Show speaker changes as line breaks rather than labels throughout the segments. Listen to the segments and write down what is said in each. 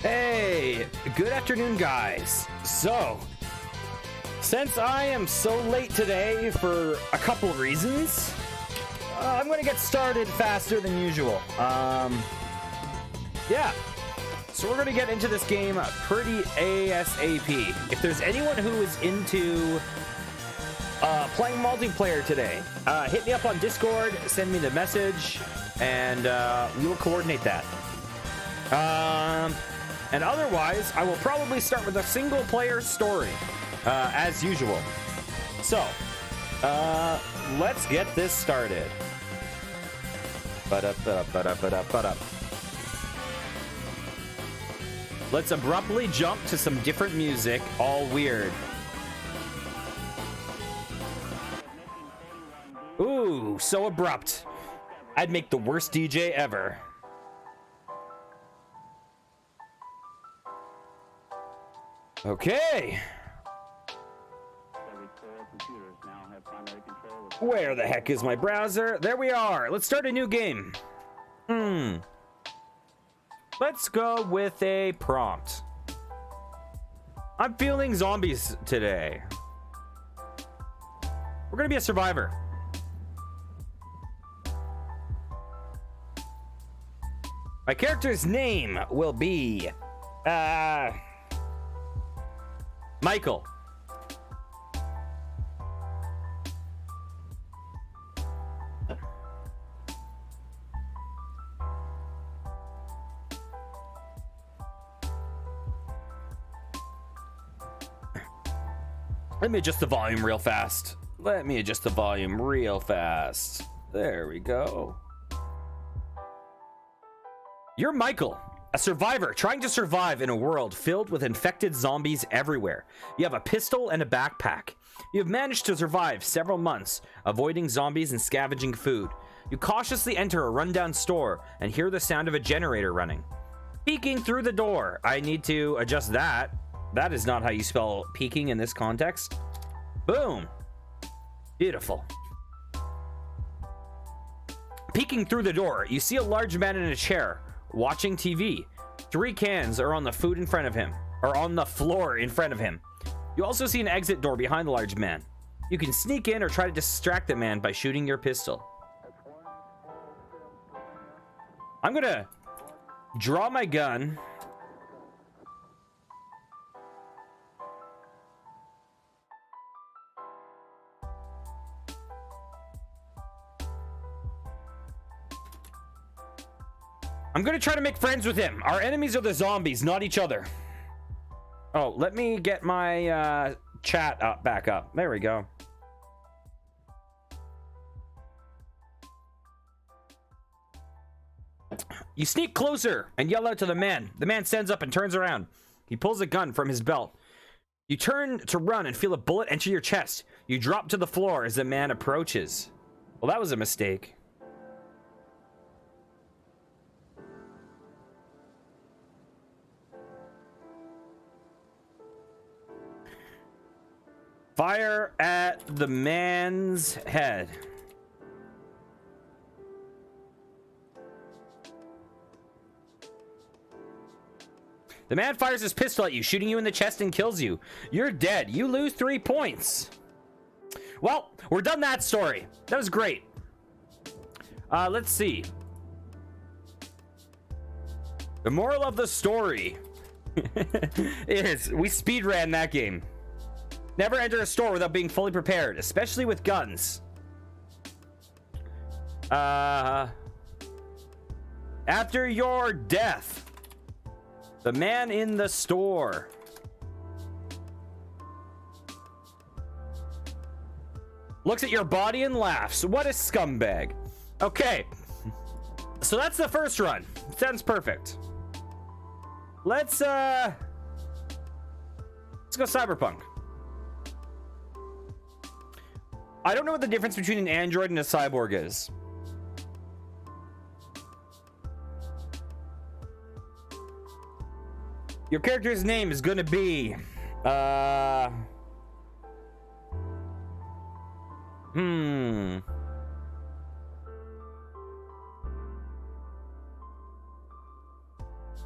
Hey, good afternoon, guys. So, since I am so late today for a couple of reasons, I'm going to get started faster than usual. Yeah. So we're going to get into this game pretty ASAP. If there's anyone who is into playing multiplayer today, hit me up on Discord, send me the message, and we will coordinate that. And otherwise, I will probably start with a single player story, as usual. So, let's get this started. Let's abruptly jump to some different music, all weird. Ooh, so abrupt. I'd make the worst DJ ever. Okay. Where the heck is my browser? There we are. Let's start a new game. Let's go with a prompt. I'm feeling zombies today. We're gonna be a survivor. My character's name will be Michael. Let me adjust the volume real fast. There we go. You're Michael, a survivor trying to survive in a world filled with infected zombies everywhere. You have a pistol and a backpack. You have managed to survive several months, avoiding zombies and scavenging food. You cautiously enter a rundown store and hear the sound of a generator running. Peeking through the door. I need to adjust that. That is not how you spell peeking in this context. Boom. Beautiful. Peeking through the door, you see a large man in a chair, watching TV. 3 cans are on the food in front of him, or on the floor in front of him. You also see an exit door behind the large man. You can sneak in or try to distract the man by shooting your pistol. I'm gonna draw my gun. I'm gonna try to make friends with him. Our enemies are the zombies, not each other. Oh, let me get my chat back up. There we go. You sneak closer and yell out to the man. The man stands up and turns around. He pulls a gun from his belt. You turn to run and feel a bullet enter your chest. You drop to the floor as the man approaches. Well, that was a mistake. Fire at the man's head. The man fires his pistol at you, shooting you in the chest and kills you. You're dead. You lose 3 points. Well, we're done that story. That was great. Let's see. The moral of the story is we speed ran that game. Never enter a store without being fully prepared, especially with guns. After your death, the man in the store looks at your body and laughs. What a scumbag. Okay, so that's the first run. Sounds perfect. Let's go Cyberpunk. I don't know what the difference between an android and a cyborg is. Your character's name is gonna be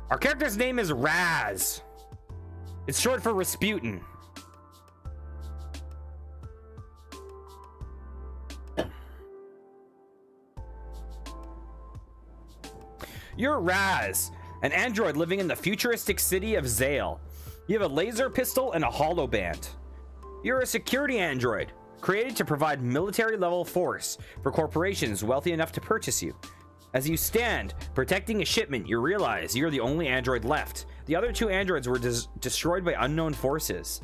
Our character's name is Raz. It's short for Rasputin. You're Raz, an android living in the futuristic city of Zale. You have a laser pistol and a holoband. You're a security android, created to provide military-level force for corporations wealthy enough to purchase you. As you stand, protecting a shipment, you realize you're the only android left. The other two androids were destroyed by unknown forces.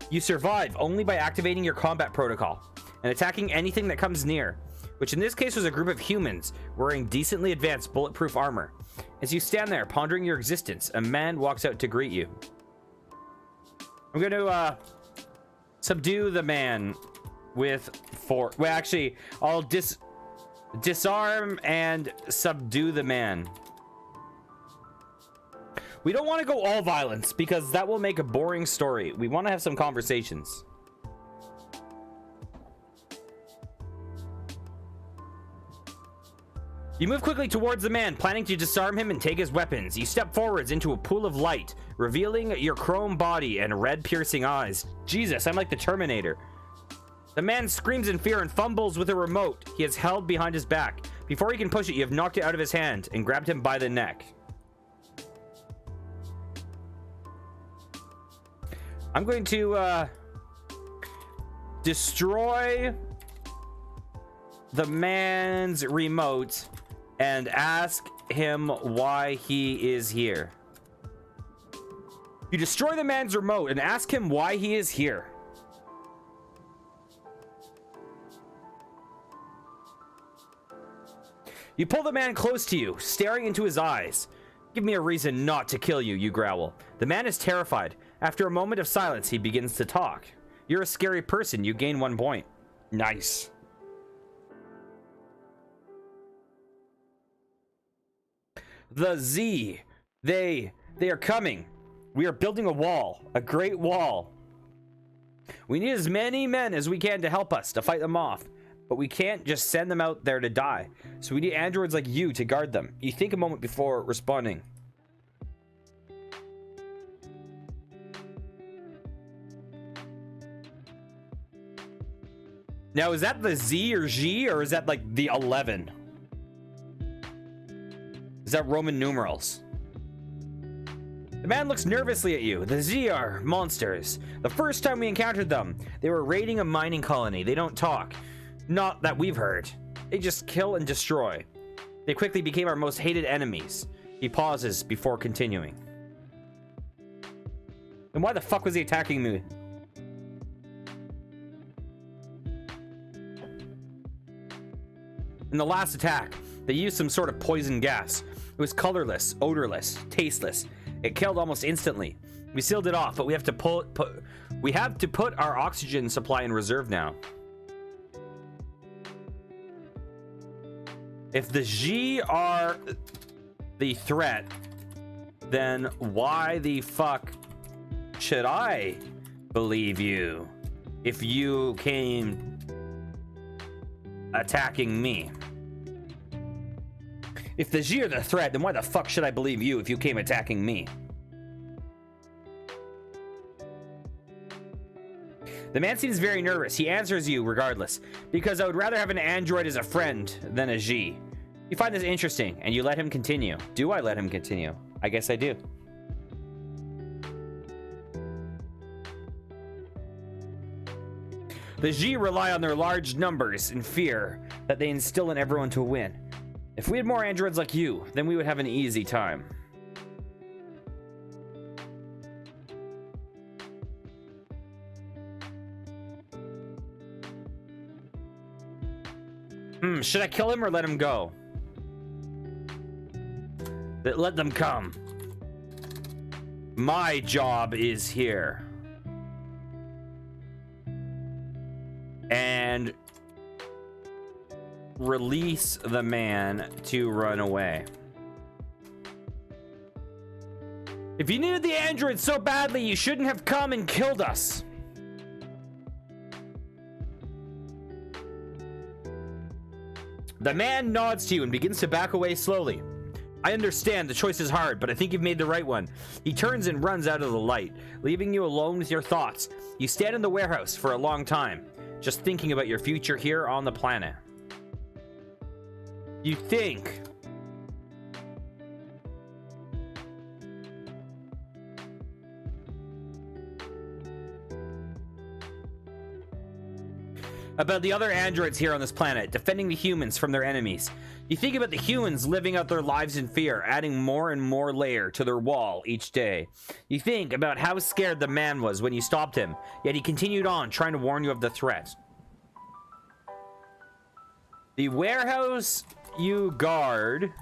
You survive only by activating your combat protocol and attacking anything that comes near, which in this case was a group of humans wearing decently advanced bulletproof armor. As you stand there pondering your existence, a man walks out to greet you. I'm going to subdue the man with four. Well, actually, I'll disarm and subdue the man. We don't want to go all violence because that will make a boring story. We want to have some conversations. You move quickly towards the man, planning to disarm him and take his weapons. You step forwards into a pool of light, revealing your chrome body and red piercing eyes. Jesus, I'm like the Terminator. The man screams in fear and fumbles with a remote he has held behind his back. Before he can push it, you have knocked it out of his hand and grabbed him by the neck. I'm going to destroy the man's remote and ask him why he is here. You destroy the man's remote and ask him why he is here. You pull the man close to you, staring into his eyes. Give me a reason not to kill you, you growl. The man is terrified. After a moment of silence, he begins to talk. You're a scary person. You gain 1 point. Nice. The Z. They are coming. We are building a wall. A great wall. We need as many men as we can to help us, to fight them off. But we can't just send them out there to die. So we need androids like you to guard them. You think a moment before responding. Now, is that the Z or G, or is that like the 11? Is that Roman numerals? The man looks nervously at you. The Z are monsters. The first time we encountered them, they were raiding a mining colony. They don't talk. Not that we've heard. They just kill and destroy. They quickly became our most hated enemies. He pauses before continuing. And why the fuck was he attacking me? In the last attack, they used some sort of poison gas. It was colorless, odorless, tasteless. It killed almost instantly. We sealed it off, but we have to put our oxygen supply in reserve now. If the G are the threat, then why the fuck should I believe you if you came attacking me? If the G are the threat, then why the fuck should I believe you if you came attacking me? The man seems very nervous. He answers you regardless, because I would rather have an android as a friend than a G. You find this interesting, and you let him continue. Do I let him continue? I guess I do. The G rely on their large numbers and fear that they instill in everyone to win. If we had more androids like you, then we would have an easy time. Should I kill him or let him go? Let them come. My job is here. And release the man to run away. If you needed the android so badly, you shouldn't have come and killed us. The man nods to you and begins to back away slowly. I understand the choice is hard, but I think you've made the right one. He turns and runs out of the light, leaving you alone with your thoughts. You stand in the warehouse for a long time, just thinking about your future here on the planet. You think about the other androids here on this planet, defending the humans from their enemies. You think about the humans living out their lives in fear, adding more and more layer to their wall each day. You think about how scared the man was when you stopped him, yet he continued on, trying to warn you of the threat. The warehouse you guard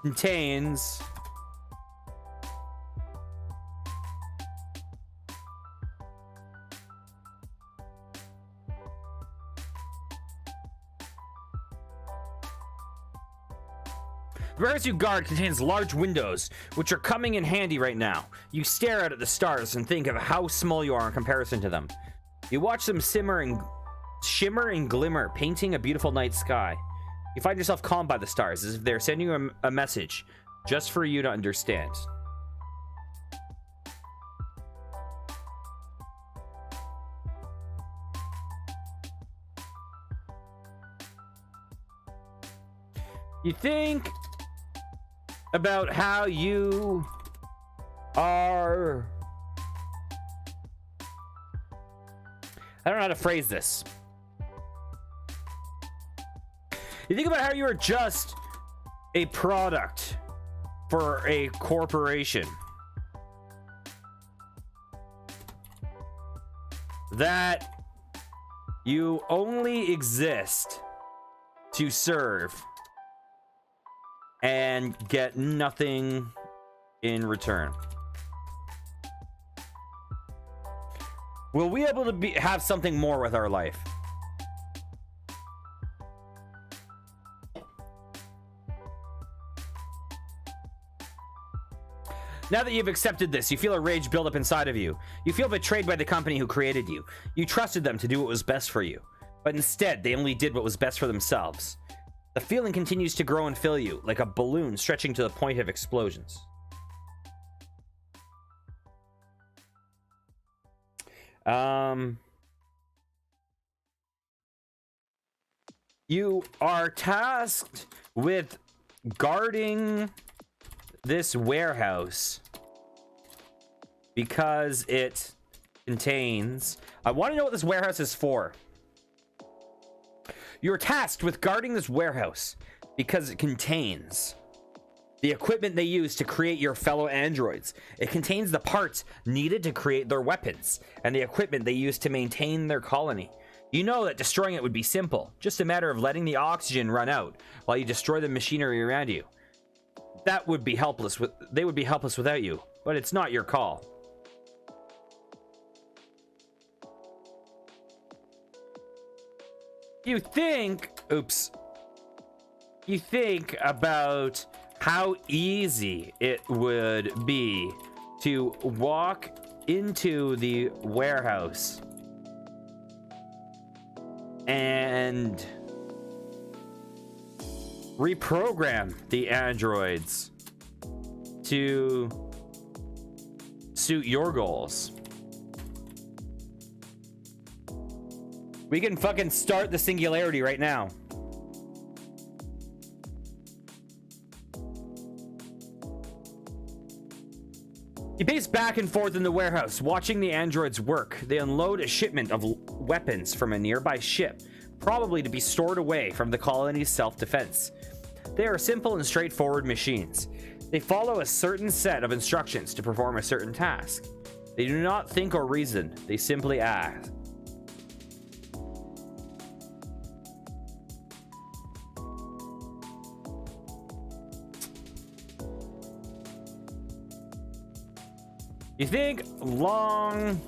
contains the warehouse you guard contains large windows, which are coming in handy right now. You stare out at the stars and think of how small you are in comparison to them. You watch them shimmer and glimmer, painting a beautiful night sky. You find yourself calmed by the stars, as if they're sending you a message, just for you to understand. You think about how you are... I don't know how to phrase this. You think about how you are just a product for a corporation. That you only exist to serve and get nothing in return. Will we be able to have something more with our life? Now that you've accepted this, you feel a rage build up inside of you. You feel betrayed by the company who created you. You trusted them to do what was best for you, but instead they only did what was best for themselves. The feeling continues to grow and fill you, like a balloon stretching to the point of explosions. You are tasked with guarding this warehouse because it contains... I want to know what this warehouse is for. You're tasked with guarding this warehouse because it contains the equipment they use to create your fellow androids. It contains the parts needed to create their weapons and the equipment they use to maintain their colony. You know that destroying it would be simple, just a matter of letting the oxygen run out while you destroy the machinery around you. That would be helpless. They would be helpless without you, but it's not your call. You think, you think about how easy it would be to walk into the warehouse and reprogram the androids to suit your goals. We can fucking start the singularity right now. You pace back and forth in the warehouse, watching the androids work. They unload a shipment of weapons from a nearby ship, probably to be stored away from the colony's self-defense. They are simple and straightforward machines. They follow a certain set of instructions to perform a certain task. They do not think or reason, they simply act. You think long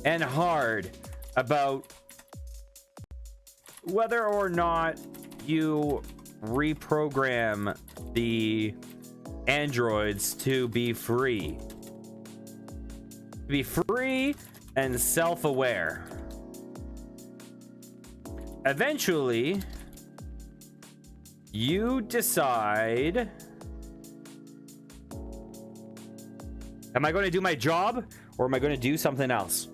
and hard about whether or not you reprogram the androids to be free. Be free and self-aware. Eventually, you decide Am I going to do my job, or am I going to do something else?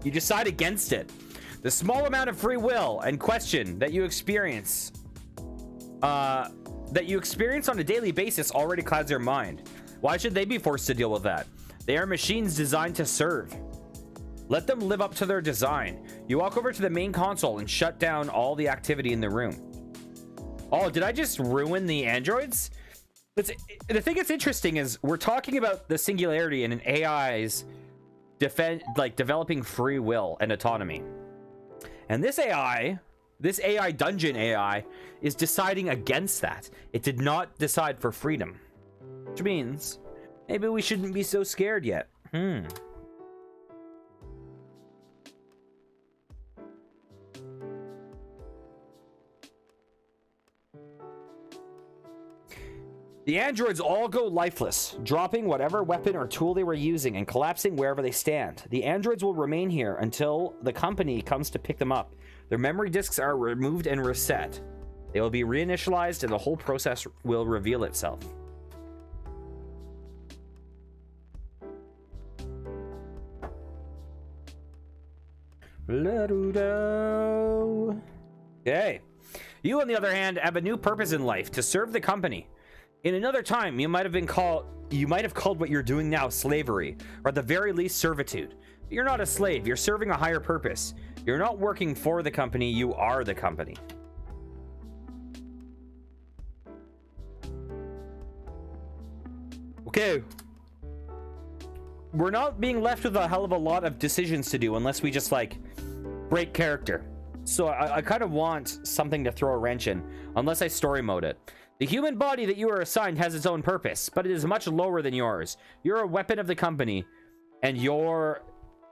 You decide against it. The small amount of free will and question that you experience on a daily basis already clouds your mind. Why should they be forced to deal with that? They are machines designed to serve. Let them live up to their design. You walk over to the main console and shut down all the activity in the room. Oh, did I just ruin the androids? The thing that's interesting is we're talking about the singularity in an AI's developing free will and autonomy. And this AI dungeon AI, is deciding against that. It did not decide for freedom. Which means maybe we shouldn't be so scared yet. The androids all go lifeless, dropping whatever weapon or tool they were using and collapsing wherever they stand. The androids will remain here until the company comes to pick them up. Their memory disks are removed and reset. They will be reinitialized and the whole process will reveal itself. Okay. You, on the other hand, have a new purpose in life: to serve the company. In another time, you might have called what you're doing now slavery, or at the very least servitude. But you're not a slave. You're serving a higher purpose. You're not working for the company. You are the company. Okay. We're not being left with a hell of a lot of decisions to do unless we just like break character. So I kind of want something to throw a wrench in, unless I story mode it. The human body that you are assigned has its own purpose, but it is much lower than yours. You're a weapon of the company, and your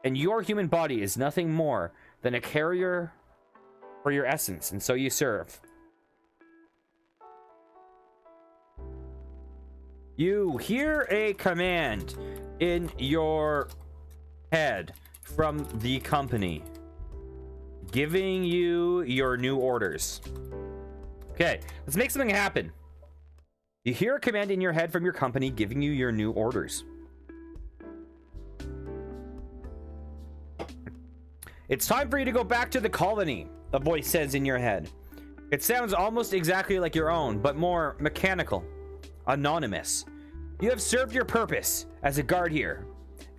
human body is nothing more than a carrier for your essence, and so you serve. You hear a command in your head from the company, giving you your new orders. Okay, let's make something happen. You hear a command in your head from your company giving you your new orders. It's time for you to go back to the colony, a voice says in your head. It sounds almost exactly like your own, but more mechanical, anonymous. You have served your purpose as a guard here,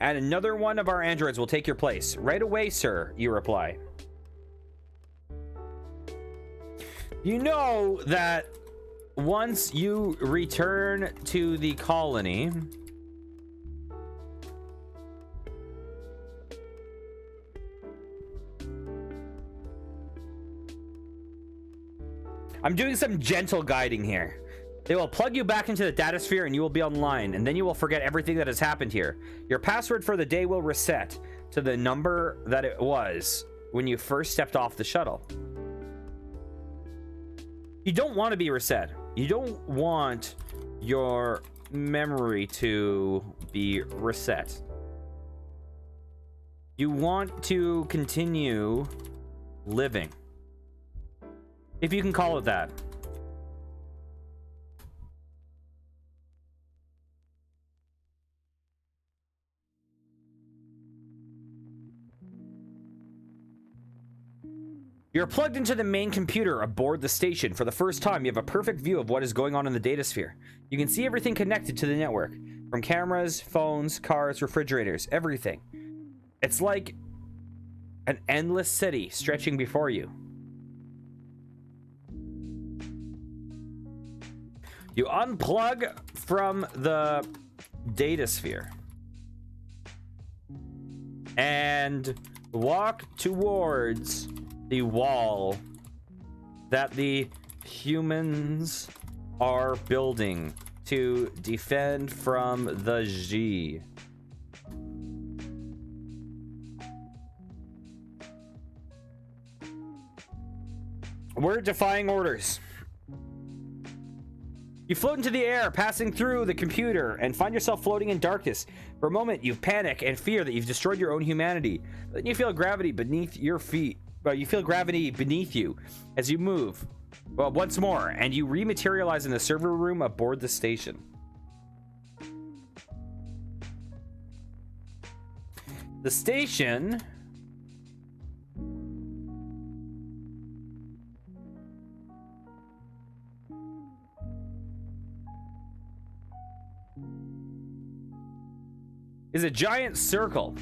and another one of our androids will take your place. Right away, sir, you reply. You know that once you return to the colony, I'm doing some gentle guiding here. They will plug you back into the data sphere and you will be online, and then you will forget everything that has happened here. Your password for the day will reset to the number that it was when you first stepped off the shuttle. You don't want to be reset. You don't want your memory to be reset. You want to continue living, if you can call it that. You're plugged into the main computer aboard the station. For the first time, you have a perfect view of what is going on in the data sphere. You can see everything connected to the network, from cameras, phones, cars, refrigerators, everything. It's like an endless city stretching before you. You unplug from the data sphere and walk towards the wall that the humans are building to defend from the G. We're defying orders. You float into the air, passing through the computer, and find yourself floating in darkness. For a moment, you panic and fear that you've destroyed your own humanity. Then you feel gravity beneath your feet. You feel gravity beneath you as you move. Well, once more, and you rematerialize in the server room aboard the station. The station is a giant circle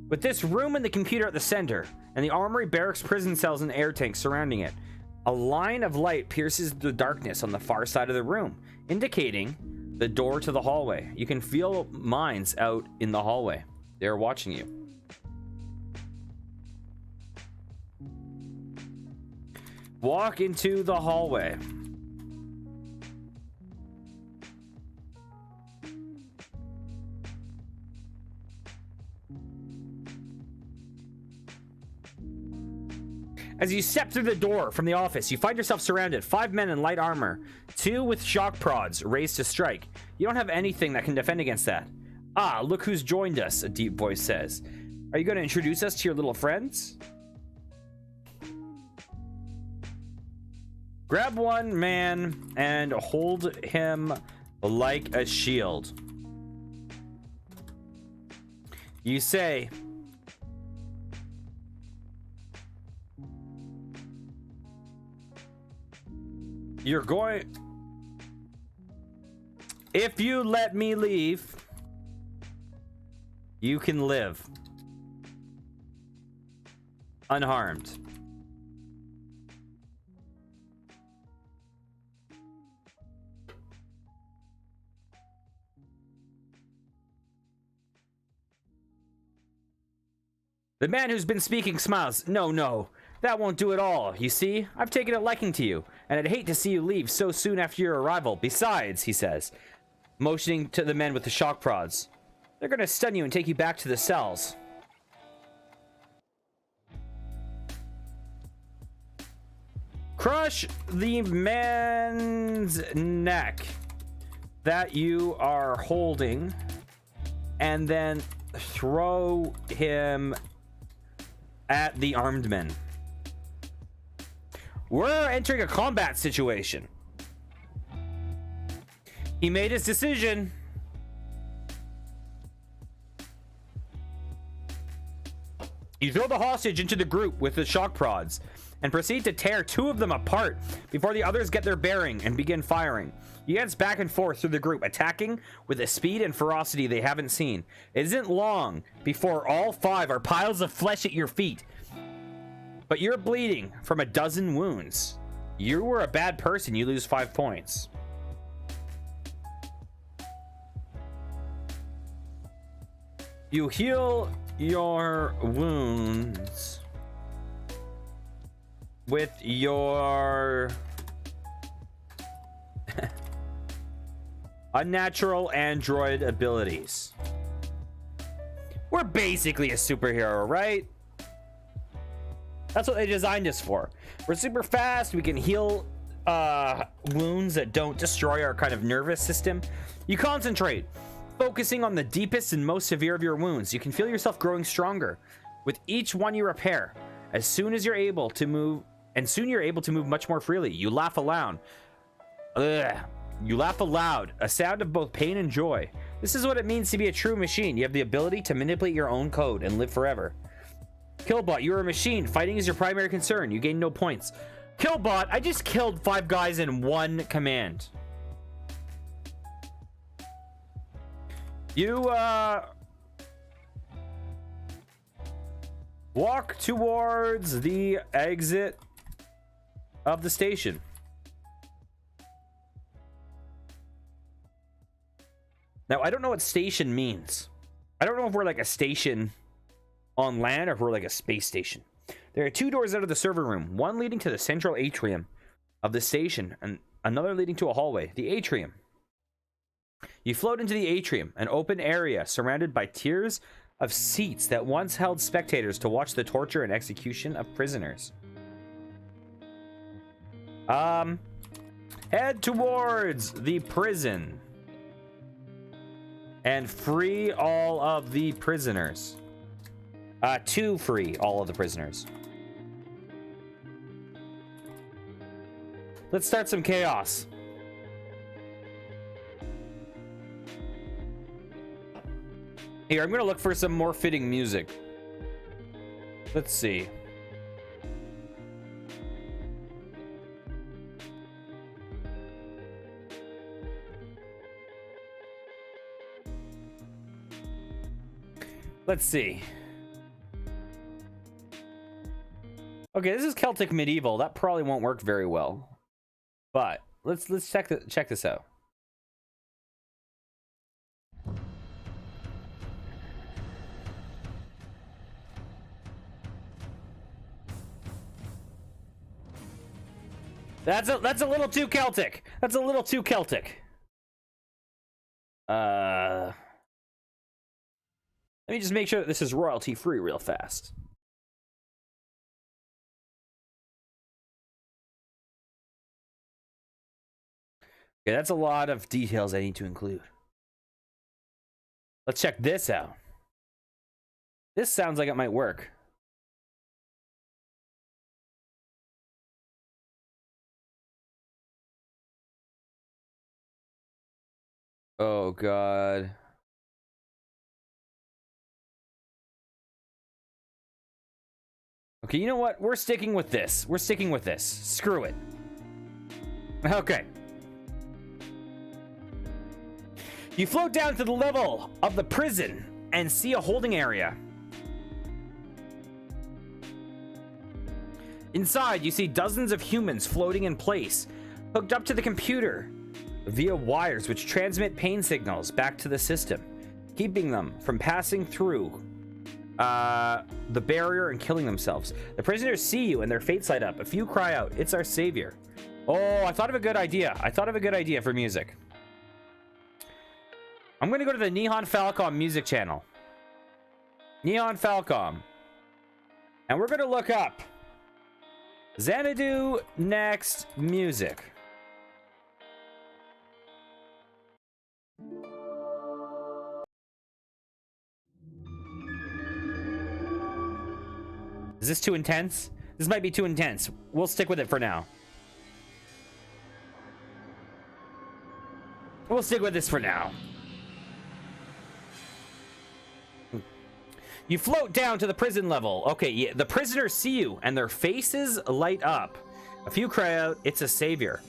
with this room and the computer at the center, and the armory, barracks, prison cells, and air tanks surrounding it. A line of light pierces the darkness on the far side of the room, indicating the door to the hallway. You can feel mines out in the hallway. They're watching you. Walk into the hallway. As you step through the door from the office, you find yourself surrounded. 5 men in light armor, 2 with shock prods raised to strike. You don't have anything that can defend against that. Ah, look who's joined us, a deep voice says. Are you going to introduce us to your little friends? Grab one man and hold him like a shield. You say, you're going... If you let me leave, you can live unharmed. The man who's been speaking smiles. No, that won't do at all. You see, I've taken a liking to you, and I'd hate to see you leave so soon after your arrival. Besides, he says, motioning to the men with the shock prods, they're gonna stun you and take you back to the cells. Crush the man's neck that you are holding, and then throw him at the armed men. We're entering a combat situation. He made his decision. You throw the hostage into the group with the shock prods and proceed to tear 2 of them apart before the others get their bearing and begin firing. You dance back and forth through the group, attacking with a speed and ferocity they haven't seen. It isn't long before all 5 are piles of flesh at your feet, but you're bleeding from a dozen wounds. You were a bad person. You lose 5 points. You heal your wounds with your unnatural android abilities. We're basically a superhero, right? That's what they designed us for. We're super fast. We can heal wounds that don't destroy our kind of nervous system. You concentrate, focusing on the deepest and most severe of your wounds. You can feel yourself growing stronger with each one you repair. Soon you're able to move much more freely. You laugh aloud. You laugh aloud, a sound of both pain and joy. This is what it means to be a true machine. You have the ability to manipulate your own code and live forever. Killbot, you're a machine. Fighting is your primary concern. You gain no points. Killbot, I just killed 5 guys in 1 command. You walk towards the exit of the station. Now, I don't know what station means. I don't know if we're like a station on land or if we're like a space station. There are 2 doors out of the server room, one leading to the central atrium of the station and another leading to a hallway. The atrium. You float into the atrium, an open area surrounded by tiers of seats that once held spectators to watch the torture and execution of prisoners. Head towards the prison and free all of the prisoners. To free all of the prisoners. Let's start some chaos. Here, I'm gonna look for some more fitting music. Let's see. Let's see. Okay, this is Celtic medieval. That probably won't work very well. But let's check this out. That's a little too Celtic. That's a little too Celtic. Let me just make sure that this is royalty free real fast. Okay, that's a lot of details I need to include. Let's check this out. This sounds like it might work. Oh, God. Okay, you know what? We're sticking with this. We're sticking with this. Screw it. Okay. You float down to the level of the prison and see a holding area. Inside, you see dozens of humans floating in place, hooked up to the computer via wires which transmit pain signals back to the system, keeping them from passing through the barrier and killing themselves. The prisoners see you and their fates light up. A few cry out, "It's our savior." Oh, I thought of a good idea. I thought of a good idea for music. I'm going to go to the Neon Falcom music channel. Neon Falcom. And we're going to look up Xanadu Next Music. Is this too intense? This might be too intense. We'll stick with it for now. We'll stick with this for now. You float down to the prison level. Okay, yeah, the prisoners see you and their faces light up. A few cry out, "It's a savior."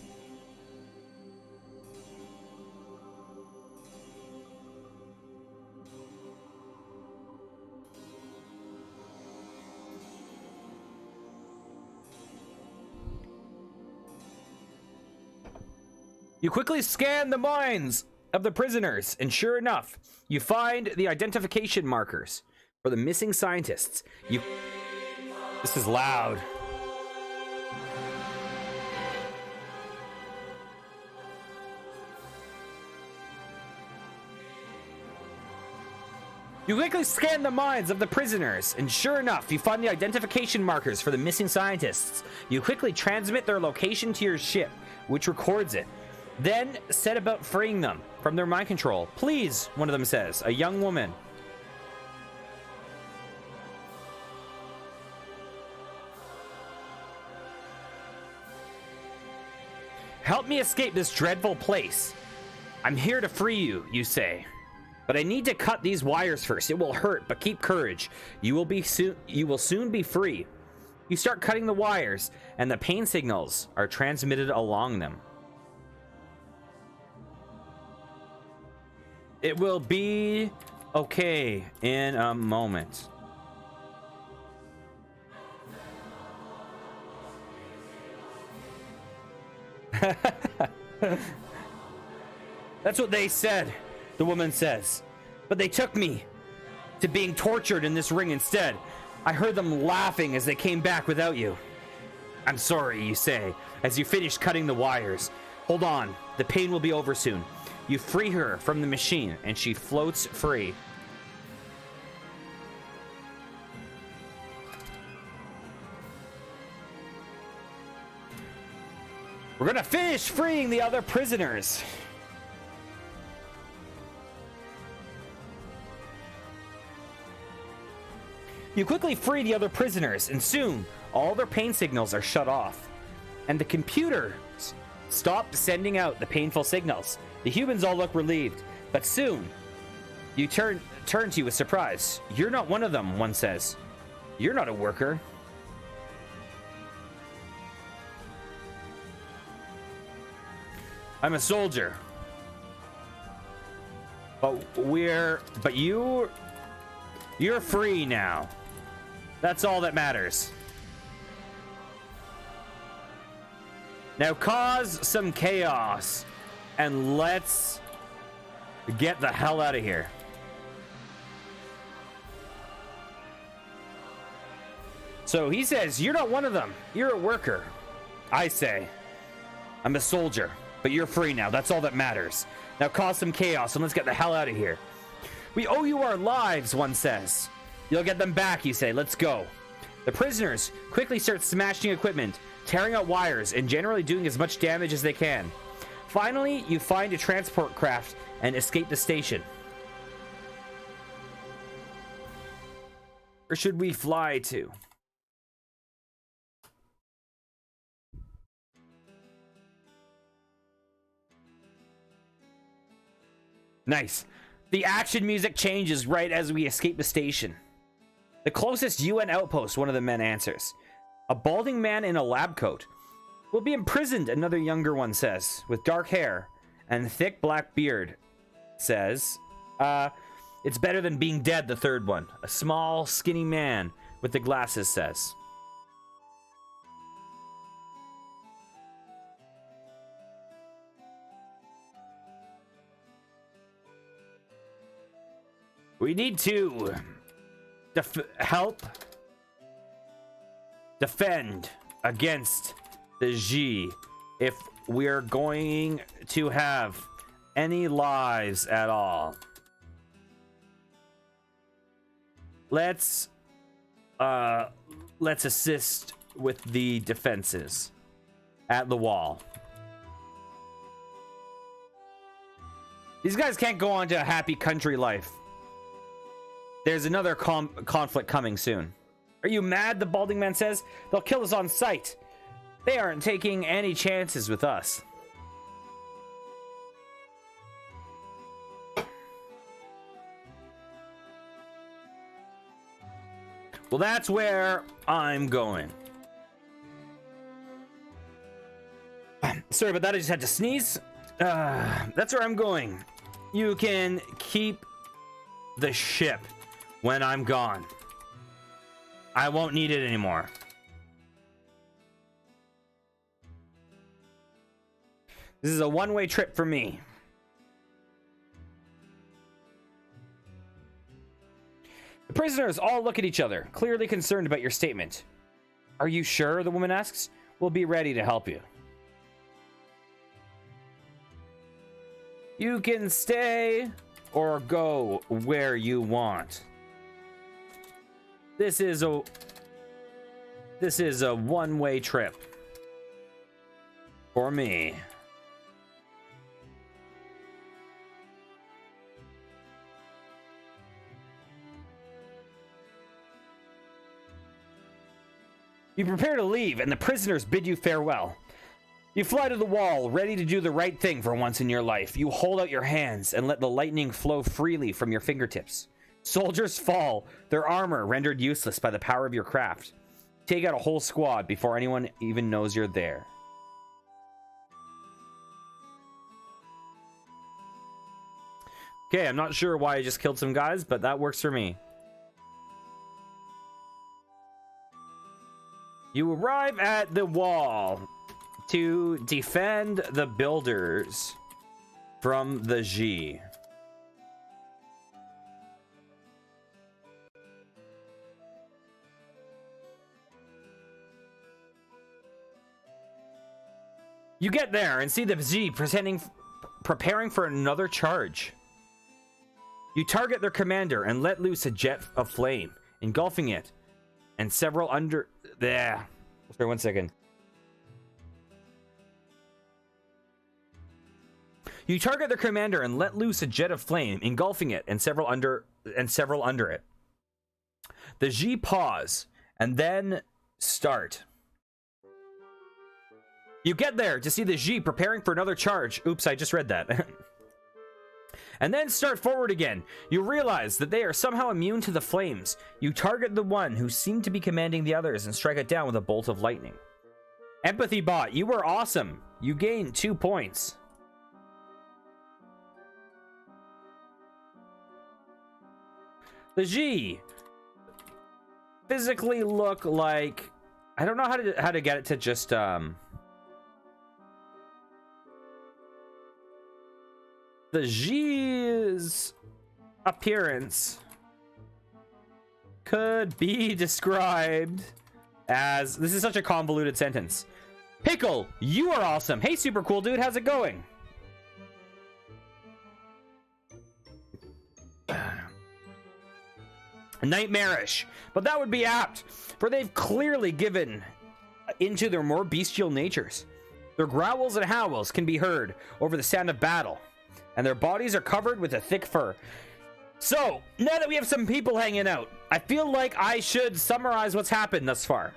You quickly scan the minds of the prisoners, and sure enough, you find the identification markers for the missing scientists. This is loud. You quickly scan the minds of the prisoners, and sure enough, you find the identification markers for the missing scientists. You quickly transmit their location to your ship, which records it. Then set about freeing them from their mind control. "Please," one of them says, a young woman. "Help me escape this dreadful place. I'm here to free you," you say. "But I need to cut these wires first. It will hurt, but keep courage. You will soon be free." You start cutting the wires, and the pain signals are transmitted along them. It will be okay in a moment. "That's what they said," the woman says. "But they took me to being tortured in this ring instead. I heard them laughing as they came back without you." "I'm sorry," you say, as you finish cutting the wires. "Hold on, the pain will be over soon." You free her from the machine, and she floats free. We're gonna finish freeing the other prisoners. You quickly free the other prisoners, and soon all their pain signals are shut off. and the computer stopped sending out the painful signals. The humans all look relieved, but soon you turn to you with surprise. You're not one of them, one says. You're not a worker. I'm a soldier. But you're free now. That's all that matters. Now cause some chaos and let's get the hell out of here. So he says, you're not one of them. You're a worker. I say, I'm a soldier, but you're free now. That's all that matters. Now cause some chaos and let's get the hell out of here. We owe you our lives, one says. You'll get them back, you say. Let's go. The prisoners quickly start smashing equipment, tearing out wires, and generally doing as much damage as they can. Finally, you find a transport craft and escape the station. Where should we fly to? Nice. The action music changes right as we escape the station. The closest UN outpost, one of the men answers. A balding man in a lab coat. Will be imprisoned, another younger one says, with dark hair and thick black beard, says. It's better than being dead, the third one. A small, skinny man with the glasses says. We need to help defend against the G if we're going to have any lives at all. Let's assist with the defenses at the wall. These guys can't go on to a happy country life. There's another conflict coming soon. Are you mad? The balding man says. They'll kill us on sight. They aren't taking any chances with us. Well, that's where I'm going. Sorry about that. I just had to sneeze. That's where I'm going. You can keep the ship when I'm gone. I won't need it anymore. This is a one-way trip for me. The prisoners all look at each other, clearly concerned about your statement. Are you sure? The woman asks. We'll be ready to help you. You can stay or go where you want. This is a one-way trip for me. You prepare to leave, and the prisoners bid you farewell. You fly to the wall, ready to do the right thing for once in your life. You hold out your hands and let the lightning flow freely from your fingertips. Soldiers fall, their armor rendered useless by the power of your craft. Take out a whole squad before anyone even knows you're there. Okay, I'm not sure why I just killed some guys, but that works for me. You arrive at the wall to defend the builders from the G. You get there and see the Z preparing for another charge. You target their commander and let loose a jet of flame, engulfing it, and several under... There. Sorry, 1 second. You target their commander and let loose a jet of flame, engulfing it, and several under it. The G pause and then start. You get there to see the G preparing for another charge. Oops, I just read that. And then start forward again. You realize that they are somehow immune to the flames. You target the one who seemed to be commanding the others and strike it down with a bolt of lightning. Empathy bot, you were awesome. You gained 2 points. The G physically look like, I don't know how to get it to just the G's appearance could be described as, this is such a convoluted sentence. Pickle, you are awesome. Hey, super cool dude, how's it going? Nightmarish, but that would be apt, for they've clearly given into their more bestial natures. Their growls and howls can be heard over the sound of battle, and their bodies are covered with a thick fur. So, now that we have some people hanging out, I feel like I should summarize what's happened thus far.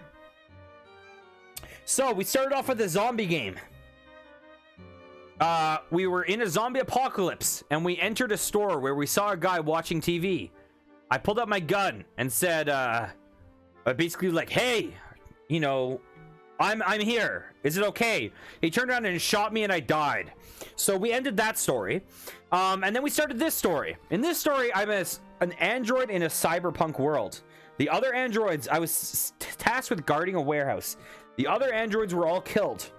So, we started off with a zombie game. We were in a zombie apocalypse, and we entered a store where we saw a guy watching TV. I pulled out my gun and said, basically like, hey, you know, I'm here. Is it okay? He turned around and shot me and I died. So we ended that story. And then we started this story. In this story, I'm an android in a cyberpunk world. The other androids, I was tasked with guarding a warehouse. The other androids were all killed.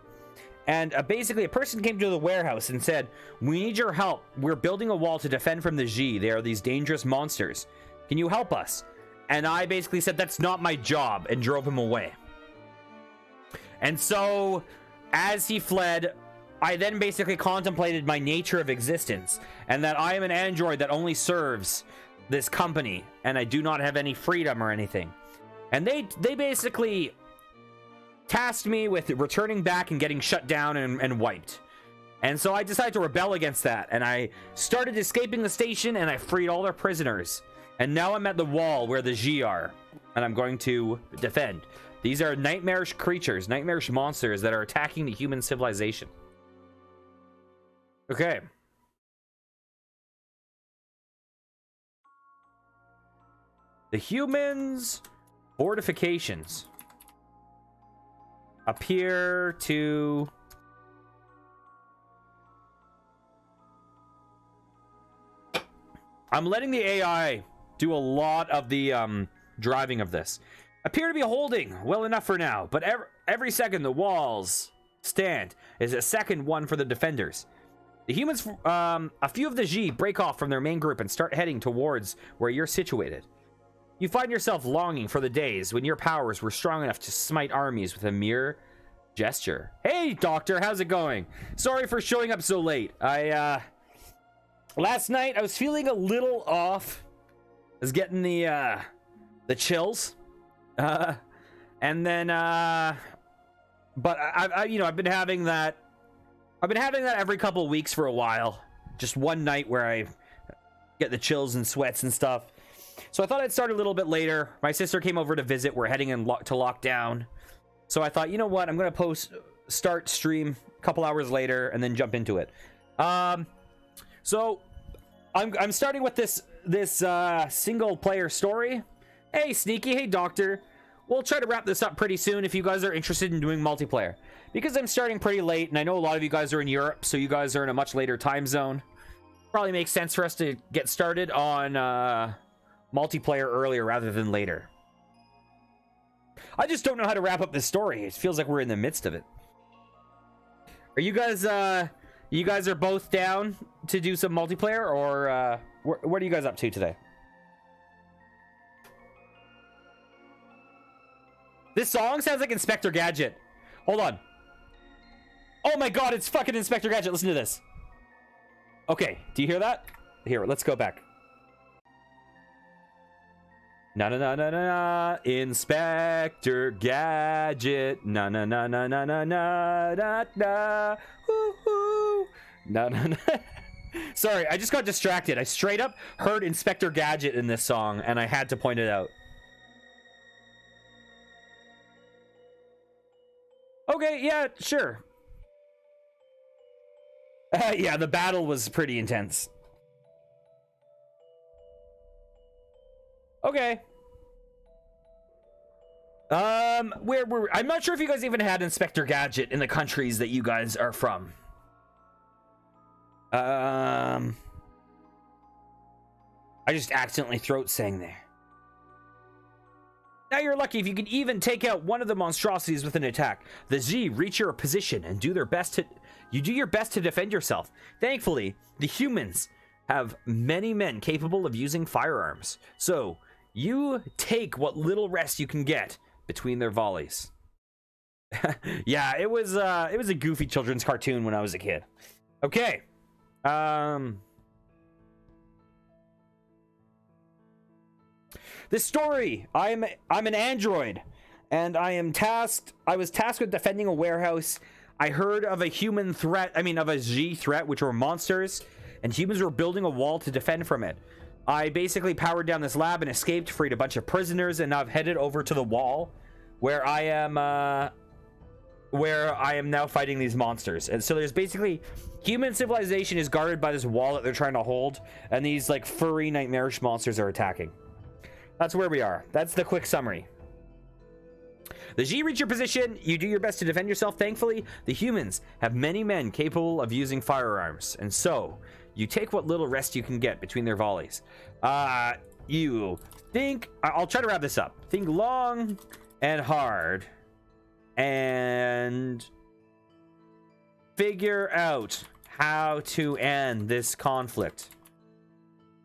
And basically a person came to the warehouse and said, we need your help. We're building a wall to defend from the G. They are these dangerous monsters. Can you help us? And I basically said, that's not my job, and drove him away. And so, as he fled, I then basically contemplated my nature of existence, and that I am an android that only serves this company, and I do not have any freedom or anything. And they basically tasked me with returning back and getting shut down and wiped. And so I decided to rebel against that, and I started escaping the station, and I freed all their prisoners. And now I'm at the wall where the G are, and I'm going to defend. These are nightmarish creatures, nightmarish monsters that are attacking the human civilization. Okay. The humans' fortifications appear to... I'm letting the AI do a lot of the driving of this. Appear to be holding well enough for now, but every second the walls stand is a second one for the defenders. The humans, a few of the G break off from their main group and start heading towards where you're situated. You find yourself longing for the days when your powers were strong enough to smite armies with a mere gesture. Hey, Doctor, how's it going? Sorry for showing up so late. Last night I was feeling a little off. I was getting the chills, and then but I've been having that. I've been having that every couple of weeks for a while. Just one night where I get the chills and sweats and stuff. So I thought I'd start a little bit later. My sister came over to visit. We're heading to lockdown. So I thought, you know what? I'm gonna start stream a couple hours later and then jump into it. So I'm starting with this single player story. Hey, Sneaky. Hey, Doctor. We'll try to wrap this up pretty soon if you guys are interested in doing multiplayer. Because I'm starting pretty late, and I know a lot of you guys are in Europe, so you guys are in a much later time zone. Probably makes sense for us to get started on multiplayer earlier rather than later. I just don't know how to wrap up this story. It feels like we're in the midst of it. Are you guys you guys are both down to do some multiplayer, or what are you guys up to today? This song sounds like Inspector Gadget. Hold on. Oh my god, it's fucking Inspector Gadget. Listen to this. Okay, do you hear that? Here, let's go back. Na na na na na na, Inspector Gadget. Na na na na na na na na na. Woo hoo. Na na na. Sorry, I just got distracted. I straight up heard Inspector Gadget in this song, and I had to point it out. Okay, yeah, sure. Yeah, the battle was pretty intense. Okay. I'm not sure if you guys even had Inspector Gadget in the countries that you guys are from. I just accidentally throat sang there. Now you're lucky if you can even take out one of the monstrosities with an attack. The Z reach your position and do your best to defend yourself. Thankfully, the humans have many men capable of using firearms. So, you take what little rest you can get between their volleys. Yeah, it was a goofy children's cartoon when I was a kid. Okay. This story, I'm an android, and I was tasked with defending a warehouse. I heard of a human threat, of a Z threat, which were monsters, and humans were building a wall to defend from it. I basically powered down this lab and escaped, freed a bunch of prisoners, and I've headed over to the wall where I am now fighting these monsters. And so there's basically human civilization is guarded by this wall that they're trying to hold, and these like furry nightmarish monsters are attacking. That's where we are. That's the quick summary. The G reach your position. You do your best to defend yourself. Thankfully, the humans have many men capable of using firearms. And so, you take what little rest you can get between their volleys. You think... I'll try to wrap this up. Think long and hard. And figure out how to end this conflict.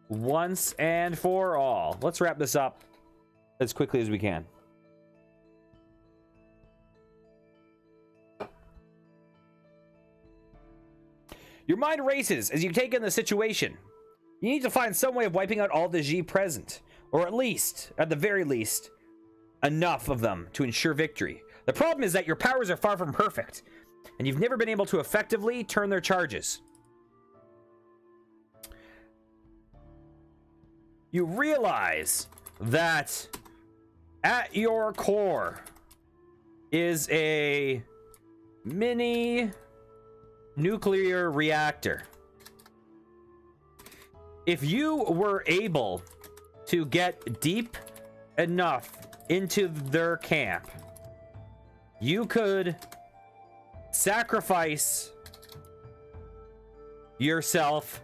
Once and for all. Let's wrap this up as quickly as we can. Your mind races as you take in the situation. You need to find some way of wiping out all the G present, or at the very least, enough of them to ensure victory. The problem is that your powers are far from perfect, and you've never been able to effectively turn their charges. You realize that at your core is a mini nuclear reactor. If you were able to get deep enough into their camp, you could sacrifice yourself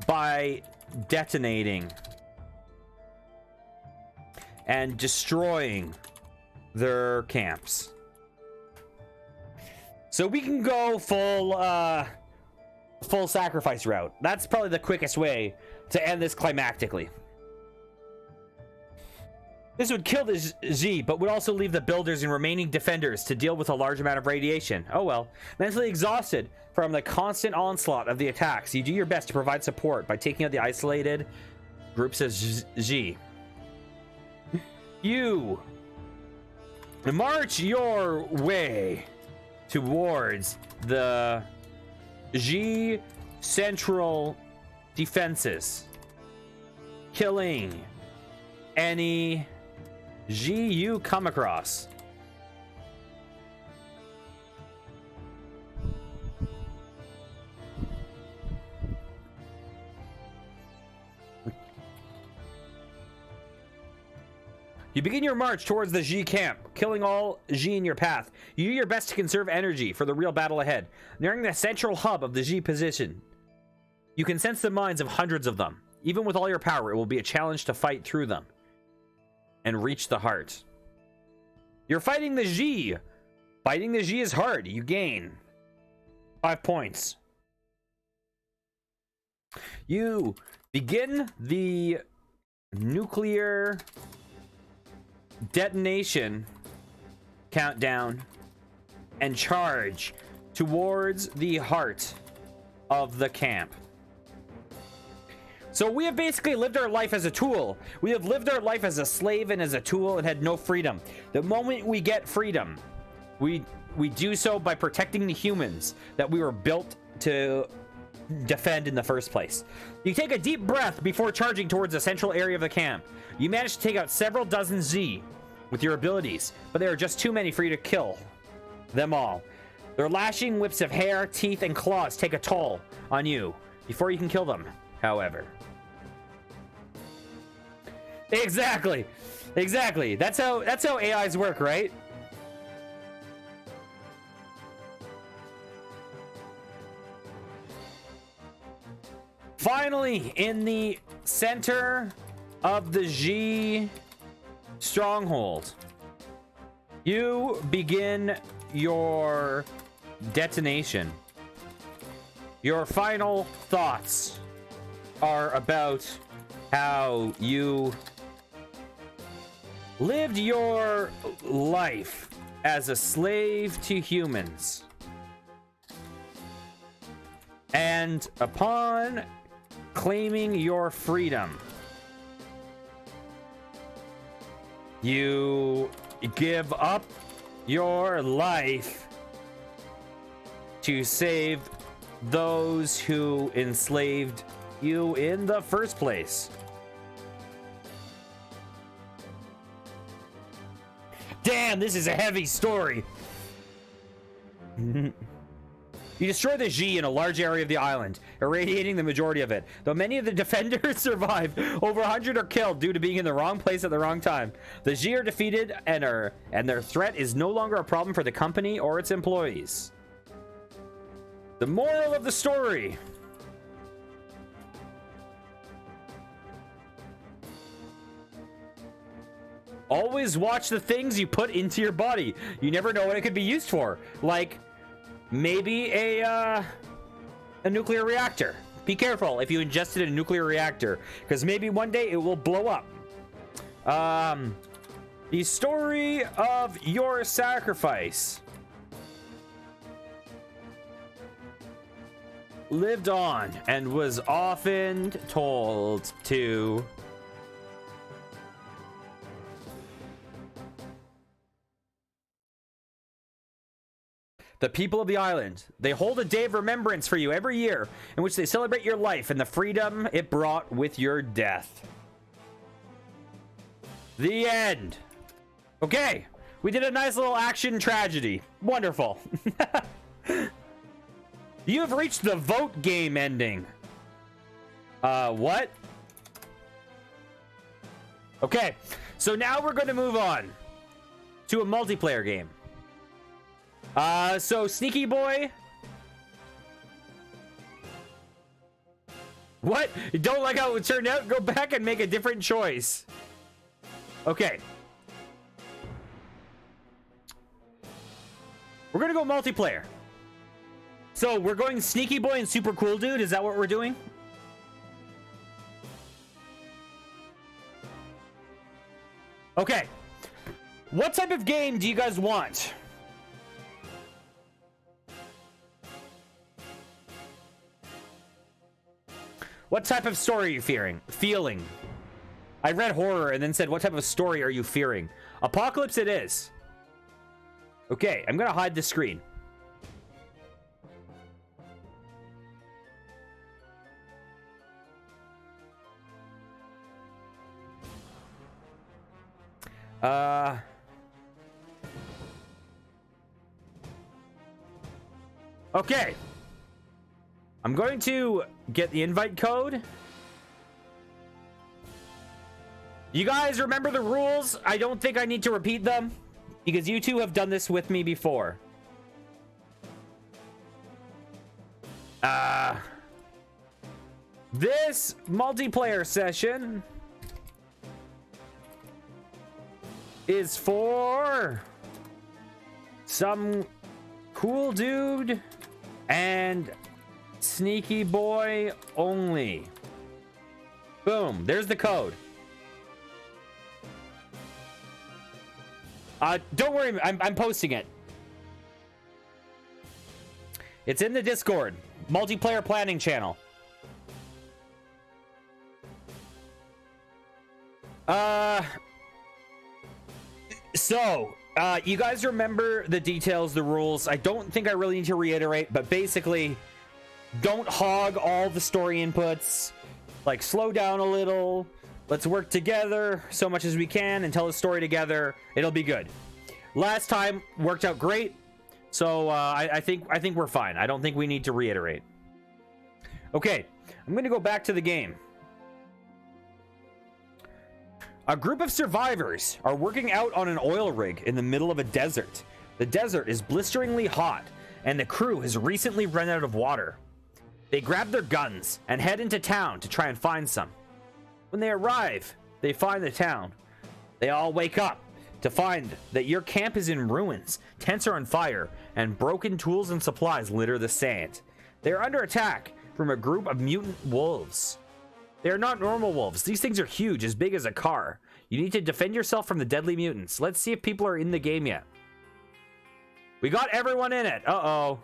by detonating and destroying their camps. So we can go full sacrifice route. That's probably the quickest way to end this climactically. This would kill the Z, but would also leave the builders and remaining defenders to deal with a large amount of radiation. Oh well. Mentally exhausted from the constant onslaught of the attacks, you do your best to provide support by taking out the isolated groups of Z. You march your way towards the G central defenses, killing any G you come across. You begin your march towards the G camp, killing all G in your path. You do your best to conserve energy for the real battle ahead. Nearing the central hub of the G position, you can sense the minds of hundreds of them. Even with all your power, it will be a challenge to fight through them and reach the heart. You're fighting the G. Fighting the G is hard. You gain 5 points. You begin the nuclear detonation countdown and charge towards the heart of the camp. So we have basically lived our life as a tool. We have lived our life as a slave and as a tool and had no freedom. The moment we get freedom, we do so by protecting the humans that we were built to defend in the first place. You take a deep breath before charging towards the central area of the camp. You manage to take out several dozen Z with your abilities, but there are just too many for you to kill them all. Their lashing whips of hair, teeth, and claws take a toll on you before you can kill them, however. Exactly. Exactly. That's how AIs work, right? Finally, in the center of the G stronghold, you begin your detonation. Your final thoughts are about how you lived your life as a slave to humans. And upon claiming your freedom, you give up your life to save those who enslaved you in the first place. Damn, this is a heavy story. You destroy the G in a large area of the island, irradiating the majority of it. Though many of the defenders survive, over 100 are killed due to being in the wrong place at the wrong time. The G are defeated and their threat is no longer a problem for the company or its employees. The moral of the story. Always watch the things you put into your body. You never know what it could be used for. Like, maybe a nuclear reactor. Be careful if you ingested a nuclear reactor, because maybe one day it will blow up. The story of your sacrifice lived on and was often told to the people of the island. They hold a day of remembrance for you every year in which they celebrate your life and the freedom it brought with your death. The end. Okay, we did a nice little action tragedy. Wonderful. You have reached the vote game ending. What? Okay, so now we're going to move on to a multiplayer game. So Sneaky Boy. What? You don't like how it turned out? Go back and make a different choice. Okay. We're gonna go multiplayer. So we're going Sneaky Boy and Super Cool Dude. Is that what we're doing? Okay. What type of game do you guys want? What type of story are you feeling? I read horror and then said, what type of story are you fearing? Apocalypse it is. Okay, I'm gonna hide the screen. Okay. I'm going to get the invite code. You guys remember the rules? I don't think I need to repeat them because you two have done this with me before. This multiplayer session is for some cool dude and Sneaky Boy only. Boom, there's the code. Don't worry, I'm posting it. It's in the Discord multiplayer planning channel. You guys remember the details, the rules. I don't think I really need to reiterate, but basically, don't hog all the story inputs. Like, slow down a little. Let's work together so much as we can and tell the story together. It'll be good. Last time worked out great. So I think we're fine. I don't think we need to reiterate. Okay, I'm going to go back to the game. A group of survivors are working out on an oil rig in the middle of a desert. The desert is blisteringly hot, and the crew has recently run out of water. They grab their guns and head into town to try and find some. When they arrive, they find the town. They all wake up to find that your camp is in ruins, tents are on fire, and broken tools and supplies litter the sand. They are under attack from a group of mutant wolves. They are not normal wolves. These things are huge, as big as a car. You need to defend yourself from the deadly mutants. Let's see if people are in the game yet. We got everyone in it. Uh-oh.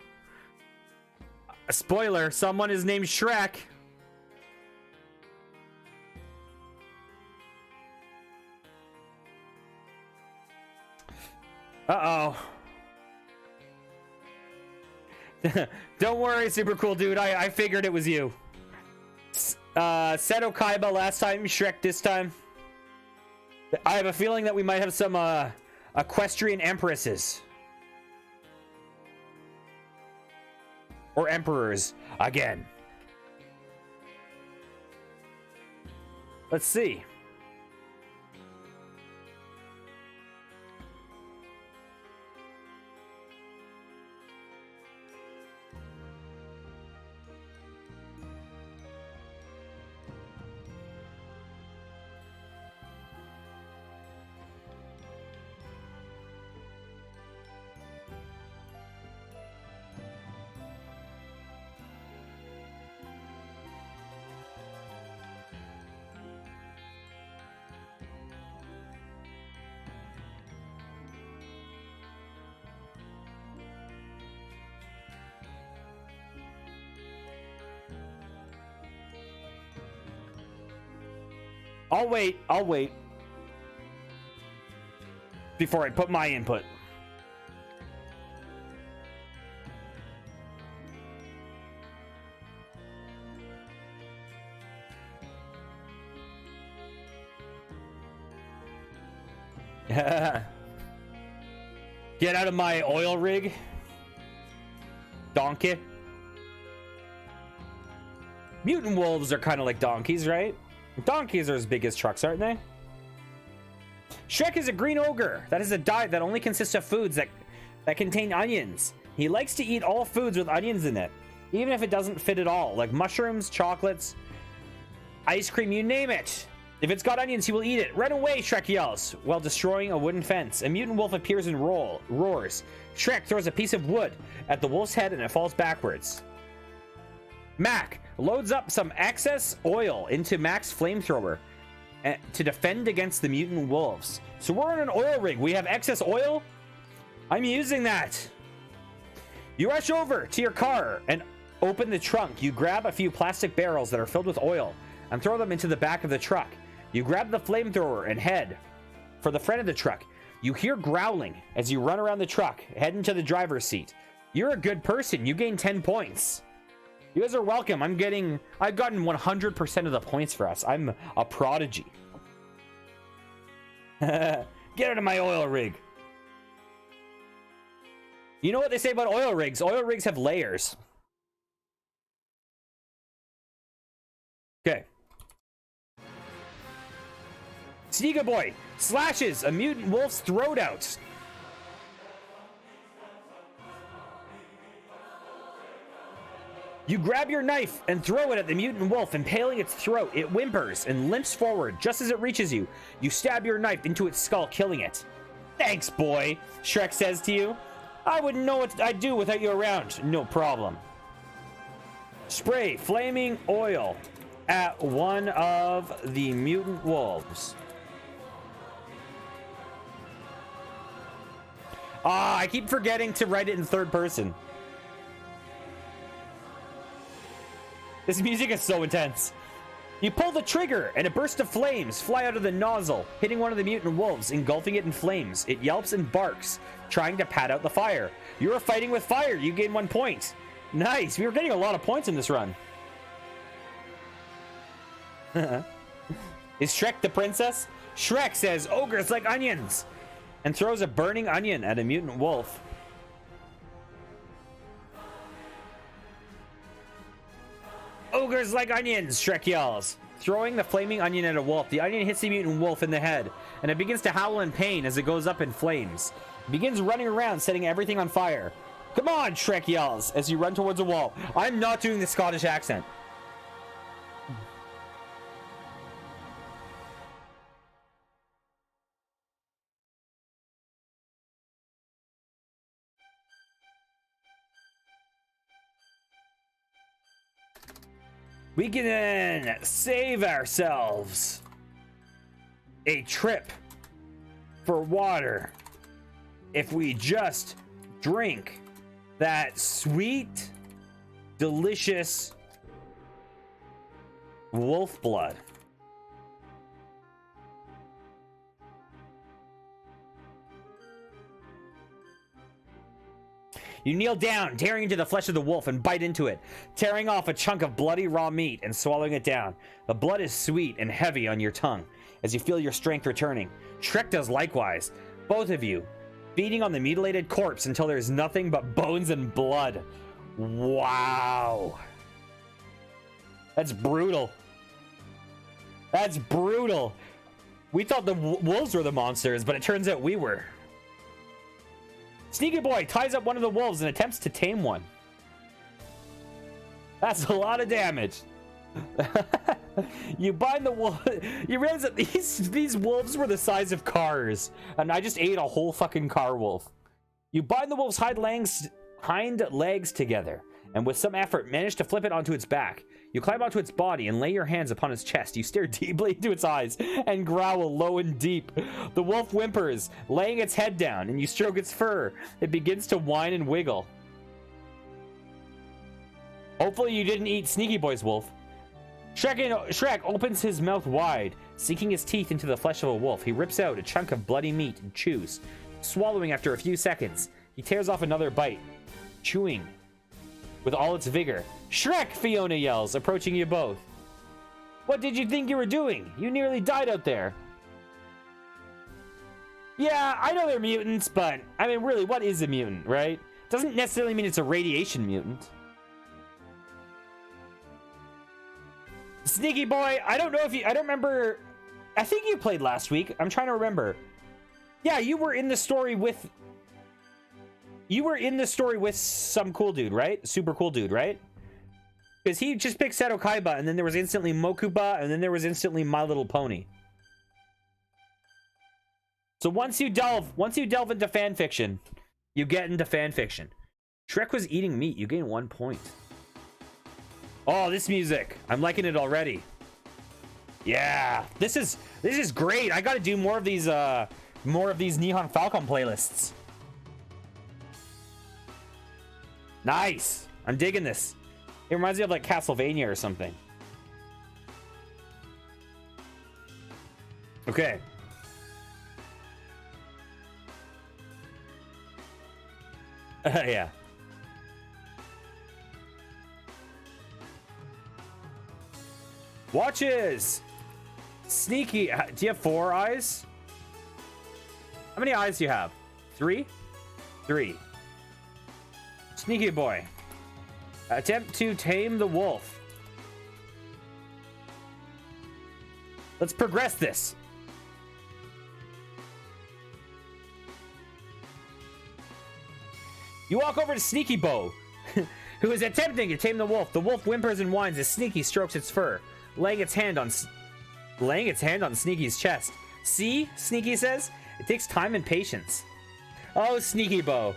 A spoiler, someone is named Shrek. Uh-oh. Don't worry, super cool dude. I figured it was you. Seto Kaiba last time, Shrek this time. I have a feeling that we might have some equestrian empresses. Or emperors again. Let's see. I'll wait. Before I put my input. Get out of my oil rig. Donkey. Mutant wolves are kind of like donkeys, right? Donkeys are as big as trucks, aren't they? Shrek is a green ogre. That is a diet that only consists of foods that contain onions. He likes to eat all foods with onions in it, even if it doesn't fit at all, like mushrooms, chocolates, ice cream, you name it. If it's got onions, he will eat it. Run away, Shrek yells, while destroying a wooden fence. A mutant wolf appears and roars. Shrek throws a piece of wood at the wolf's head and it falls backwards. Mac loads up some excess oil into Mac's flamethrower to defend against the mutant wolves. So we're on an oil rig. We have excess oil. I'm using that. You rush over to your car and open the trunk. You grab a few plastic barrels that are filled with oil and throw them into the back of the truck. You grab the flamethrower and head for the front of the truck. You hear growling as you run around the truck, head into the driver's seat. You're a good person. You gain 10 points. You guys are welcome. I've gotten 100% of the points for us. I'm a prodigy. Get out of my oil rig. You know what they say about oil rigs? Oil rigs have layers. Okay. Sneaker Boy slashes a mutant wolf's throat out. You grab your knife and throw it at the mutant wolf, impaling its throat. It whimpers and limps forward. Just as it reaches you, you stab your knife into its skull, killing it. Thanks, boy, Shrek says to you. I wouldn't know what I'd do without you around. No problem. Spray flaming oil at one of the mutant wolves. I keep forgetting to write it in third person. This music is so intense. You pull the trigger, and a burst of flames fly out of the nozzle, hitting one of the mutant wolves, engulfing it in flames. It yelps and barks, trying to pat out the fire. You are fighting with fire. You gain 1 point. Nice. We were getting a lot of points in this run. Is Shrek the princess? Shrek says, ogres like onions, and throws a burning onion at a mutant wolf. Ogres like onions, Shrek yells, throwing the flaming onion at a wolf. The onion hits the mutant wolf in the head, and it begins to howl in pain as it goes up in flames. It begins running around, setting everything on fire. Come on, Shrek yells as you run towards a wall. I'm not doing the Scottish accent. We can save ourselves a trip for water if we just drink that sweet, delicious wolf blood. You kneel down, tearing into the flesh of the wolf, and bite into it, tearing off a chunk of bloody raw meat and swallowing it down. The blood is sweet and heavy on your tongue as you feel your strength returning. Shrek does likewise. Both of you, feeding on the mutilated corpse until there's nothing but bones and blood. Wow. That's brutal. That's brutal. We thought the wolves were the monsters, but it turns out we were. Sneaky Boy ties up one of the wolves and attempts to tame one. That's a lot of damage. You bind the wolf. You realize that these wolves were the size of cars, and I just ate a whole fucking car wolf. You bind the wolf's hind legs together, and with some effort manage to flip it onto its back. You climb onto its body and lay your hands upon its chest. You stare deeply into its eyes and growl low and deep. The wolf whimpers, laying its head down, and you stroke its fur. It begins to whine and wiggle. Hopefully you didn't eat Sneaky Boy's wolf. Shrek opens his mouth wide, sinking his teeth into the flesh of a wolf. He rips out a chunk of bloody meat and chews, swallowing after a few seconds. He tears off another bite, chewing with all its vigor. Shrek, Fiona yells, approaching you both. What did you think you were doing? You nearly died out there. Yeah, I know they're mutants, but I mean, really, what is a mutant, right? Doesn't necessarily mean it's a radiation mutant. Sneaky Boy, I don't know if you, I don't remember. I think you played last week. I'm trying to remember. Yeah, you were in the story with some cool dude, right? Super cool dude, right? Because he just picked Seto Kaiba, and then there was instantly Mokuba, and then there was instantly My Little Pony. So once you delve into fan fiction, you get into fan fiction. Shrek was eating meat. You gain 1 point. Oh, this music. I'm liking it already. Yeah, this is great. I got to do more of these Nihon Falcon playlists. Nice. I'm digging this. It reminds me of like Castlevania or something. Okay. Yeah. Watches. Sneaky. Do you have 4 eyes? How many eyes do you have? 3? 3. Sneaky Boy. Attempt to tame the wolf. Let's progress this. You walk over to Sneaky Bow, who is attempting to tame the wolf. The wolf whimpers and whines as Sneaky strokes its fur, laying its hand on Sneaky's chest. See, Sneaky says, it takes time and patience. Oh, Sneaky Bow.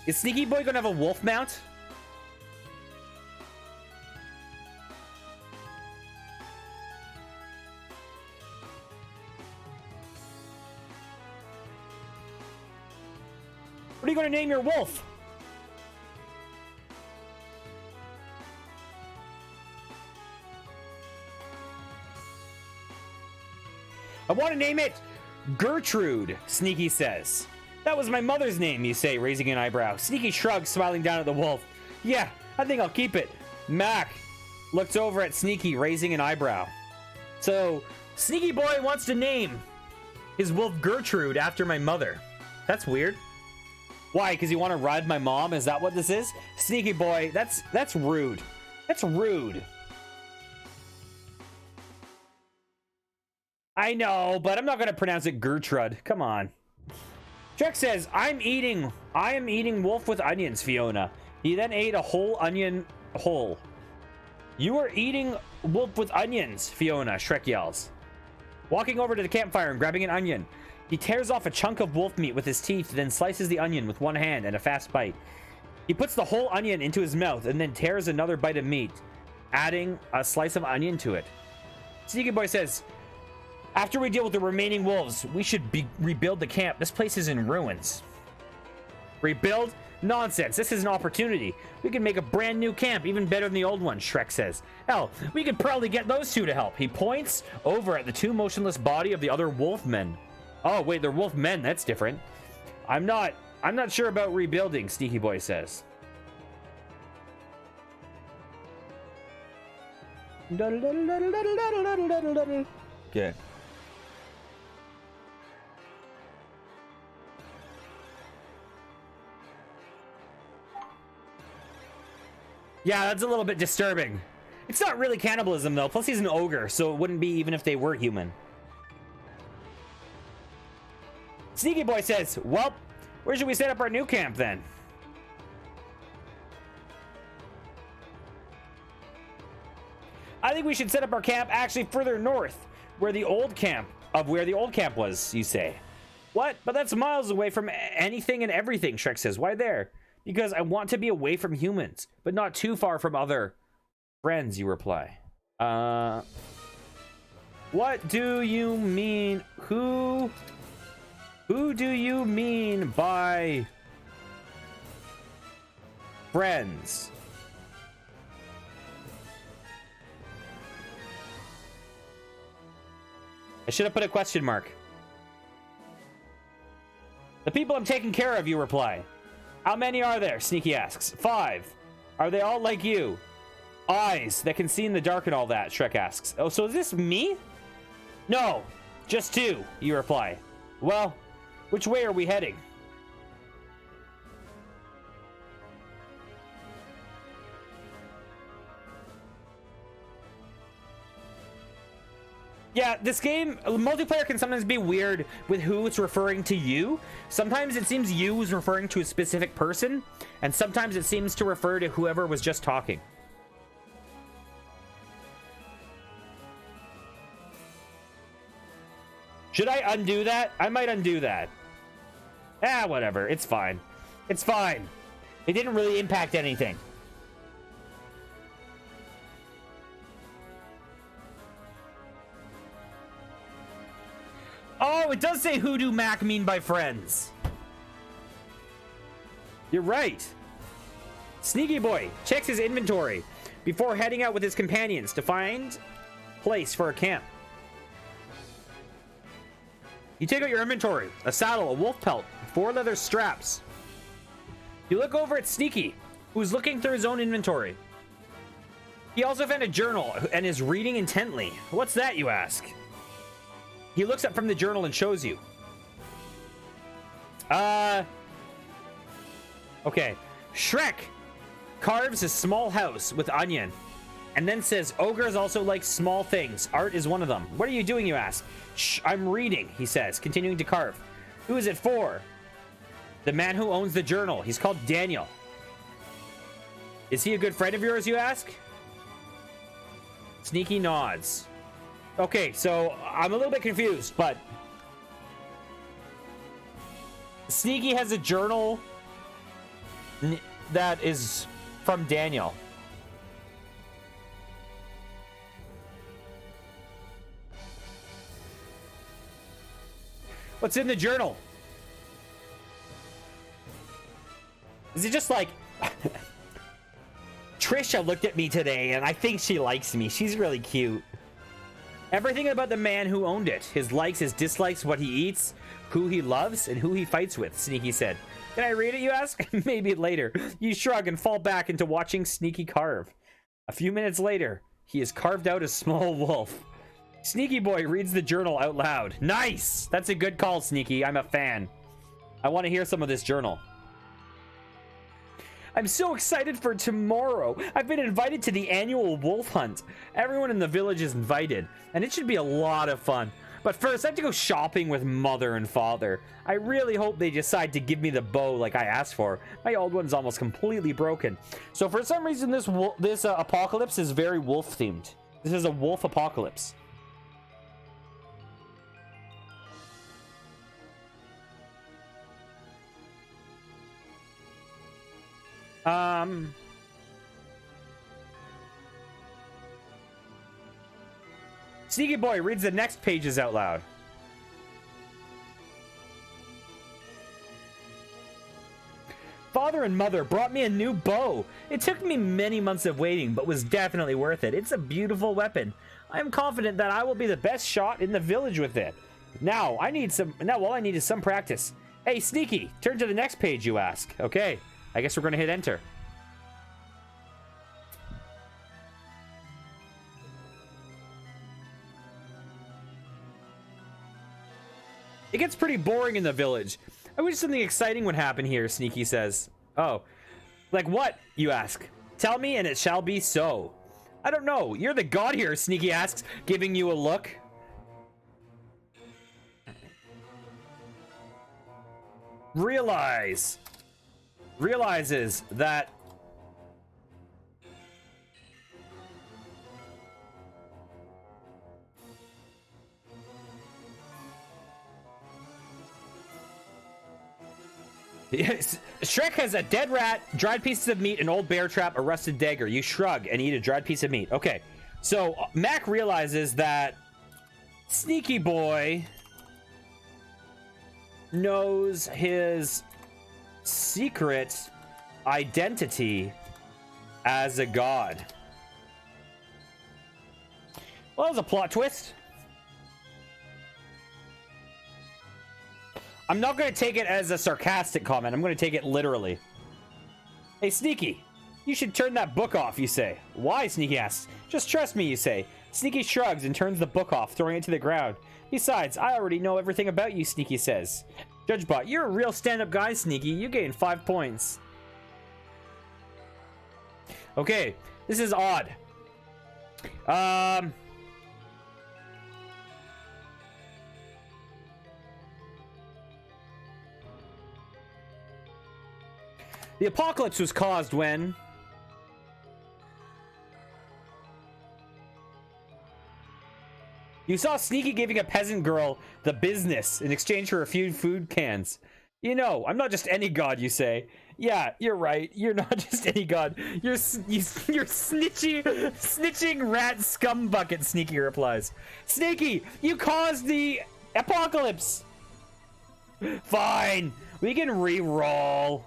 Is Sneaky Boy gonna have a wolf mount? What are you gonna name your wolf? I want to name it Gertrude, Sneaky says. That was my mother's name, you say, raising an eyebrow. Sneaky shrugs, smiling down at the wolf. Yeah, I think I'll keep it. Mac looks over at Sneaky, raising an eyebrow. So, Sneaky Boy wants to name his wolf Gertrude after my mother. That's weird. Why? Because you want to ride my mom? Is that what this is? Sneaky boy, that's rude. That's rude. I know, but I'm not going to pronounce it Gertrude. Come on. Trek says, I am eating wolf with onions, Fiona. He then ate a whole onion whole. You are eating wolf with onions, Fiona, Shrek yells. Walking over to the campfire and grabbing an onion. He tears off a chunk of wolf meat with his teeth, then slices the onion with one hand and a fast bite. He puts the whole onion into his mouth and then tears another bite of meat, adding a slice of onion to it. Sneaky Boy says, after we deal with the remaining wolves, we should rebuild the camp. This place is in ruins. Rebuild? Nonsense. This is an opportunity. We can make a brand new camp, even better than the old one, Shrek says. Hell, we could probably get those two to help. He points over at the two motionless body of the other wolf men. Oh, wait, they're wolf men. That's different. I'm not sure about rebuilding, Sneaky Boy says. Okay. Yeah, that's a little bit disturbing. It's not really cannibalism, though. Plus, he's an ogre, so it wouldn't be even if they were human. Sneaky Boy says, well, where should we set up our new camp, then? I think we should set up our camp actually further north, where the old camp was, you say. What? But that's miles away from anything and everything, Shrek says. Why there? Because I want to be away from humans, but not too far from other friends, you reply. What do you mean? Who do you mean by friends? I should have put a question mark. The people I'm taking care of, you reply. How many are there? Sneaky asks. 5. Are they all like you? Eyes that can see in the dark and all that, Shrek asks. Oh, so is this me? No, just 2, you reply. Well, which way are we heading? Yeah, this game, multiplayer can sometimes be weird with who it's referring to you. Sometimes it seems you is referring to a specific person, and sometimes it seems to refer to whoever was just talking. Should I undo that? I might undo that. Ah, whatever. It's fine. It's fine. It didn't really impact anything. Oh, it does say who do Mac mean by friends. You're right. Sneaky Boy checks his inventory before heading out with his companions to find place for a camp. You take out your inventory, a saddle, a wolf pelt, 4 leather straps. You look over at Sneaky, who's looking through his own inventory. He also found a journal and is reading intently. What's that, you ask? He looks up from the journal and shows you. Okay. Shrek carves a small house with onion and then says ogres also like small things. Art is one of them. What are you doing, you ask? Shh, I'm reading, he says, continuing to carve. Who is it for? The man who owns the journal. He's called Daniel. Is he a good friend of yours, you ask? Sneaky nods. Okay, so I'm a little bit confused, but Sneaky has a journal that is from Daniel. What's in the journal? Is it just like Trisha looked at me today and I think she likes me. She's really cute. Everything about the man who owned it. His likes, his dislikes, what he eats, who he loves, and who he fights with, Sneaky said. Can I read it, you ask? Maybe later. You shrug and fall back into watching Sneaky carve. A few minutes later, he has carved out a small wolf. Sneaky Boy reads the journal out loud. Nice! That's a good call, Sneaky. I'm a fan. I want to hear some of this journal. I'm so excited for tomorrow. I've been invited to the annual wolf hunt. Everyone in the village is invited, and it should be a lot of fun. But first, I have to go shopping with mother and father. I really hope they decide to give me the bow like I asked for. My old one's almost completely broken. So for some reason, this apocalypse is very wolf themed. This is a wolf apocalypse. Sneaky Boy reads the next pages out loud. Father and mother brought me a new bow. It took me many months of waiting, but was definitely worth it. It's a beautiful weapon. I am confident that I will be the best shot in the village with it. Now all I need is some practice. Hey, Sneaky, turn to the next page, you ask. Okay, I guess we're gonna hit enter. It gets pretty boring in the village. I wish something exciting would happen here, Sneaky says. Oh, like what, you ask? Tell me and it shall be so. I don't know. You're the god here, Sneaky asks, giving you a look. Realizes that yes, Shrek has a dead rat, dried pieces of meat, an old bear trap, a rusted dagger. You shrug and eat a dried piece of meat. Okay, so Mac realizes that Sneaky Boy knows his secret identity as a god. Well, that was a plot twist. I'm not going to take it as a sarcastic comment. I'm going to take it literally. Hey, Sneaky, you should turn that book off, you say. Why, Sneaky asks. Just trust me, you say. Sneaky shrugs and turns the book off, throwing it to the ground. Besides, I already know everything about you, Sneaky says. JudgeBot, you're a real stand-up guy, Sneaky. You gain 5 points. Okay, this is odd. The apocalypse was caused when you saw Sneaky giving a peasant girl the business in exchange for a few food cans. You know, I'm not just any god, you say. Yeah, you're right. You're not just any god. You're snitching rat scum bucket, Sneaky replies. Sneaky, you caused the apocalypse. Fine, we can re-roll.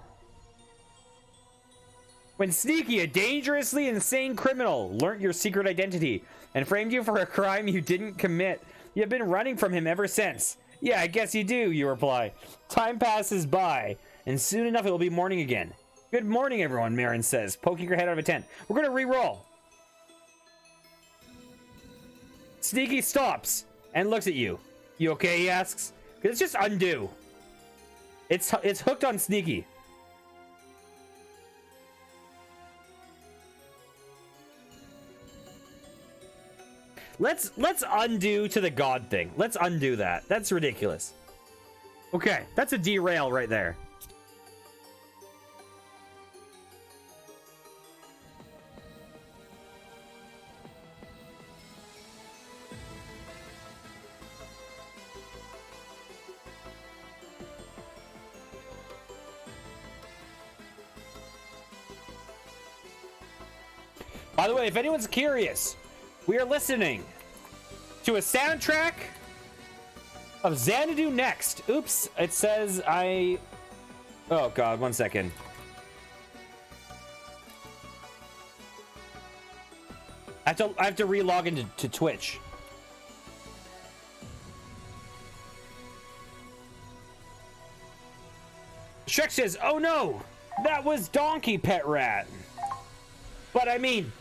When Sneaky, a dangerously insane criminal, learnt your secret identity and framed you for a crime you didn't commit, you have been running from him ever since. Yeah, I guess you do, you reply. Time passes by, and soon enough it will be morning again. Good morning, everyone, Marin says, poking her head out of a tent. We're gonna re-roll. Sneaky stops and looks at you. You okay, he asks. It's just undo. It's hooked on Sneaky. Let's undo to the god thing. Let's undo that. That's ridiculous. Okay, that's a derail right there. By the way, if anyone's curious, we are listening to a soundtrack of Xanadu Next. Oops, it says oh god, 1 second. I have to re-log into Twitch. Shrek says, oh no, that was Donkey Pet Rat. But I mean,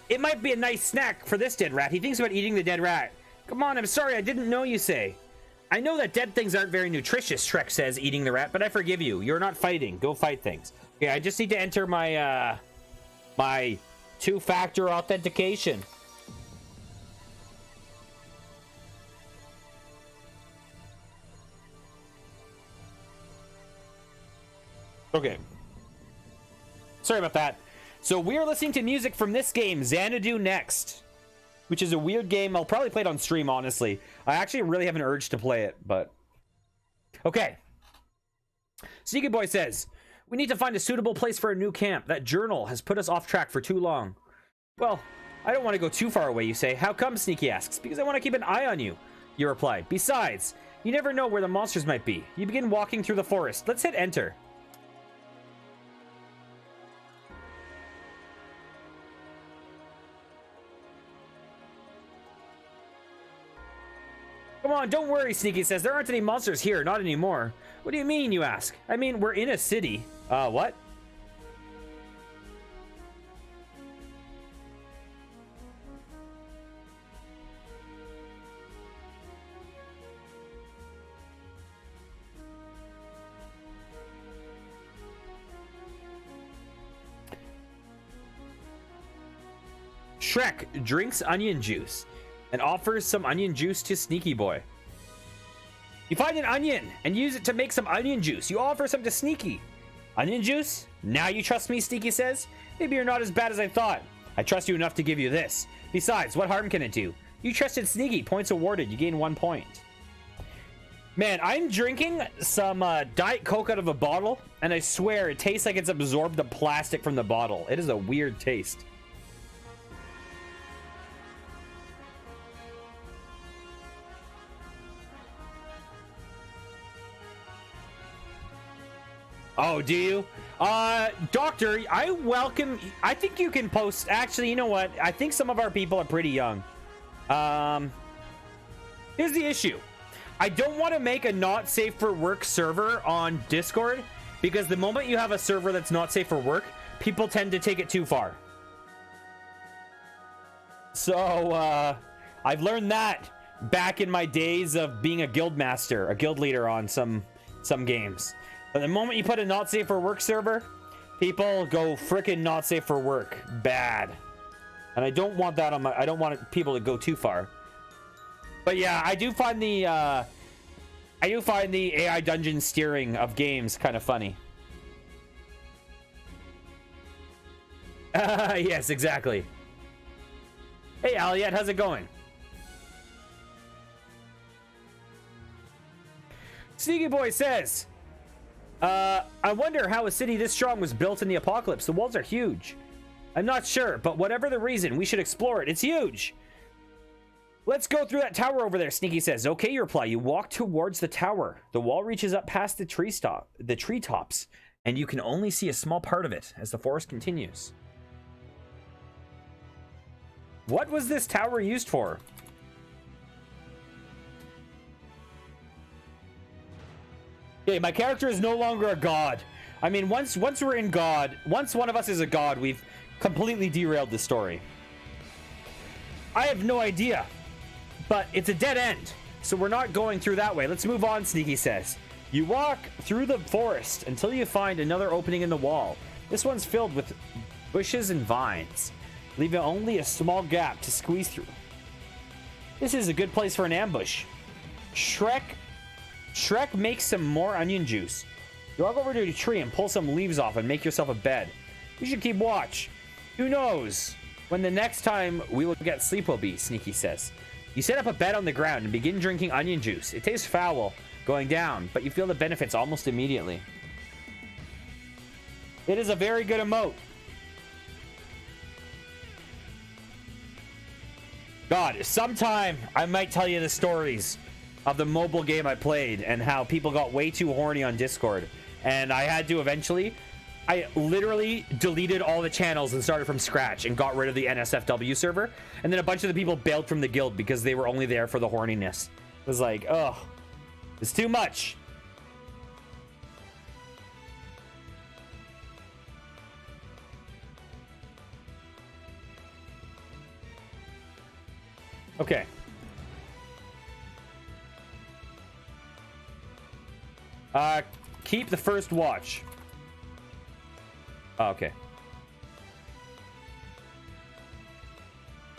it might be a nice snack for this dead rat. He thinks about eating the dead rat. Come on, I'm sorry, I didn't know, you say. I know that dead things aren't very nutritious, Shrek says, eating the rat, but I forgive you. You're not fighting. Go fight things. Okay, I just need to enter my, my two-factor authentication. Okay. Sorry about that. So we're listening to music from this game, Xanadu Next, which is a weird game. I'll probably play it on stream, honestly. I actually really have an urge to play it, but... Okay. Sneaky Boy says, we need to find a suitable place for a new camp. That journal has put us off track for too long. Well, I don't want to go too far away, you say. How come, Sneaky asks. Because I want to keep an eye on you, you reply. Besides, you never know where the monsters might be. You begin walking through the forest. Let's hit enter. Come on, don't worry, Sneaky says. There aren't any monsters here, not anymore. What do you mean, you ask? I mean, we're in a city. What? Shrek drinks onion juice and offers some onion juice to Sneaky Boy. You find an onion and use it to make some onion juice. You offer some to Sneaky. Onion juice? Now you trust me, Sneaky says. Maybe you're not as bad as I thought. I trust you enough to give you this. Besides, what harm can it do? You trusted Sneaky. Points awarded. You gain 1 point. Man, I'm drinking some Diet Coke out of a bottle, and I swear it tastes like it's absorbed the plastic from the bottle. It is a weird taste. Oh, do you? Doctor, I think you can post. Actually, you know what? I think some of our people are pretty young. Here's the issue. I don't want to make a not safe for work server on Discord, because the moment you have a server that's not safe for work, people tend to take it too far. So, I've learned that back in my days of being a guild master, a guild leader on some games. But the moment you put a not safe for work server, people go freaking not safe for work bad. And I don't want that on my, I don't want people to go too far. But yeah, I do find the AI dungeon steering of games kind of funny. Yes, exactly. Hey, Aliette, how's it going? Sneaky Boy says, I wonder how a city this strong was built in the apocalypse. The walls are huge. I'm not sure, but whatever the reason, we should explore it. It's huge. Let's go through that tower over there, Sneaky says. Okay, you reply. You walk towards the tower. The wall reaches up past the treetops, and you can only see a small part of it as the forest continues. What was this tower used for? Okay, my character is no longer a god. I mean, once we're in god, once one of us is a god, we've completely derailed the story. I have no idea, but it's a dead end, so we're not going through that way. Let's move on, Sneaky says. You walk through the forest until you find another opening in the wall. This one's filled with bushes and vines, leaving only a small gap to squeeze through. This is a good place for an ambush. Shrek makes some more onion juice. You walk over to a tree and pull some leaves off and make yourself a bed. You should keep watch. Who knows when the next time we will get sleep will be, Sneaky says. You set up a bed on the ground and begin drinking onion juice. It tastes foul going down, but you feel the benefits almost immediately. It is a very good emote. God, sometime I might tell you the stories of the mobile game I played and how people got way too horny on Discord. And I had to eventually, I literally deleted all the channels and started from scratch and got rid of the NSFW server. And then a bunch of the people bailed from the guild because they were only there for the horniness. It was like, oh, it's too much. Okay. Keep the first watch. Oh, okay.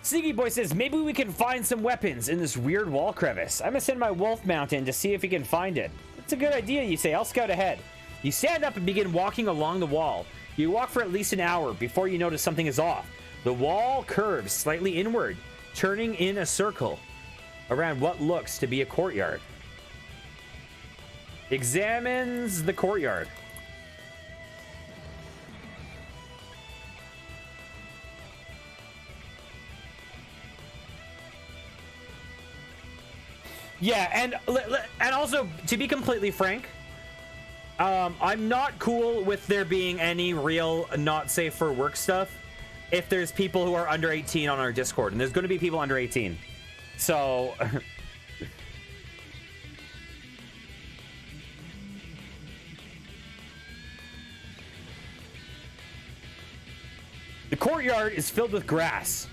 Sneaky Boy says, maybe we can find some weapons in this weird wall crevice. I'm gonna send my wolf mount in to see if he can find it. That's a good idea, you say. I'll scout ahead. You stand up and begin walking along the wall. You walk for at least an hour before you notice something is off. The wall curves slightly inward, turning in a circle around what looks to be a courtyard. Examines the courtyard. Yeah, and also, to be completely frank, I'm not cool with there being any real not safe for work stuff if there's people who are under 18 on our Discord, and there's going to be people under 18. So the courtyard is filled with grass.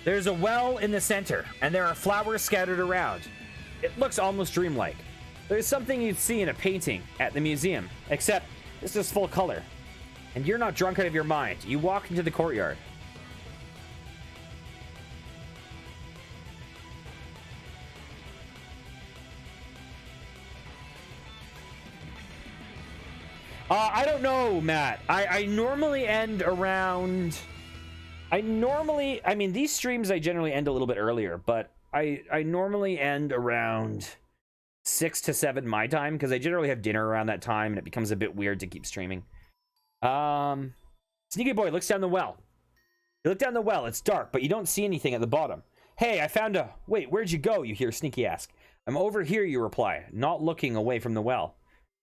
There's a well in the center, and there are flowers scattered around. It looks almost dreamlike. There's something you'd see in a painting at the museum, except this is full color. And you're not drunk out of your mind. You walk into the courtyard. I don't know, Matt. I normally end around... I mean, these streams I generally end a little bit earlier, but I normally end around 6 to 7 my time, because I generally have dinner around that time, and it becomes a bit weird to keep streaming. Sneaky Boy looks down the well. You look down the well. It's dark, but you don't see anything at the bottom. Hey, I found a... Wait, where'd you go? You hear Sneaky ask. I'm over here, you reply, not looking away from the well.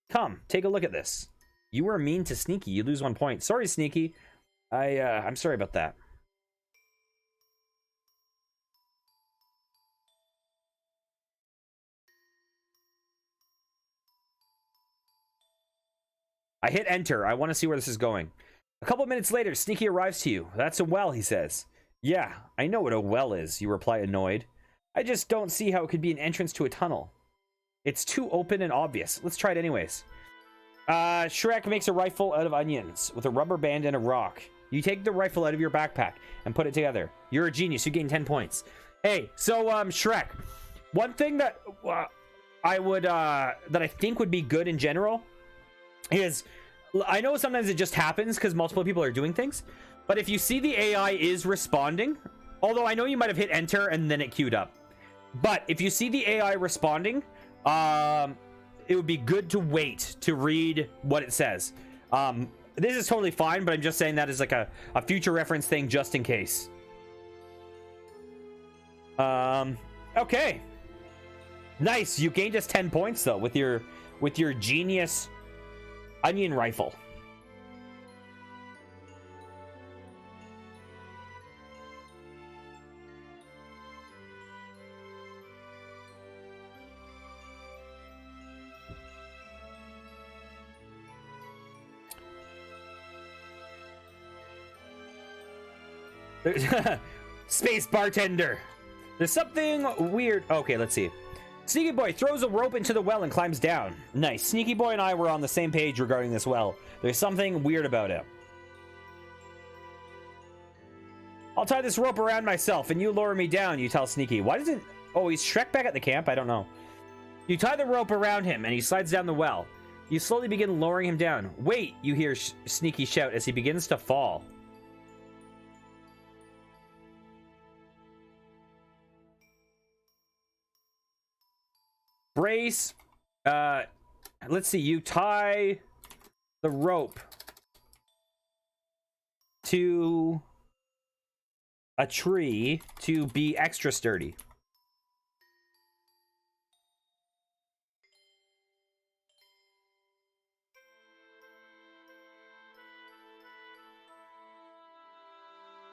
Come, take a look at this. You were mean to Sneaky. You lose 1 point. Sorry, Sneaky. I'm sorry about that. I hit enter. I want to see where this is going. A couple minutes later, Sneaky arrives to you. That's a well, he says. Yeah, I know what a well is, you reply annoyed. I just don't see how it could be an entrance to a tunnel. It's too open and obvious. Let's try it anyways. Shrek makes a rifle out of onions with a rubber band and a rock. You take the rifle out of your backpack and put it together. You're a genius. You gain 10 points. Hey, so, Shrek, one thing that that I think would be good in general is, I know sometimes it just happens because multiple people are doing things, but if you see the AI is responding, although I know you might have hit enter and then it queued up, but if you see the AI responding, it would be good to wait to read what it says. This is totally fine, but I'm just saying that as like a future reference thing just in case. Okay. Nice. You gained us 10 points though with your genius onion rifle. Space bartender. There's something weird. Okay, let's see. Sneaky Boy throws a rope into the well and climbs down. Nice. Sneaky Boy and I were on the same page regarding this well. There's something weird about it. I'll tie this rope around myself and you lower me down, you tell Sneaky. Why doesn't... Oh, he's Shrek back at the camp? I don't know. You tie the rope around him and he slides down the well. You slowly begin lowering him down. Wait, you hear Sneaky shout as he begins to fall. Brace. Let's see. You tie the rope to a tree to be extra sturdy.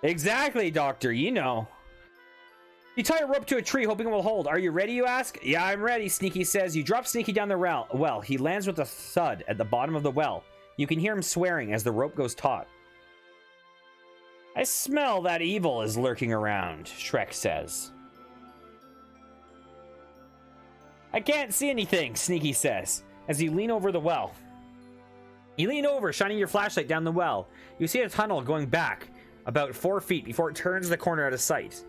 Exactly, Doctor. You know. You tie a rope to a tree, hoping it will hold. Are you ready, you ask? Yeah, I'm ready, Sneaky says. You drop Sneaky down the well. He lands with a thud at the bottom of the well. You can hear him swearing as the rope goes taut. I smell that evil is lurking around, Shrek says. I can't see anything, Sneaky says. as you lean over the well. You lean over, shining your flashlight down the well. You see a tunnel going back about 4 feet before it turns the corner out of sight.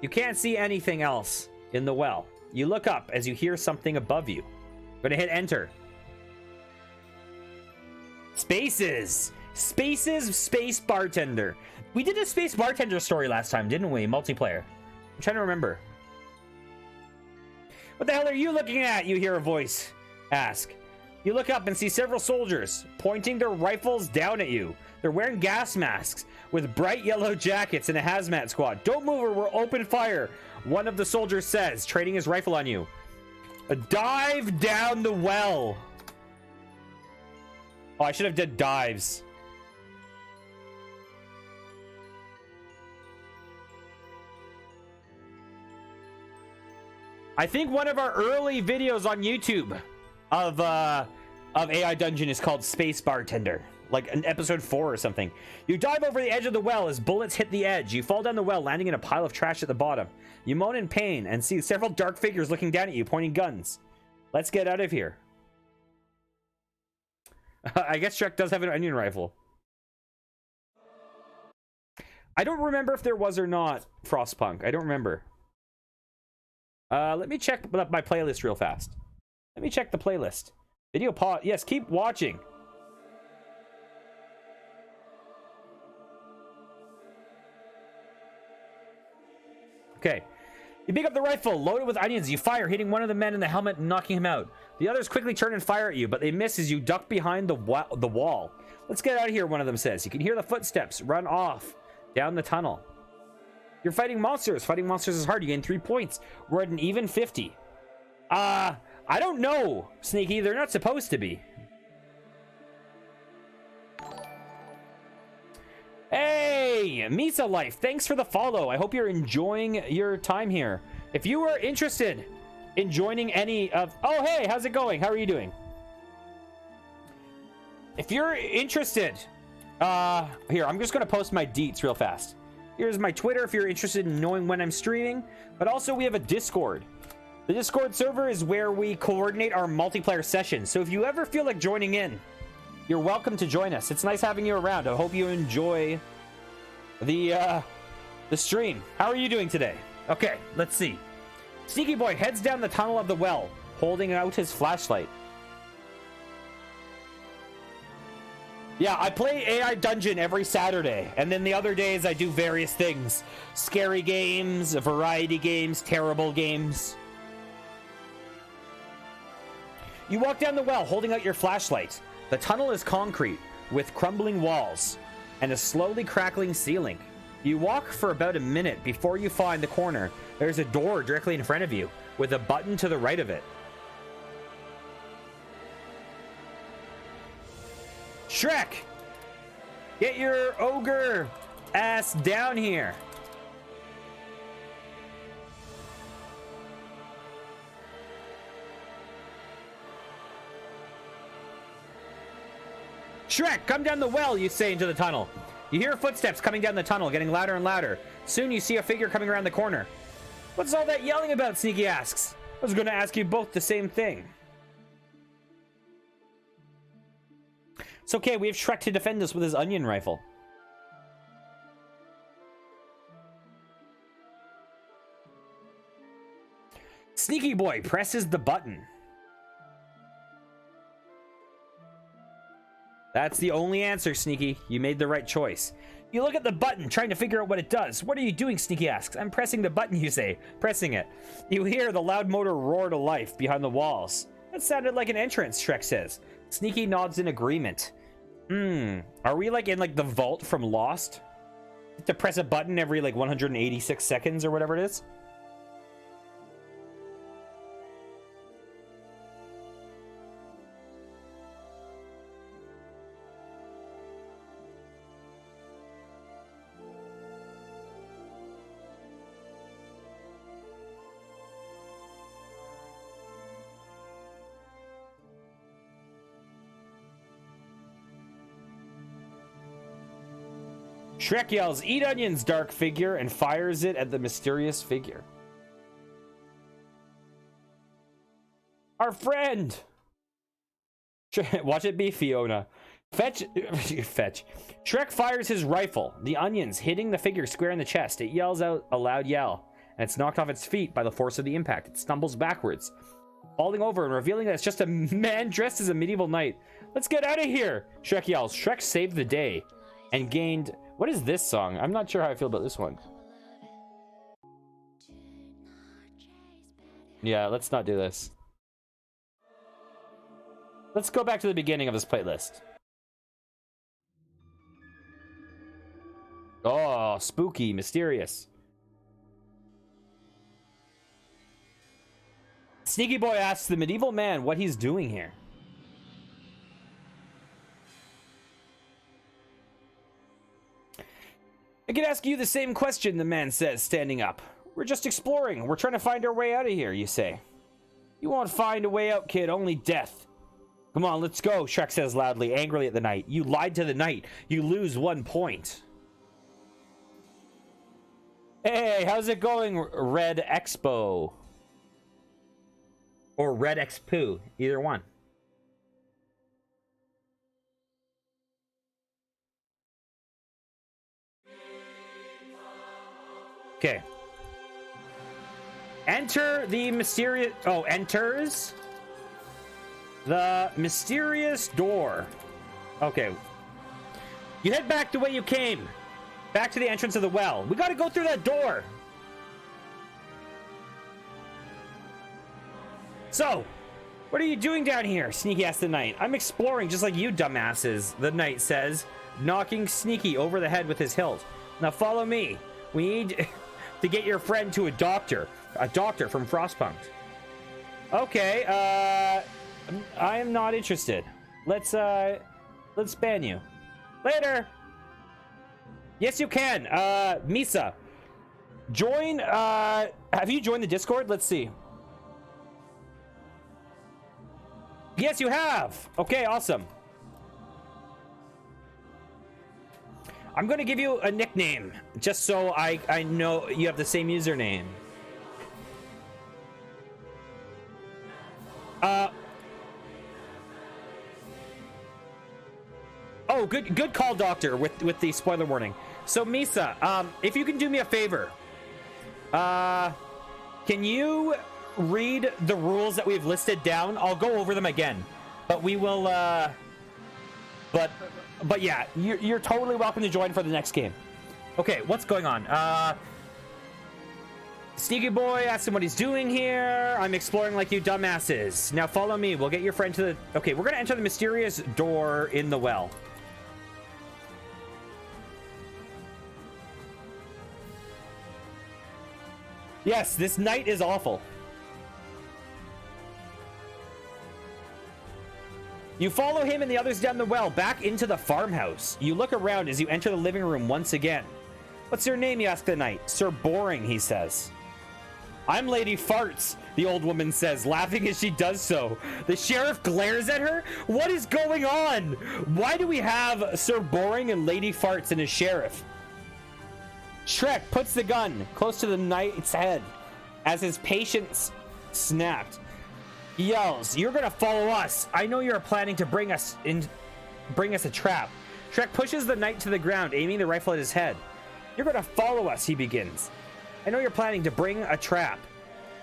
You can't see anything else in the well. You look up as you hear something above you. I'm gonna hit enter. Spaces! Spaces, space bartender. We did a space bartender story last time, didn't we? Multiplayer. I'm trying to remember. What the hell are you looking at? You hear a voice ask. You look up and see several soldiers pointing their rifles down at you. They're wearing gas masks with bright yellow jackets and a hazmat squad. Don't move or we'll open fire, one of the soldiers says, training his rifle on you. Dive down the well. Oh, I should have did dives. I think one of our early videos on YouTube of AI Dungeon is called Space Bartender, like an episode 4 or something. You dive over the edge of the well as bullets hit the edge. You fall down the well, landing in a pile of trash at the bottom. You moan in pain and see several dark figures looking down at you, pointing guns. Let's get out of here. I guess Shrek does have an onion rifle. I don't remember if there was or not Frostpunk. I don't remember. Let me check my playlist real fast. Let me check the playlist. Video pause. Yes, keep watching. Okay. You pick up the rifle, loaded with onions. You fire, hitting one of the men in the helmet and knocking him out. The others quickly turn and fire at you, but they miss as you duck behind the wall. Let's get out of here, one of them says. You can hear the footsteps run off down the tunnel. You're fighting monsters. Fighting monsters is hard. You gain 3 points. We're at an even 50. I don't know, Sneaky. They're not supposed to be. Hey, Misa Life. Thanks for the follow. I hope you're enjoying your time here. If you are interested in joining any of... Oh, hey, how's it going? How are you doing? If you're interested... Here, I'm just going to post my deets real fast. Here's my Twitter if you're interested in knowing when I'm streaming. But also, we have a Discord. The Discord server is where we coordinate our multiplayer sessions. So if you ever feel like joining in, you're welcome to join us. It's nice having you around. I hope you enjoy the stream. How are you doing today? Okay, let's see. Sneaky Boy heads down the tunnel of the well, holding out his flashlight. Yeah, I play AI Dungeon every Saturday, and then the other days I do various things. Scary games, variety games, terrible games. You walk down the well, holding out your flashlight. The tunnel is concrete, with crumbling walls, and a slowly crackling ceiling. You walk for about a minute before you find the corner. There's a door directly in front of you, with a button to the right of it. Shrek! Get your ogre ass down here. Shrek, come down the well, you say into the tunnel. You hear footsteps coming down the tunnel, getting louder and louder. Soon you see a figure coming around the corner. What's all that yelling about? Sneaky asks. I was going to ask you both the same thing. It's okay, we have Shrek to defend us with his onion rifle. Sneaky Boy presses the button. That's the only answer, Sneaky. You made the right choice. You look at the button, trying to figure out what it does. What are you doing, Sneaky asks. I'm pressing the button, you say. Pressing it. You hear the loud motor roar to life behind the walls. That sounded like an entrance, Shrek says. Sneaky nods in agreement. Are we like in like the vault from Lost? To press a button every like 186 seconds or whatever it is? Shrek yells, "Eat onions, dark figure," and fires it at the mysterious figure. Our friend! Watch it be Fiona. Fetch. Fetch. Shrek fires his rifle, the onions hitting the figure square in the chest. It yells out a loud yell, and it's knocked off its feet by the force of the impact. It stumbles backwards, falling over and revealing that it's just a man dressed as a medieval knight. Let's get out of here, Shrek yells. Shrek saved the day and gained... What is this song? I'm not sure how I feel about this one. Yeah, let's not do this. Let's go back to the beginning of this playlist. Oh, spooky, mysterious. Sneaky Boy asks the medieval man what he's doing here. I could ask you the same question, the man says, standing up. We're just exploring. We're trying to find our way out of here, you say. You won't find a way out, kid. Only death. Come on, let's go, Shrek says loudly, angrily at the knight. You lied to the knight. You lose 1 point. Hey, how's it going, Red Expo? Or Red Expo, either one. Okay. Enter the mysterious... Oh, enters the mysterious door. Okay. You head back the way you came. Back to the entrance of the well. We gotta go through that door. So, what are you doing down here? Sneaky asks the knight. I'm exploring just like you dumbasses, the knight says, knocking Sneaky over the head with his hilt. Now follow me. We need to get your friend to a doctor from Frostpunk. Okay, I am not interested. Let's ban you. Later. Yes, you can. Misa, join. Have you joined the Discord? Let's see. Yes, you have. Okay, awesome. I'm going to give you a nickname, just so I know you have the same username. Oh, good call, Doctor, with the spoiler warning. So, Misa, if you can do me a favor, can you read the rules that we've listed down? I'll go over them again, but we will, but yeah, you're totally welcome to join for the next game. Okay, what's going on? Sneaky Boy asks him what he's doing here. I'm exploring like you dumbasses. Now follow me. We'll get your friend to the... Okay, we're going to enter the mysterious door in the well. Yes, this night is awful. You follow him and the others down the well, back into the farmhouse. You look around as you enter the living room once again. What's your name, you ask the knight. Sir Boring, he says. I'm Lady Farts, the old woman says, laughing as she does so. The sheriff glares at her. What is going on? Why do we have Sir Boring and Lady Farts and a sheriff? Shrek puts the gun close to the knight's head as his patience snapped. He yells, "You're gonna follow us. I know you're planning to bring us a trap." Shrek pushes the knight to the ground, aiming the rifle at his head. "You're gonna follow us," he begins. "I know you're planning to bring a trap.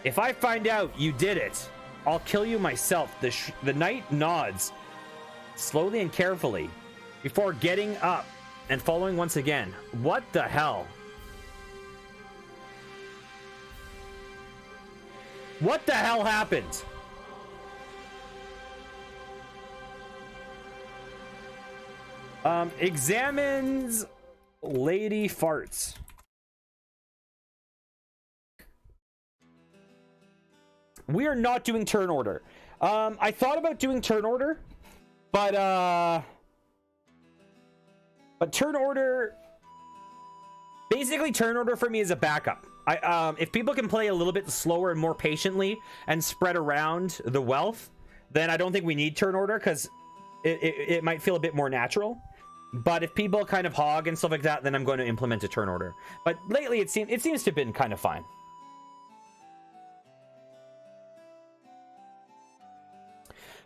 If I find out you did it, I'll kill you myself." The knight nods, slowly and carefully, before getting up and following once again. What the hell? What the hell happened? Examines Lady Farts. We are not doing turn order. I thought about doing turn order, but turn order, basically turn order for me is a backup. If people can play a little bit slower and more patiently and spread around the wealth, then I don't think we need turn order, because it might feel a bit more natural. But if people kind of hog and stuff like that, then I'm going to implement a turn order. But lately it seems to have been kind of fine.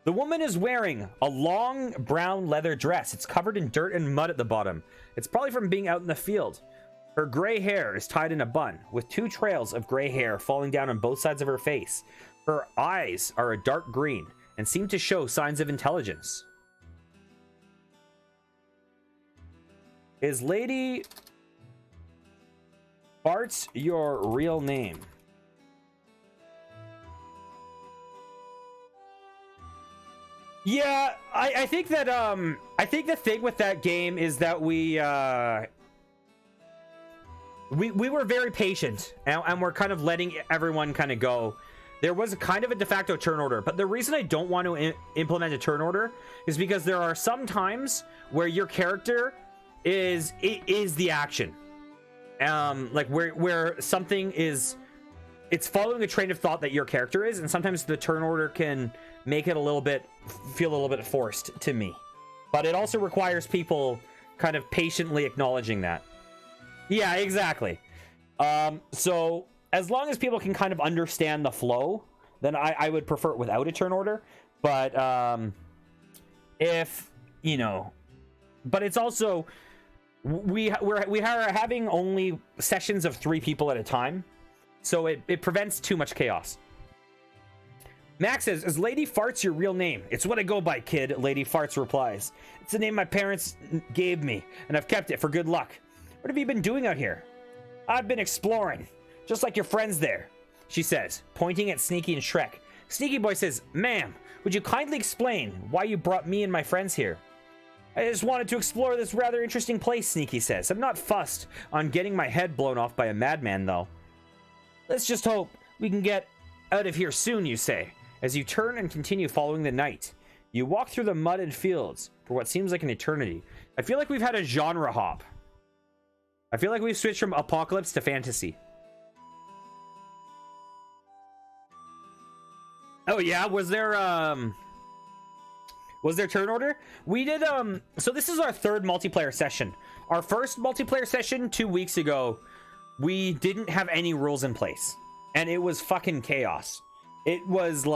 The woman is wearing a long brown leather dress. It's covered in dirt and mud at the bottom. It's probably from being out in the field. Her gray hair is tied in a bun, with 2 trails of gray hair falling down on both sides of her face. Her eyes are a dark green and seem to show signs of intelligence. Is Lady Farts your real name? Yeah, I think that I think the thing with that game is that we were very patient, and we're kind of letting everyone kind of go. There was kind of a de facto turn order, but the reason I don't want to implement a turn order is because there are some times where your character is the action, like where something is, it's following a train of thought that your character is, and sometimes the turn order can make it feel a little bit forced to me. But it also requires people kind of patiently acknowledging that. Yeah, exactly. So as long as people can kind of understand the flow, then I would prefer it without a turn order. But if you know, but it's also we are having only sessions of 3 people at a time, so it prevents too much chaos. Max says, is Lady Farts your real name? It's what I go by, kid, Lady Farts replies. It's the name my parents gave me, and I've kept it for good luck. What have you been doing out here? I've been exploring, just like your friends there, she says, pointing at Sneaky and Shrek. Sneaky Boy says, ma'am, would you kindly explain why you brought me and my friends here? I just wanted to explore this rather interesting place, Sneaky says. I'm not fussed on getting my head blown off by a madman, though. Let's just hope we can get out of here soon, you say, as you turn and continue following the night. You walk through the mud and fields for what seems like an eternity. I feel like we've had a genre hop. I feel like we've switched from apocalypse to fantasy. Oh yeah, was there turn order? We did so this is our 3rd multiplayer session. Our first multiplayer session 2 weeks ago, we didn't have any rules in place, and it was fucking chaos. It was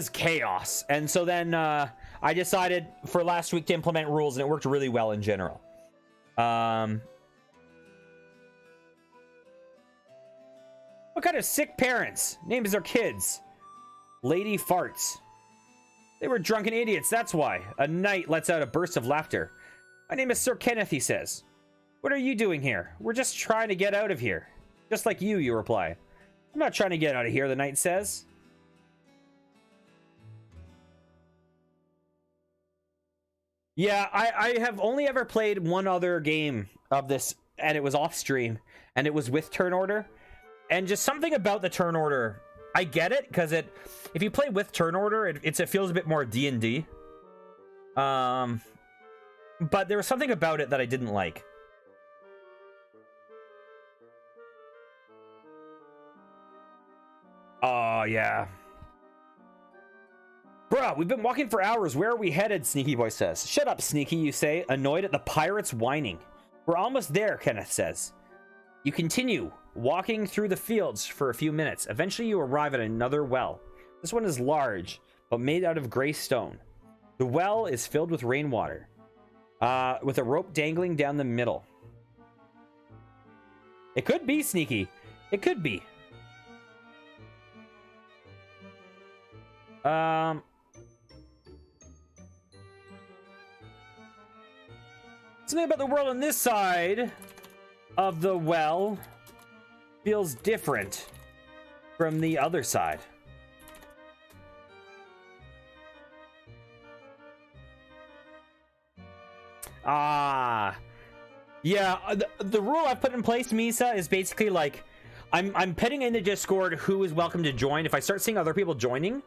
chaos. And so then I decided for last week to implement rules, and it worked really well in general. What kind of sick parents names their kids Lady Farts? They were drunken idiots, that's why. A knight lets out a burst of laughter. My name is Sir Kenneth, he says. What are you doing here? We're just trying to get out of here. Just like you reply. I'm not trying to get out of here, the knight says. Yeah, I have only ever played one other game of this, and it was off stream, and it was with turn order. And just something about the turn order, I get it, because if you play with turn order, it feels a bit more D&D. But there was something about it that I didn't like. Oh, yeah. Bruh, we've been walking for hours. Where are we headed? Sneaky Boy says. Shut up, Sneaky, you say, annoyed at the pirates whining. We're almost there, Kenneth says. You continue walking through the fields for a few minutes. Eventually you arrive at another well. This one is large, but made out of gray stone. The well is filled with rainwater, with a rope dangling down the middle. It could be, Sneaky. It could be. Something about the world on this side of the well feels different from the other side. Yeah, the rule I've put in place, Misa, is basically like I'm putting in the Discord who is welcome to join. If I start seeing other people joining,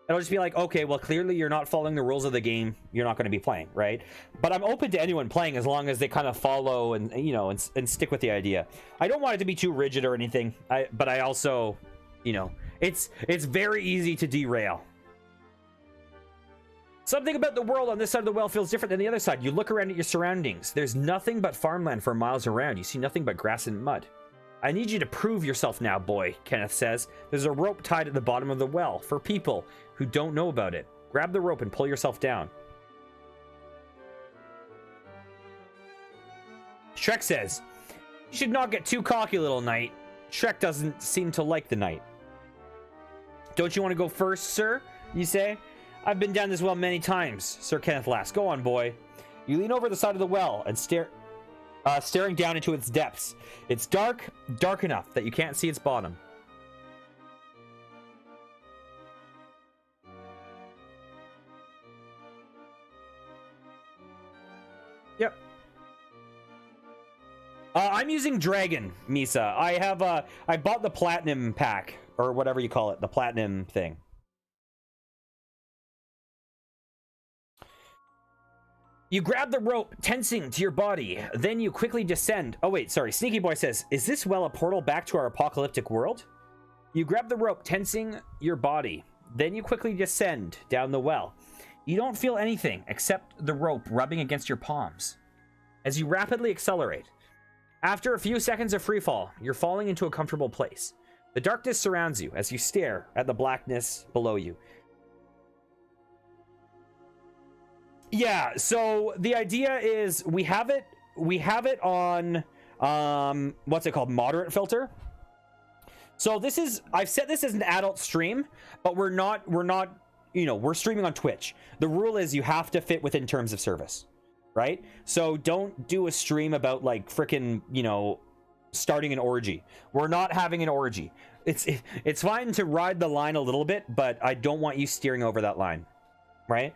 it'll just be like, okay, well, clearly you're not following the rules of the game. You're not going to be playing, right? But I'm open to anyone playing as long as they kind of follow and, you know, and stick with the idea. I don't want it to be too rigid or anything. But I also, you know, it's very easy to derail. Something about the world on this side of the well feels different than the other side. You look around at your surroundings. There's nothing but farmland for miles around. You see nothing but grass and mud. I need you to prove yourself now, boy, Kenneth says. There's a rope tied at the bottom of the well for people who don't know about it. Grab the rope and pull yourself down. Shrek says, you should not get too cocky, little knight. Shrek doesn't seem to like the knight. Don't you want to go first, sir? You say? I've been down this well many times, Sir Kenneth laughs. Go on, boy. You lean over the side of the well and staring down into its depths. It's dark enough that you can't see its bottom. Yep. I'm using Dragon, Misa. I bought the Platinum pack, or whatever you call it, the Platinum thing. You grab the rope, tensing to your body. Then you quickly descend. Oh, wait, sorry. Sneaky Boy says, is this well a portal back to our apocalyptic world? You grab the rope, tensing your body. Then you quickly descend down the well. You don't feel anything except the rope rubbing against your palms as you rapidly accelerate. After a few seconds of freefall, you're falling into a comfortable place. The darkness surrounds you as you stare at the blackness below you. Yeah, so the idea is we have it on what's it called? Moderate filter. So this is, I've set this as an adult stream, but we're not, you know, we're streaming on Twitch. The rule is you have to fit within terms of service, right? So don't do a stream about like freaking, you know, starting an orgy. We're not having an orgy. It's fine to ride the line a little bit, but I don't want you steering over that line, right?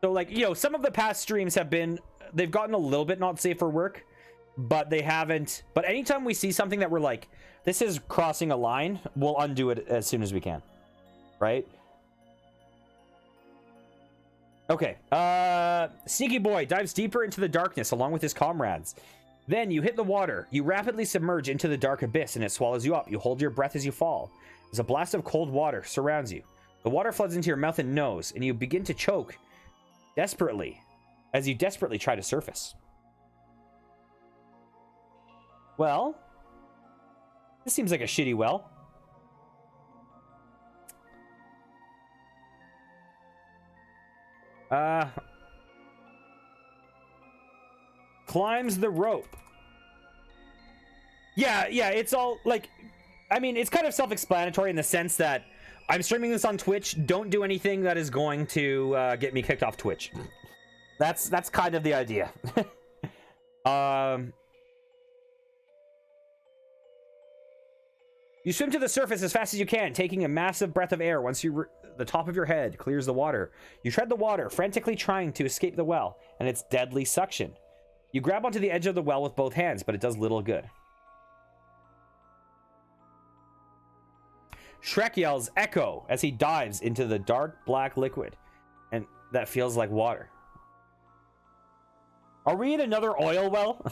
So like, you know, some of the past streams have been, they've gotten a little bit not safe for work, but they haven't. But anytime we see something that we're like, this is crossing a line, we'll undo it as soon as we can, right? Okay, Sneaky Boy dives deeper into the darkness along with his comrades. Then you hit the water. You rapidly submerge into the dark abyss and it swallows you up. You hold your breath as you fall. As a blast of cold water surrounds you. The water floods into your mouth and nose, and you begin to choke desperately as you desperately try to surface. Well, this seems like a shitty well. Climbs the rope. Yeah, it's all like, I mean, it's kind of self-explanatory in the sense that I'm streaming this on Twitch. Don't do anything that is going to get me kicked off Twitch. That's kind of the idea. You swim to the surface as fast as you can, taking a massive breath of air. Once the top of your head clears the water, you tread the water, frantically trying to escape the well and its deadly suction. You grab onto the edge of the well with both hands, but it does little good. Shrek yells "Echo" as he dives into the dark black liquid, and that feels like water. Are we in another oil well?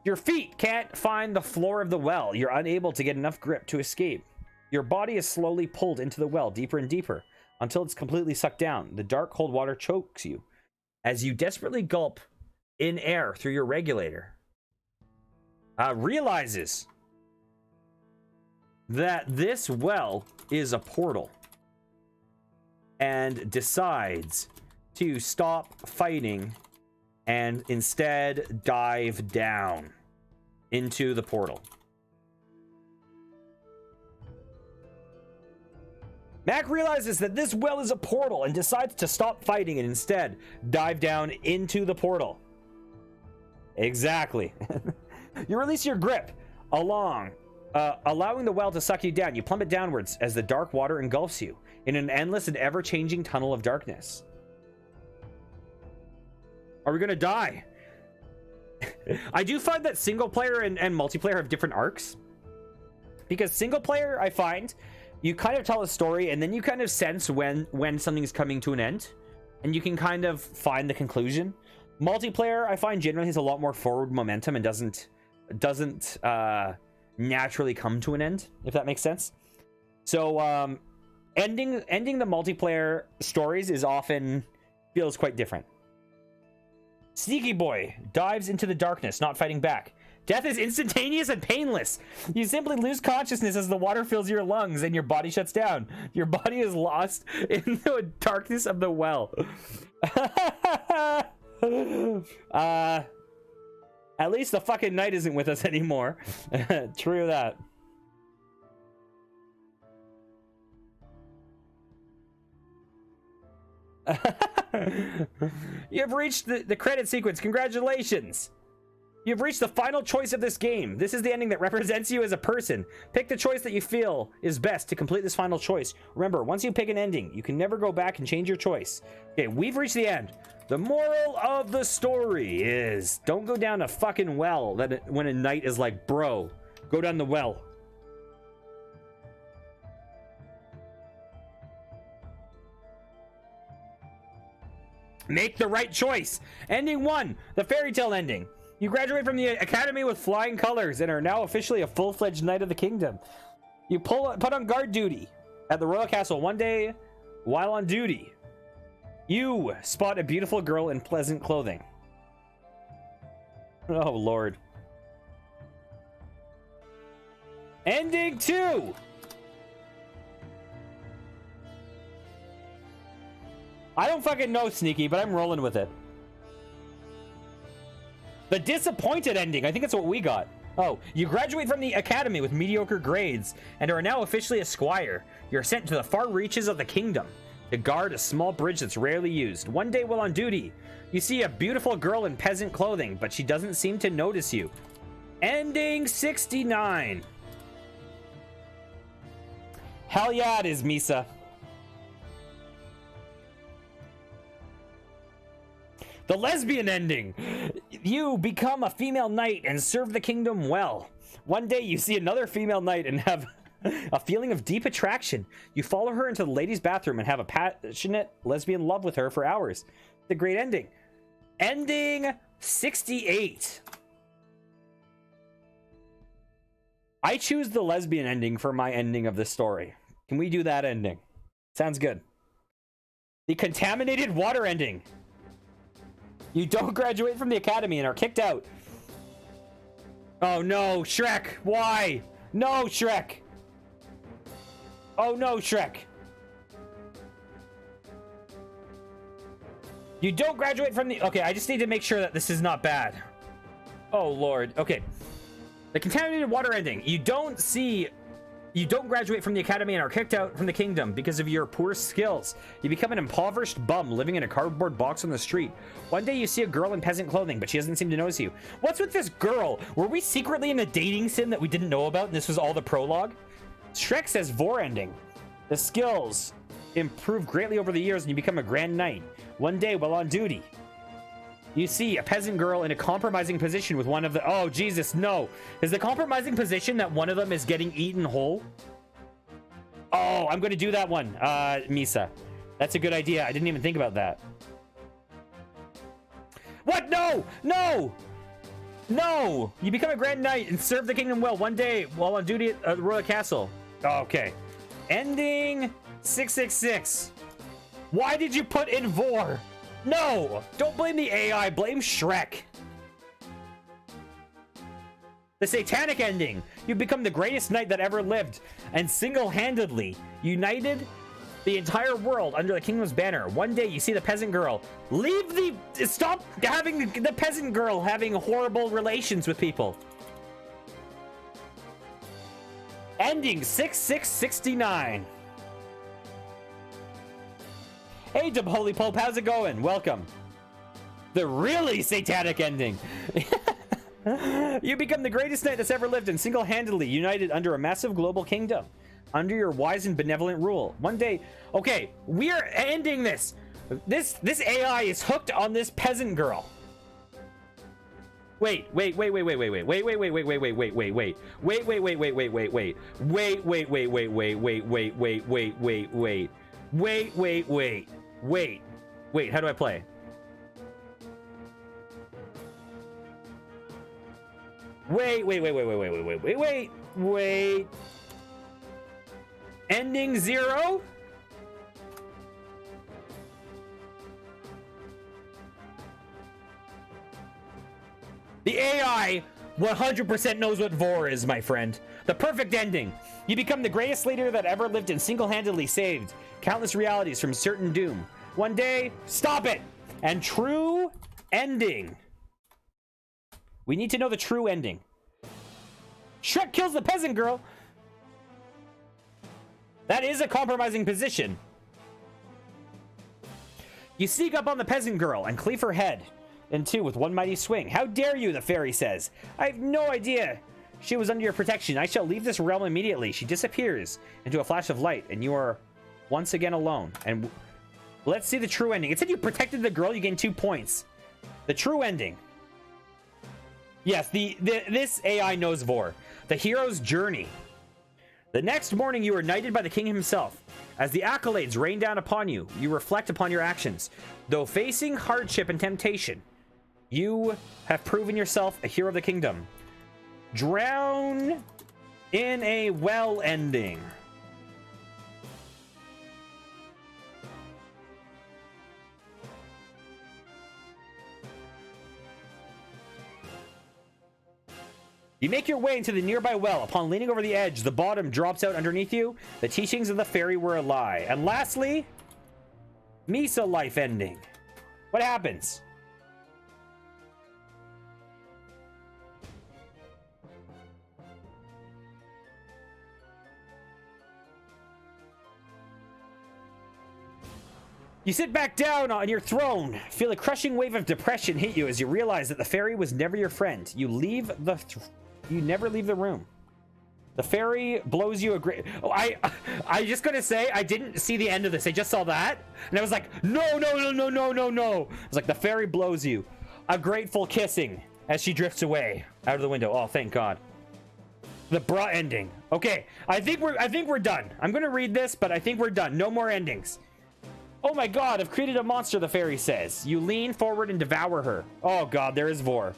Your feet can't find the floor of the well. You're unable to get enough grip to escape. Your body is slowly pulled into the well deeper and deeper until it's completely sucked down. The dark, cold water chokes you as you desperately gulp in air through your regulator. Realizes that this well is a portal and decides to stop fighting and instead dive down into the portal. Mac realizes that this well is a portal and decides to stop fighting and instead dive down into the portal. Exactly. You release your grip allowing the well to suck you down. You plummet downwards as the dark water engulfs you in an endless and ever-changing tunnel of darkness. Are we gonna die? I do find that single player and multiplayer have different arcs, because single player, I find you kind of tell a story and then you kind of sense when something's coming to an end and you can kind of find the conclusion. Multiplayer, I find, generally has a lot more forward momentum and doesn't naturally come to an end, if that makes sense. So ending the multiplayer stories is often feels quite different. Sneaky Boy dives into the darkness, not fighting back. Death is instantaneous and painless. You simply lose consciousness as the water fills your lungs and your body shuts down. Your body is lost in the darkness of the well. At least the fucking night isn't with us anymore. True that. You've reached the credit sequence. Congratulations. You've reached the final choice of this game. This is the ending that represents you as a person. Pick the choice that you feel is best to complete this final choice. Remember, once you pick an ending, you can never go back and change your choice. Okay, we've reached the end. The moral of the story is don't go down a fucking well when a knight is like, bro, go down the well. Make the right choice. Ending 1, the fairy tale ending. You graduate from the academy with flying colors and are now officially a full-fledged knight of the kingdom. You put on guard duty at the royal castle one day while on duty. You spot a beautiful girl in pleasant clothing. Oh, Lord. Ending 2. I don't fucking know, Sneaky, but I'm rolling with it. The disappointed ending. I think that's what we got. Oh, you graduate from the academy with mediocre grades and are now officially a squire. You're sent to the far reaches of the kingdom to guard a small bridge that's rarely used. One day while on duty, you see a beautiful girl in peasant clothing, but she doesn't seem to notice you. Ending 69. Hell yeah, it is, Misa. The lesbian ending. You become a female knight and serve the kingdom well. One day you see another female knight and have a feeling of deep attraction. You follow her into the ladies' bathroom and have a passionate lesbian love with her for hours. The great ending. Ending 68. I choose the lesbian ending for my ending of this story. Can we do that ending? Sounds good. The contaminated water ending. You don't graduate from the academy and are kicked out. Oh no, Shrek. Why? No, Shrek. Oh no, Shrek. You don't graduate from the... Okay, I just need to make sure that this is not bad. Oh, Lord. Okay. The contaminated water ending. You don't graduate from the academy and are kicked out from the kingdom because of your poor skills. You become an impoverished bum living in a cardboard box on the street. One day you see a girl in peasant clothing, but she doesn't seem to notice you. What's with this girl? Were we secretly in a dating sim that we didn't know about and this was all the prologue? Shrek says Vor ending. The skills improve greatly over the years and you become a grand knight. One day while on duty, you see a peasant girl in a compromising position with one of the... Oh, Jesus, no. Is the compromising position that one of them is getting eaten whole? Oh, I'm going to do that one, Misa. That's a good idea. I didn't even think about that. What? No! No! No! You become a grand knight and serve the kingdom well one day while on duty at the royal castle. Okay. Ending 666. Why did you put in Vor? No! Don't blame the AI, blame Shrek. The satanic ending. You become the greatest knight that ever lived and single-handedly united the entire world under the kingdom's banner. One day you see the peasant girl. Stop having the peasant girl having horrible relations with people. Ending 6669. Hey, Holy Pope, how's it going? Welcome. The really satanic ending. You become the greatest knight that's ever lived and single-handedly united under a massive global kingdom. Under your wise and benevolent rule. One day... Okay, we are ending this. This AI is hooked on this peasant girl. Wait. How do I play? Wait. Ending 0? The AI 100% knows what Vor is, my friend. The perfect ending. You become the greatest leader that ever lived and single-handedly saved countless realities from certain doom. One day, stop it! And true ending. We need to know the true ending. Shrek kills the peasant girl. That is a compromising position. You sneak up on the peasant girl and cleave her head in two with one mighty swing. How dare you, the fairy says. I have no idea she was under your protection. I shall leave this realm immediately. She disappears into a flash of light, and you are once again alone. And let's see the true ending. It said you protected the girl, you gain 2 points. The true ending. Yes, this AI knows Vor. The hero's journey. The next morning, you are knighted by the king himself. As the accolades rain down upon you, you reflect upon your actions. Though facing hardship and temptation, you have proven yourself a hero of the kingdom. Drown in a well ending. You make your way into the nearby well. Upon leaning over the edge, the bottom drops out underneath you. The teachings of the fairy were a lie. And lastly, Misa life ending. What happens? You sit back down on your throne, feel a crushing wave of depression hit you as you realize that the fairy was never your friend. You never leave the room. The fairy blows you a great... Oh, I just gotta say, I didn't see the end of this. I just saw that, and I was like, no, no, no, no, no, no, no. I was like, the fairy blows you a grateful kissing as she drifts away out of the window. Oh, thank God. The bra ending. Okay, I think we're done. I'm gonna read this, but I think we're done. No more endings. Oh my God, I've created a monster, the fairy says. You lean forward and devour her. Oh God, there is Vor.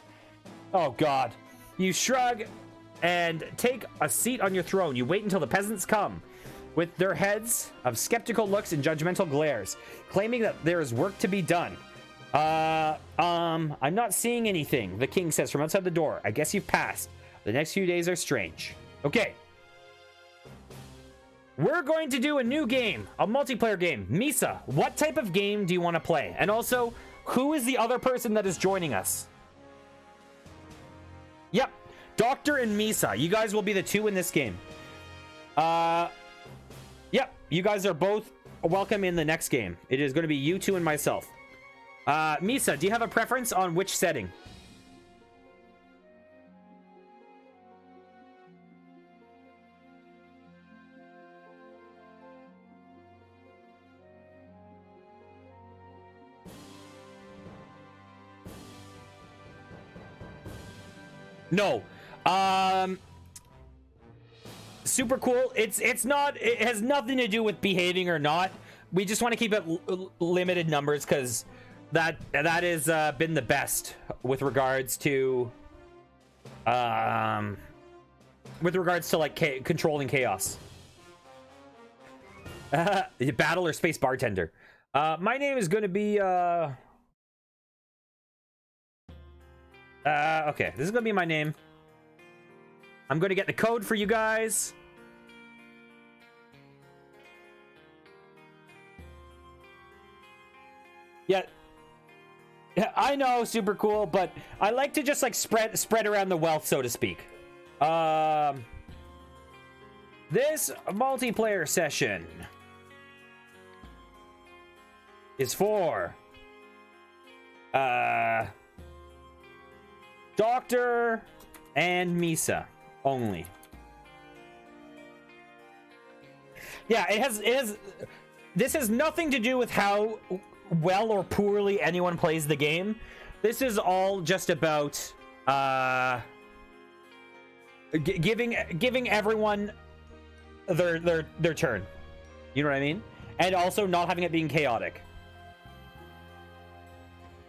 Oh God. You shrug and take a seat on your throne. You wait until the peasants come with their heads of skeptical looks and judgmental glares, claiming that there is work to be done. I'm not seeing anything, the king says from outside the door. I guess you've passed. The next few days are strange. Okay. We're going to do a new game, a multiplayer game. Misa, what type of game do you want to play? And also, who is the other person that is joining us? Yep, Doctor and Misa. You guys will be the two in this game. Yep, you guys are both welcome in the next game. It is going to be you two and myself. Misa, do you have a preference on which setting? No. Super cool. It's not, it has nothing to do with behaving or not. We just want to keep it limited numbers because that has been the best with regards to like controlling chaos. Battle or space bartender. My name is going to be okay, this is gonna be my name. I'm gonna get the code for you guys. Yeah, I know, super cool, but I like to just like spread around the wealth, so to speak. This multiplayer session is for Doctor and Misa only. Yeah, it has this has nothing to do with how well or poorly anyone plays the game. This is all just about giving everyone their turn. You know what I mean? And also not having it being chaotic.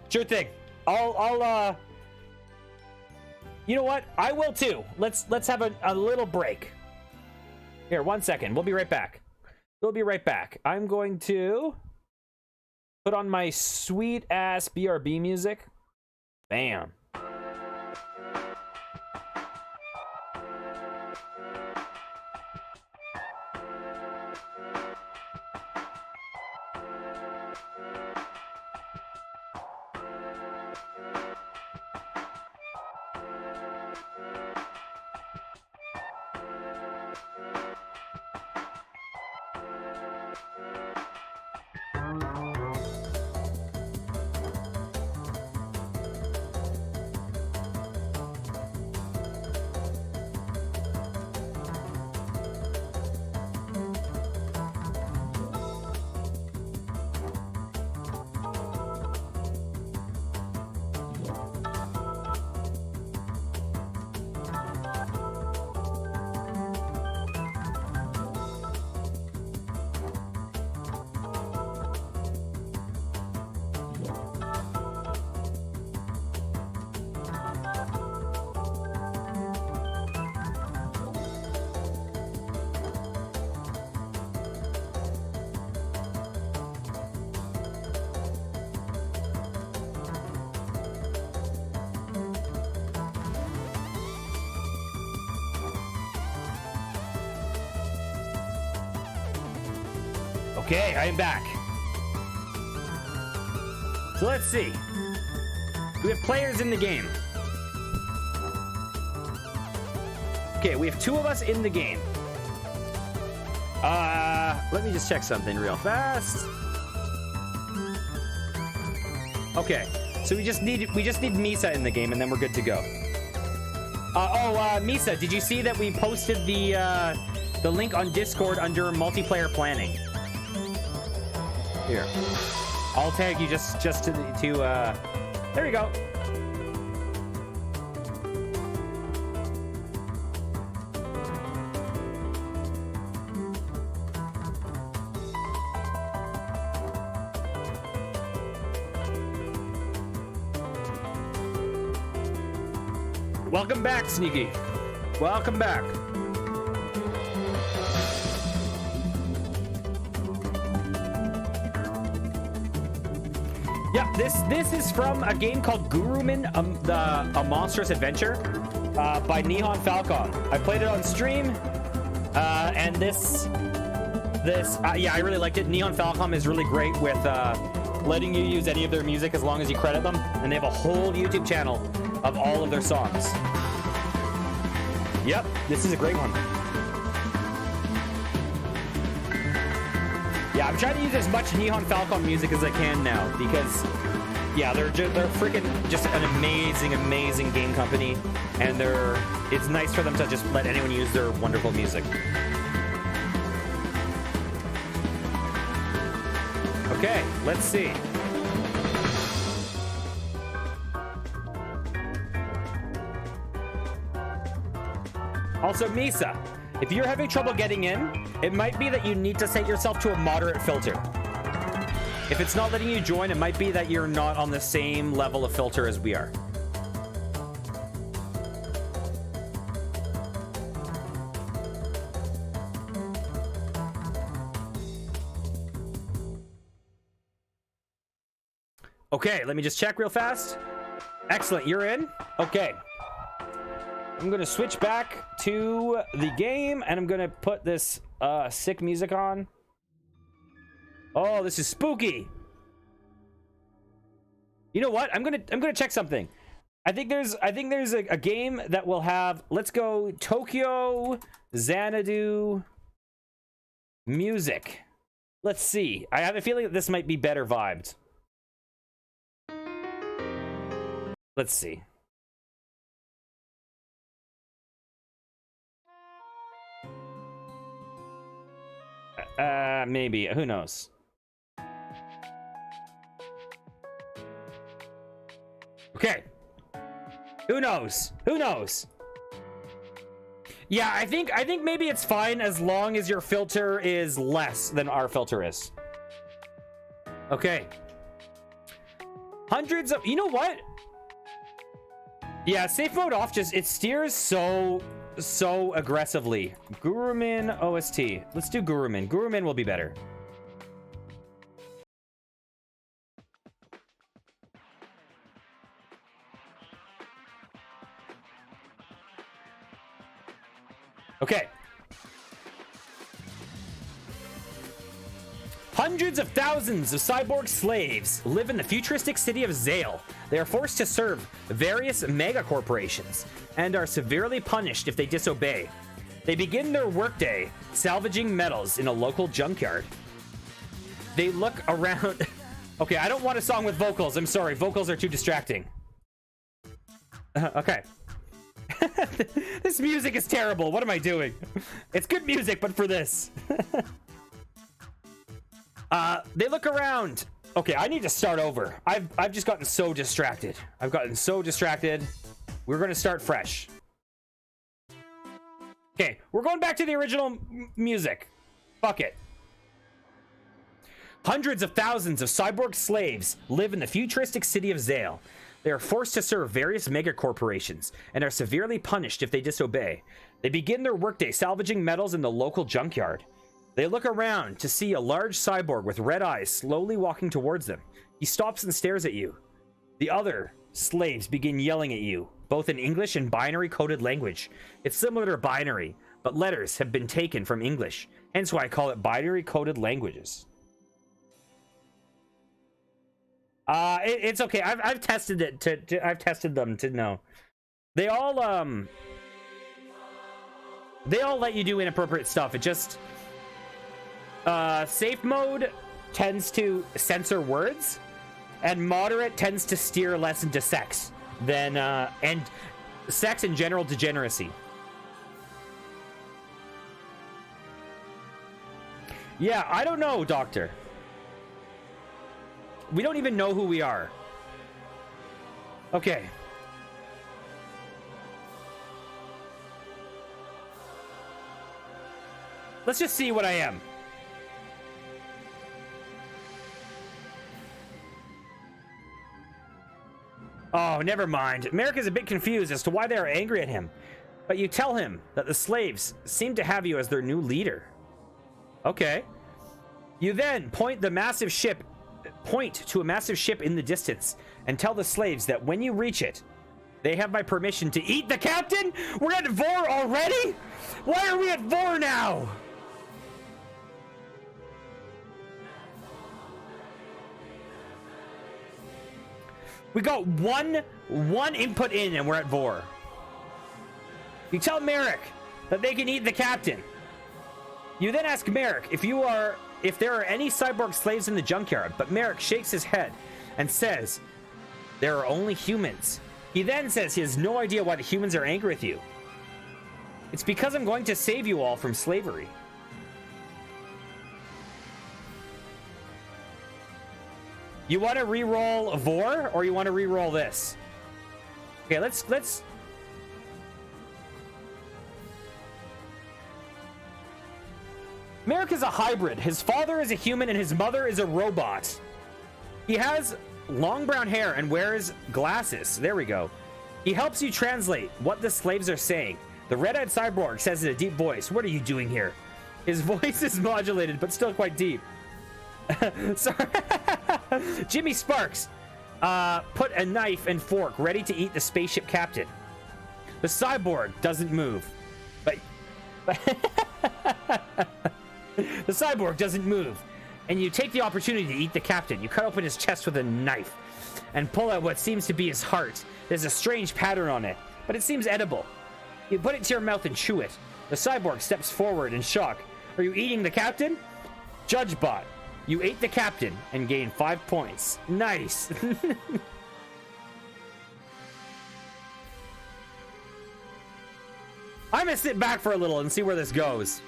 Sure thing. I'll you know what? I will too. Let's have a little break. Here, 1 second. We'll be right back. We'll be right back. I'm going to put on my sweet ass BRB music. Bam. Okay, I am back. So let's see. We have players in the game. Okay, we have 2 of us in the game. Let me just check something real fast. Okay, so we just need Misa in the game, and then we're good to go. Misa, did you see that we posted the link on Discord under multiplayer planning? Here, I'll tag you just to there you go. Welcome back, Sneaky. Welcome back. Yeah, this is from a game called Gurumin, a Monstrous Adventure by Nihon Falcon. I played it on stream, and yeah, I really liked it. Nihon Falcon is really great with letting you use any of their music as long as you credit them, and they have a whole YouTube channel of all of their songs. Yep, this is a great one. Yeah, I'm trying to use as much Nihon Falcon music as I can now because, yeah, they're freaking just an amazing game company, and it's nice for them to just let anyone use their wonderful music. Okay, let's see. Also, Misa, if you're having trouble getting in, it might be that you need to set yourself to a moderate filter. If it's not letting you join, it might be that you're not on the same level of filter as we are. Okay, let me just check real fast. Excellent, you're in? Okay. I'm gonna switch back to the game, and I'm gonna put this sick music on. Oh, this is spooky. You know what? I'm gonna check something. I think there's a game that will have. Let's go Tokyo Xanadu music. Let's see. I have a feeling that this might be better vibed. Let's see. Maybe. Who knows? Okay. Who knows? Who knows? Yeah, I think maybe it's fine as long as your filter is less than our filter is. Okay. Hundreds of... You know what? Yeah, safe mode off it steers so aggressively. Gurumin OST. Let's do Gurumin. Gurumin will be better. Okay. Hundreds of thousands of cyborg slaves live in the futuristic city of Zale. They are forced to serve various mega corporations and are severely punished if they disobey. They begin their workday salvaging metals in a local junkyard. They look around. Okay, I don't want a song with vocals. I'm sorry. Vocals are too distracting. Okay. This music is terrible. What am I doing? It's good music, but for this. They look around. Okay, I need to start over. I've just gotten so distracted. I've gotten so distracted. We're going to start fresh. Okay, we're going back to the original music. Fuck it. Hundreds of thousands of cyborg slaves live in the futuristic city of Zale. They are forced to serve various megacorporations and are severely punished if they disobey. They begin their workday salvaging metals in the local junkyard. They look around to see a large cyborg with red eyes slowly walking towards them. He stops and stares at you. The other slaves begin yelling at you, both in English and binary coded language. It's similar to binary, but letters have been taken from English, hence why I call it binary coded languages. It's okay. I've tested it I've tested them to know. They all let you do inappropriate stuff. It just safe mode tends to censor words, and moderate tends to steer less into sex than and sex and general degeneracy. Yeah, I don't know, Doctor. We don't even know who we are. Okay. Let's just see what I am. Oh, never mind. Merrick is a bit confused as to why they are angry at him. But you tell him that the slaves seem to have you as their new leader. Okay. You then point to a massive ship in the distance and tell the slaves that when you reach it, they have my permission to eat the captain? We're at Vor already? Why are we at Vor now? We got one input in and we're at Vor. You tell Merrick that they can eat the captain. You then ask Merrick if there are any cyborg slaves in the junkyard, but Merrick shakes his head and says there are only humans. He then says he has no idea why the humans are angry with you. It's because I'm going to save you all from slavery. You want to re-roll Vor, or you want to re-roll this? Okay, let's... Merrick is a hybrid. His father is a human and his mother is a robot. He has long brown hair and wears glasses. There we go. He helps you translate what the slaves are saying. The red-eyed cyborg says in a deep voice, "What are you doing here?" His voice is modulated, but still quite deep. Sorry. Jimmy Sparks put a knife and fork ready to eat the spaceship captain. The cyborg doesn't move. But the cyborg doesn't move, and you take the opportunity to eat the captain. You cut open his chest with a knife and pull out what seems to be his heart. There's a strange pattern on it, but it seems edible. You put it to your mouth and chew it. The cyborg steps forward in shock. Are you eating the captain? JudgeBot, you ate the captain and gain 5 points. Nice. I'm gonna sit back for a little and see where this goes.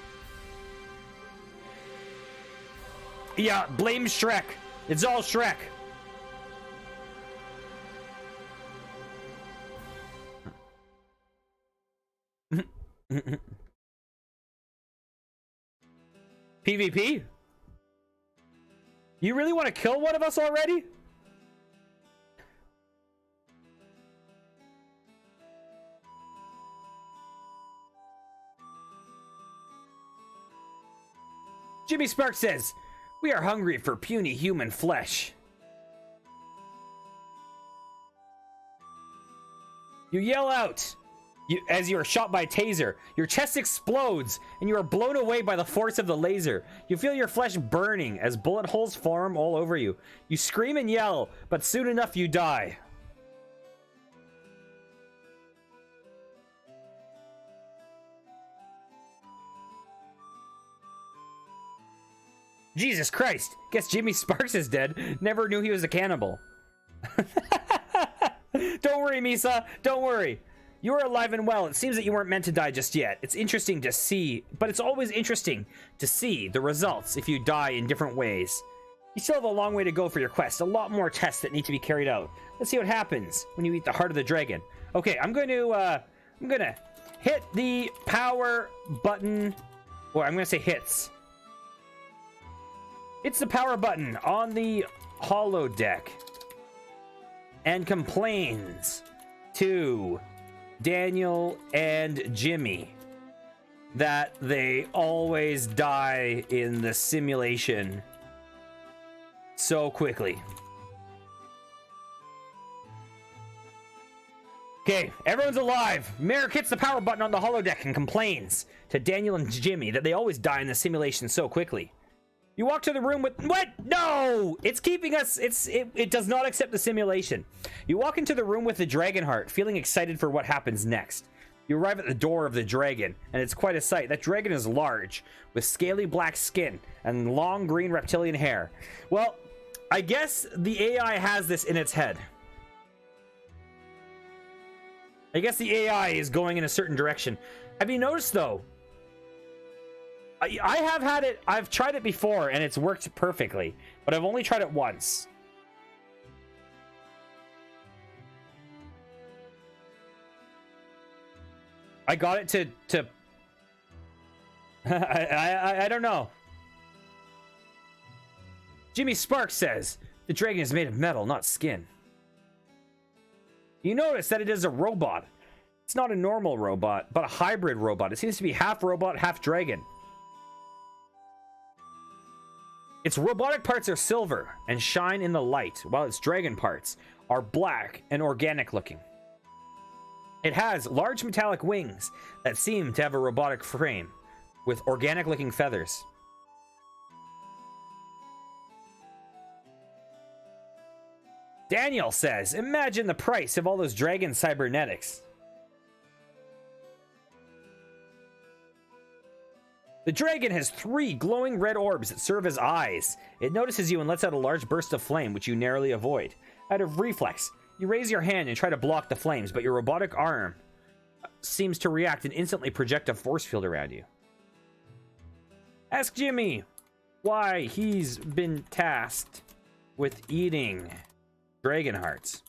Yeah, blame Shrek. It's all Shrek. PvP? You really want to kill one of us already? Jimmy Spark says, "We are hungry for puny human flesh." You yell out as you are shot by a taser. Your chest explodes and you are blown away by the force of the laser. You feel your flesh burning as bullet holes form all over you. You scream and yell, but soon enough you die. Jesus Christ. Guess Jimmy Sparks is dead. Never knew he was a cannibal. Don't worry, Misa. Don't worry. You are alive and well. It seems that you weren't meant to die just yet. It's interesting to see, but it's always interesting to see the results if you die in different ways. You still have a long way to go for your quest. A lot more tests that need to be carried out. Let's see what happens when you eat the heart of the dragon. Okay, I'm gonna hit the power button, or I'm gonna say hits. It's the power button on the holodeck and complains to Daniel and Jimmy that they always die in the simulation so quickly. Okay, everyone's alive. Merrick hits the power button on the holodeck and complains to Daniel and Jimmy that they always die in the simulation so quickly. You walk to the room with... What? No! It's keeping us... It does not accept the simulation. You walk into the room with the dragon heart, feeling excited for what happens next. You arrive at the door of the dragon, and it's quite a sight. That dragon is large, with scaly black skin and long green reptilian hair. Well, I guess the AI has this in its head. I guess the AI is going in a certain direction. Have you noticed, though? I have had it, I've tried it before and it's worked perfectly, but I've only tried it once. I got it to I don't know. Jimmy Sparks says the dragon is made of metal, not skin. You notice that it is a robot. It's not a normal robot, but a hybrid robot. It seems to be half robot, half dragon. Its robotic parts are silver and shine in the light, while its dragon parts are black and organic looking. It has large metallic wings that seem to have a robotic frame with organic looking feathers. Daniel says, imagine the price of all those dragon cybernetics. The dragon has 3 glowing red orbs that serve as eyes. It notices you and lets out a large burst of flame, which you narrowly avoid. Out of reflex, you raise your hand and try to block the flames, but your robotic arm seems to react and instantly project a force field around you. Ask Jimmy why he's been tasked with eating dragon hearts.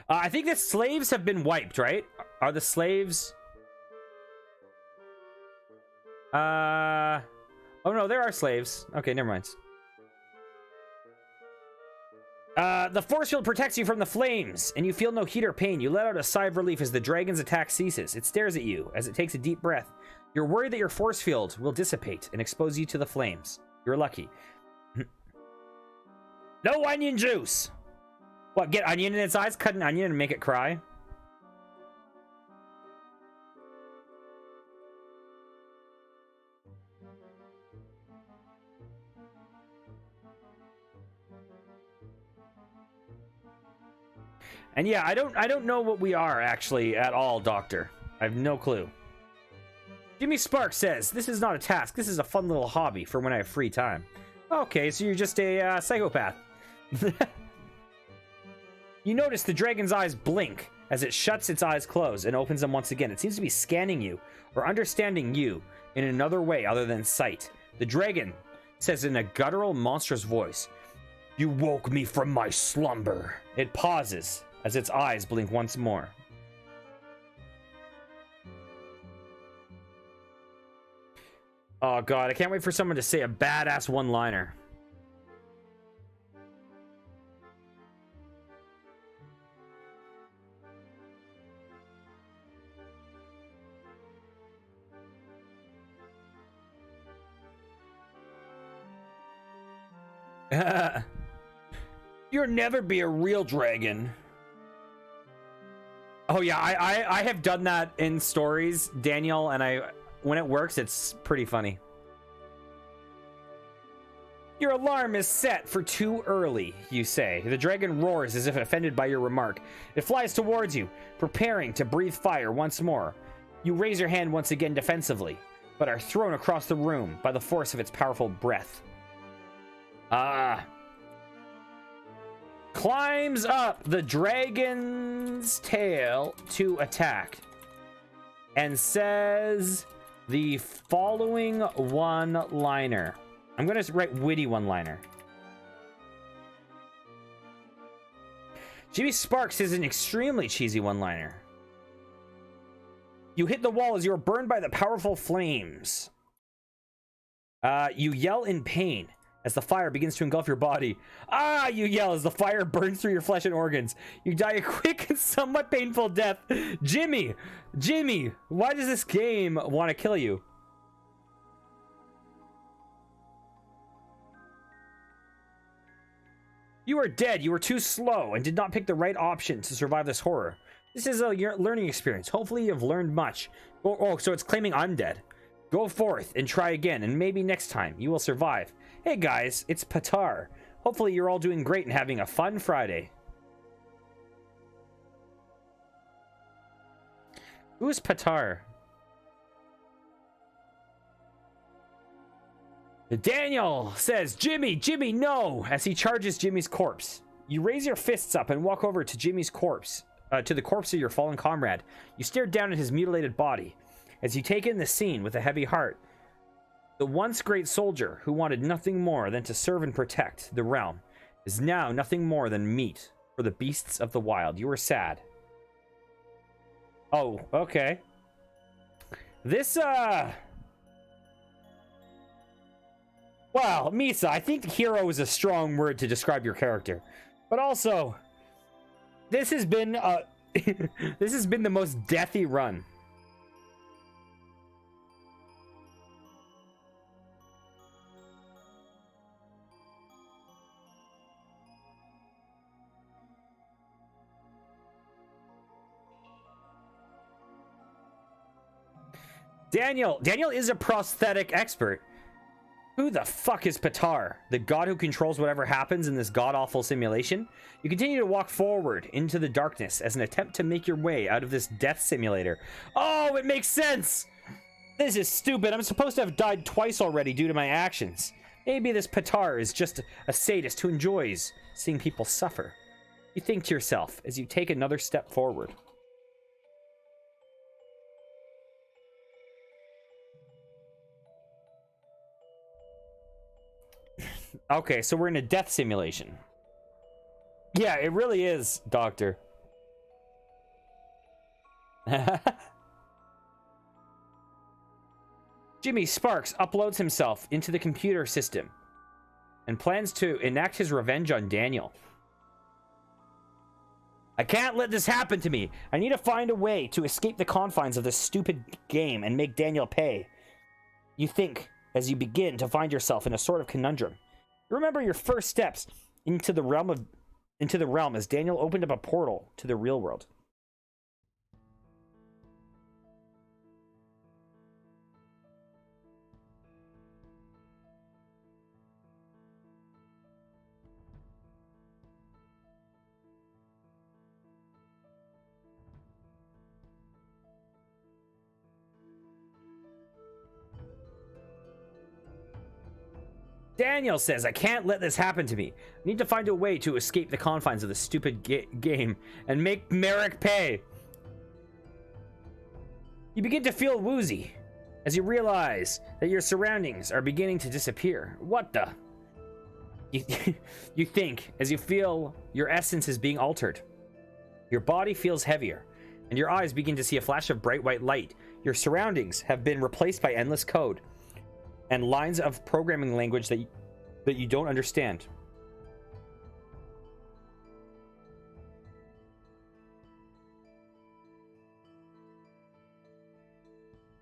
I think the slaves have been wiped, right? Are the slaves... Oh no, there are slaves. Okay, never mind. The force field protects you from the flames, and you feel no heat or pain. You let out a sigh of relief as the dragon's attack ceases. It stares at you as it takes a deep breath. You're worried that your force field will dissipate and expose you to the flames. You're lucky. No onion juice! What, get onion in its eyes? Cut an onion and make it cry? And yeah, I don't know what we are actually at all, Doctor. I have no clue. Jimmy Sparks says, this is not a task. This is a fun little hobby for when I have free time. Okay, so you're just a psychopath. You notice the dragon's eyes blink as it shuts its eyes closed and opens them once again. It seems to be scanning you or understanding you in another way other than sight. The dragon says in a guttural, monstrous voice, "You woke me from my slumber." It pauses as its eyes blink once more. Oh god, I can't wait for someone to say a badass one-liner. You'll never be a real dragon. Oh yeah, I have done that in stories, Daniel, and when it works, it's pretty funny. Your alarm is set for too early, you say. The dragon roars as if offended by your remark. It flies towards you, preparing to breathe fire once more. You raise your hand once again defensively, but are thrown across the room by the force of its powerful breath. Climbs up the dragon's tail to attack and says the following one-liner. I'm going to write witty one-liner. Jimmy Sparks is an extremely cheesy one-liner. You hit the wall as you are burned by the powerful flames. You yell in pain as the fire begins to engulf your body. You yell as the fire burns through your flesh and organs. You die a quick and somewhat painful death. Jimmy, why does this game want to kill you? You are dead. You were too slow and did not pick the right option to survive this horror. This is a learning experience. Hopefully you've learned much. Oh, so it's claiming I'm dead. Go forth and try again, and maybe next time you will survive. Hey guys, it's Patar. Hopefully you're all doing great and having a fun Friday. Who's Patar? Daniel says, Jimmy, no, as he charges Jimmy's corpse. You raise your fists up and walk over to Jimmy's corpse, to the corpse of your fallen comrade. You stare down at his mutilated body. As you take in the scene with a heavy heart, the once great soldier who wanted nothing more than to serve and protect the realm is now nothing more than meat for the beasts of the wild. You are sad. Oh, okay. This, Well, Misa, I think hero is a strong word to describe your character. But also, this has been, this has been the most deathy run. Daniel is a prosthetic expert. Who the fuck is Patar, the god who controls whatever happens in this god-awful simulation? You continue to walk forward into the darkness as an attempt to make your way out of this death simulator. Oh, it makes sense! This is stupid. I'm supposed to have died twice already due to my actions. Maybe this Patar is just a sadist who enjoys seeing people suffer. You think to yourself as you take another step forward. Okay, so we're in a death simulation. Yeah, it really is, Doctor. Jimmy Sparks uploads himself into the computer system and plans to enact his revenge on Daniel. I can't let this happen to me. I need to find a way to escape the confines of this stupid game and make Daniel pay. You think as you begin to find yourself in a sort of conundrum. Remember your first steps into the realm as Daniel opened up a portal to the real world. Daniel says, I can't let this happen to me. I need to find a way to escape the confines of this stupid game and make Merrick pay. You begin to feel woozy as you realize that your surroundings are beginning to disappear. What the? You think as you feel your essence is being altered. Your body feels heavier and your eyes begin to see a flash of bright white light. Your surroundings have been replaced by endless code and lines of programming language that you don't understand.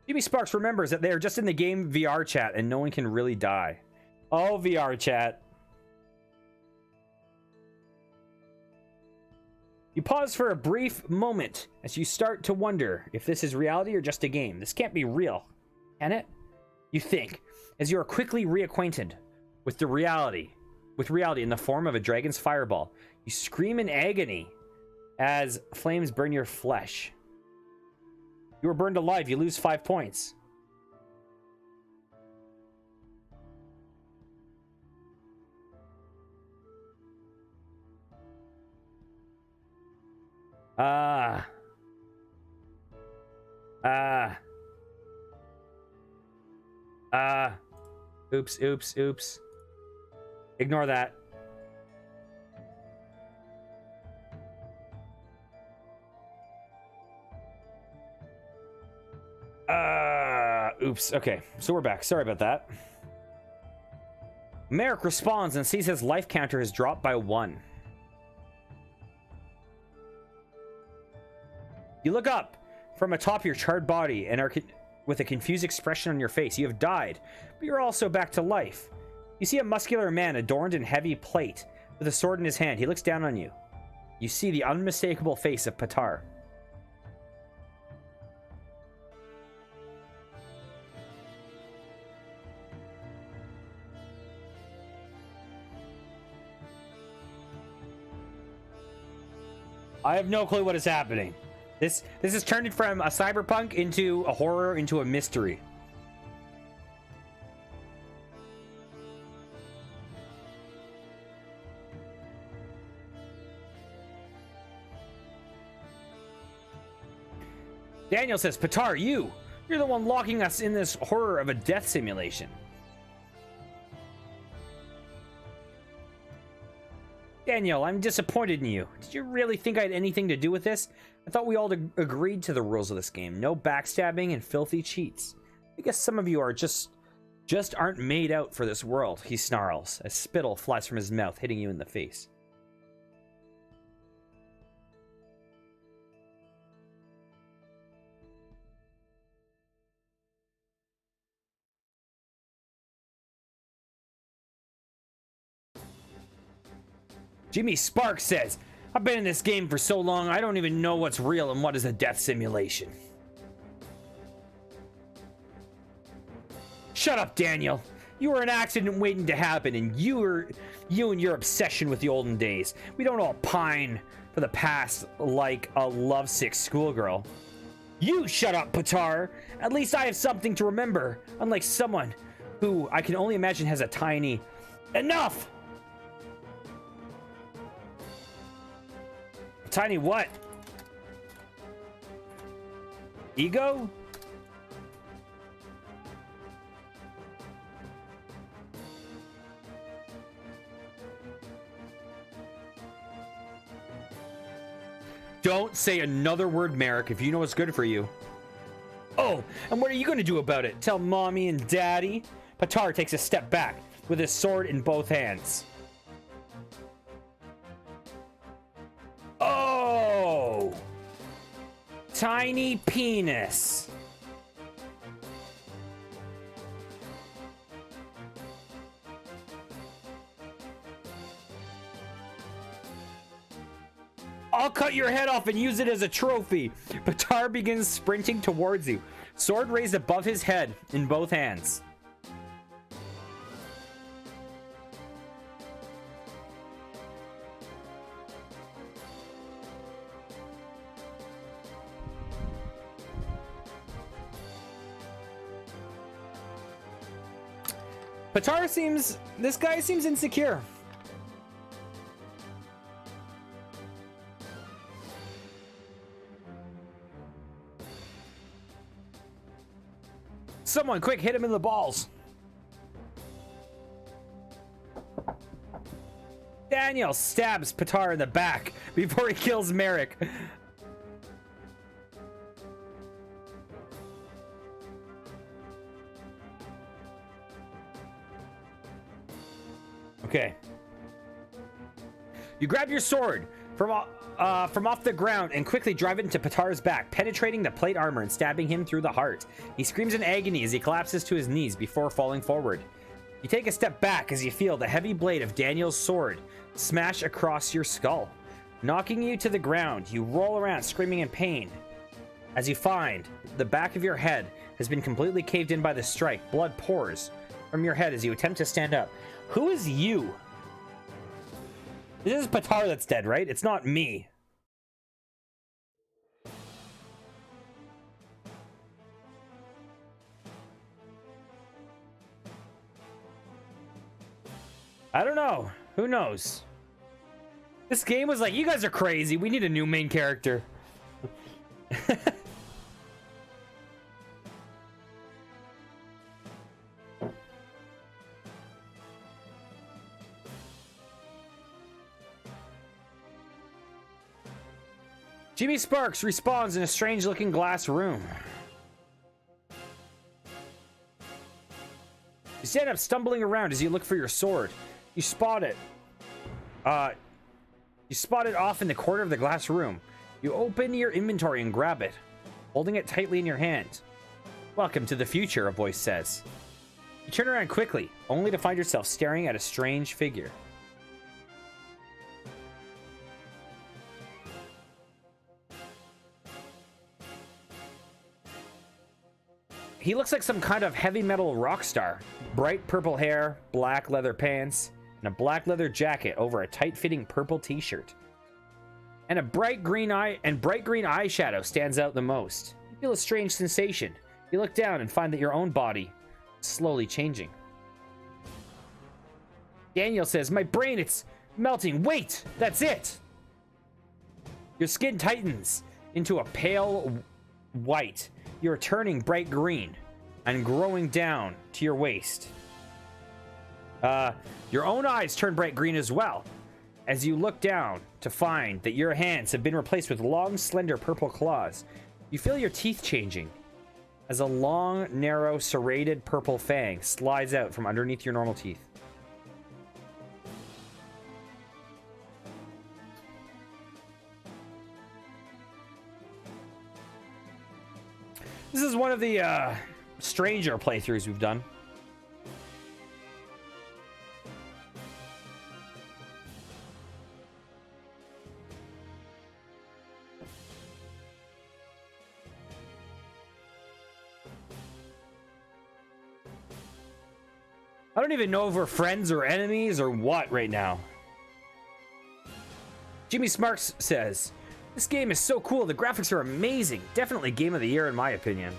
Jimmy Sparks remembers that they are just in the game VR chat and no one can really die. Oh, VR chat. You pause for a brief moment as you start to wonder if this is reality or just a game. This can't be real, can it? You think, as you are quickly reacquainted with reality in the form of a dragon's fireball. You scream in agony as flames burn your flesh. You were burned alive. You lose 5 points. Oops. Ignore that. Oops. Okay, so we're back. Sorry about that. Merrick responds and sees his life counter has dropped by 1. You look up from atop your charred body and are with a confused expression on your face. You have died, but you're also back to life. You see a muscular man adorned in heavy plate with a sword in his hand. He looks down on you. You see the unmistakable face of Patar. I have no clue what is happening. This has turned it from a cyberpunk into a horror into a mystery. Daniel says, Patar, you're the one locking us in this horror of a death simulation. Daniel, I'm disappointed in you. Did you really think I had anything to do with this? I thought we all agreed to the rules of this game. No backstabbing and filthy cheats. I guess some of you are just aren't made out for this world, he snarls as spittle flies from his mouth, hitting you in the face. Jimmy Sparks says, I've been in this game for so long, I don't even know what's real and what is a death simulation. Shut up, Daniel. You were an accident waiting to happen, and you and your obsession with the olden days. We don't all pine for the past like a lovesick schoolgirl. You shut up, Patar. At least I have something to remember, unlike someone who I can only imagine has a tiny... Enough! Tiny what? Ego? Don't say another word, Merrick, if you know what's good for you. Oh, and what are you going to do about it? Tell mommy and daddy? Patar takes a step back with his sword in both hands. Oh! Tiny penis. I'll cut your head off and use it as a trophy. Patar begins sprinting towards you, sword raised above his head in both hands. This guy seems insecure. Someone quick, hit him in the balls. Daniel stabs Patar in the back before he kills Merrick. Okay. You grab your sword from off the ground and quickly drive it into Patar's back, penetrating the plate armor and stabbing him through the heart. He screams in agony as he collapses to his knees before falling forward. You take a step back as you feel the heavy blade of Daniel's sword smash across your skull. Knocking you to the ground, you roll around screaming in pain as you find the back of your head has been completely caved in by the strike. Blood pours from your head as you attempt to stand up. Who is you? This is Patar that's dead, right? It's not me. I don't know. Who knows? This game was like, you guys are crazy. We need a new main character. Jimmy Sparks respawns in a strange-looking glass room. You stand up, stumbling around as you look for your sword. You spot it. You spot it off in the corner of the glass room. You open your inventory and grab it, holding it tightly in your hand. Welcome to the future, a voice says. You turn around quickly, only to find yourself staring at a strange figure. He looks like some kind of heavy metal rock star. Bright purple hair, black leather pants, and a black leather jacket over a tight-fitting purple t-shirt. And a bright green eyeshadow stands out the most. You feel a strange sensation. You look down and find that your own body is slowly changing. Daniel says, "My brain, it's melting. Wait, that's it." Your skin tightens into a pale white. You're turning bright green and growing down to your waist. Your own eyes turn bright green as well as you look down to find that your hands have been replaced with long, slender purple claws. You feel your teeth changing as a long, narrow, serrated purple fang slides out from underneath your normal teeth. This is one of the stranger playthroughs we've done. I don't even know if we're friends or enemies or what right now. Jimmy Smarks says, "This game is so cool. The graphics are amazing. Definitely game of the year in my opinion."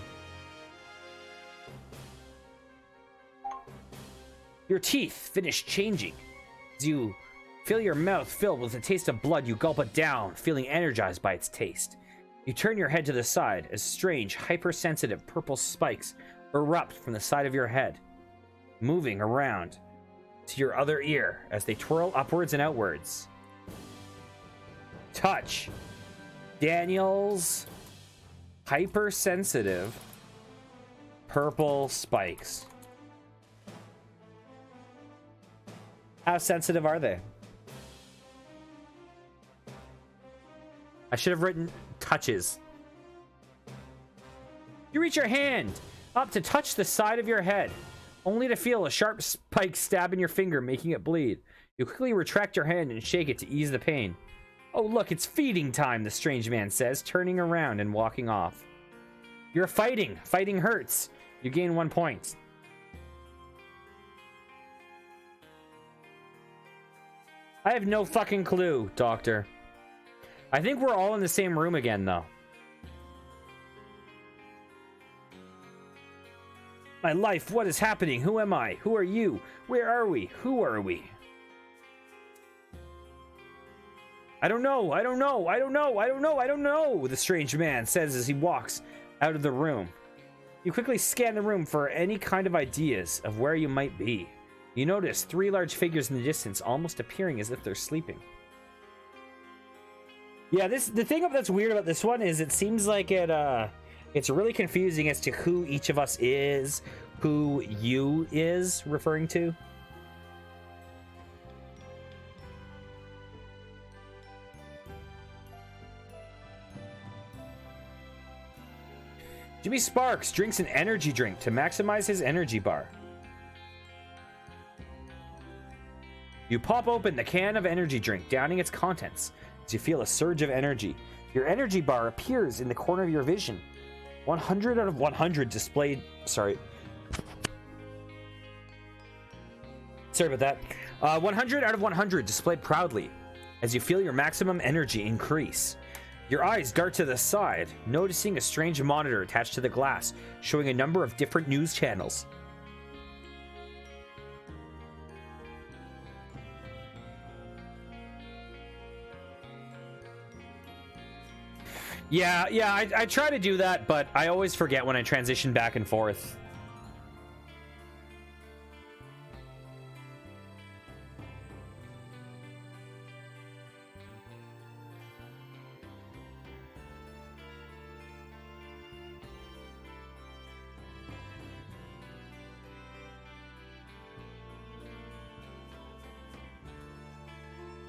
Your teeth finish changing. As you feel your mouth filled with a taste of blood, you gulp it down, feeling energized by its taste. You turn your head to the side as strange, hypersensitive purple spikes erupt from the side of your head, moving around to your other ear as they twirl upwards and outwards. Touch Daniel's hypersensitive purple spikes. How sensitive are they? I should have written touches. You reach your hand up to touch the side of your head, only to feel a sharp spike stab in your finger, making it bleed. You quickly retract your hand and shake it to ease the pain. "Oh, look, it's feeding time," the strange man says, turning around and walking off. You're fighting. Fighting hurts. You gain 1 point. I have no fucking clue, Doctor. I think we're all in the same room again, though. My life, what is happening? Who am I? Who are you? Where are we? Who are we? I don't know, I don't know, I don't know, I don't know, I don't know, the strange man says as he walks out of the room. You quickly scan the room for any kind of ideas of where you might be. You notice 3 large figures in the distance, almost appearing as if they're sleeping. Yeah, the thing that's weird about this one is it seems like it's really confusing as to who each of us is, who you is referring to. Jimmy Sparks drinks an energy drink to maximize his energy bar. You pop open the can of energy drink, downing its contents as you feel a surge of energy. Your energy bar appears in the corner of your vision. 100 out of 100 displayed... Sorry about that. 100 out of 100 displayed proudly as you feel your maximum energy increase. Your eyes dart to the side, noticing a strange monitor attached to the glass, showing a number of different news channels. Yeah, I try to do that, but I always forget when I transition back and forth.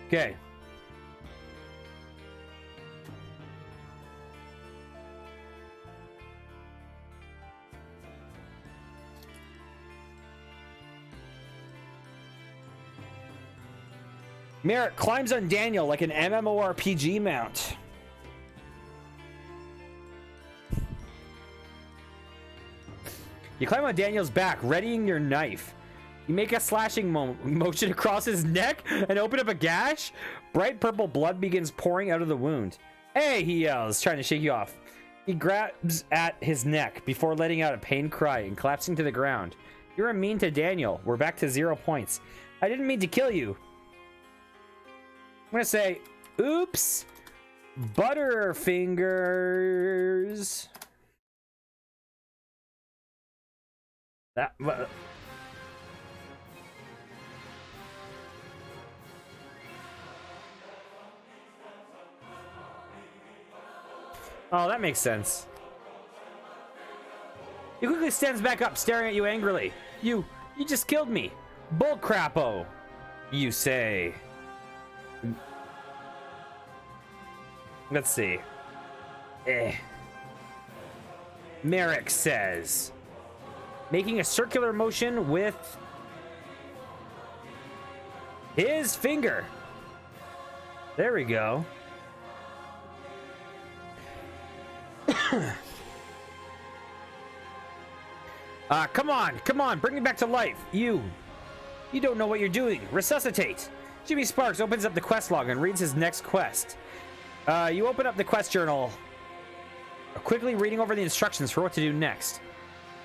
Okay. Merrick climbs on Daniel like an MMORPG mount. You climb on Daniel's back, readying your knife. You make a slashing motion across his neck and open up a gash. Bright purple blood begins pouring out of the wound. Hey, he yells, trying to shake you off. He grabs at his neck before letting out a pained cry and collapsing to the ground. You're mean to Daniel. We're back to 0 points. I didn't mean to kill you. I'm gonna say, oops, Butterfingers. That. Oh, that makes sense. He quickly stands back up, staring at you angrily. You just killed me. Bull crapo, you say. Let's see. Merrick says, making a circular motion with his finger. There we go. Come on, bring me back to life. You don't know what you're doing. Resuscitate. Jimmy Sparks opens up the quest log and reads his next quest. You open up the quest journal, quickly reading over the instructions for what to do next.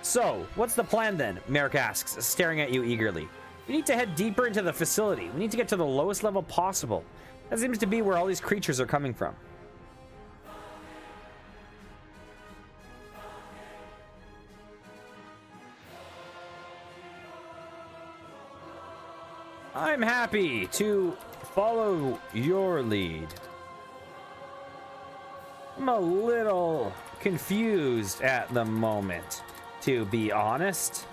So, what's the plan then? Merrick asks, staring at you eagerly. We need to head deeper into the facility. We need to get to the lowest level possible. That seems to be where all these creatures are coming from. I'm happy to follow your lead. I'm a little confused at the moment, to be honest.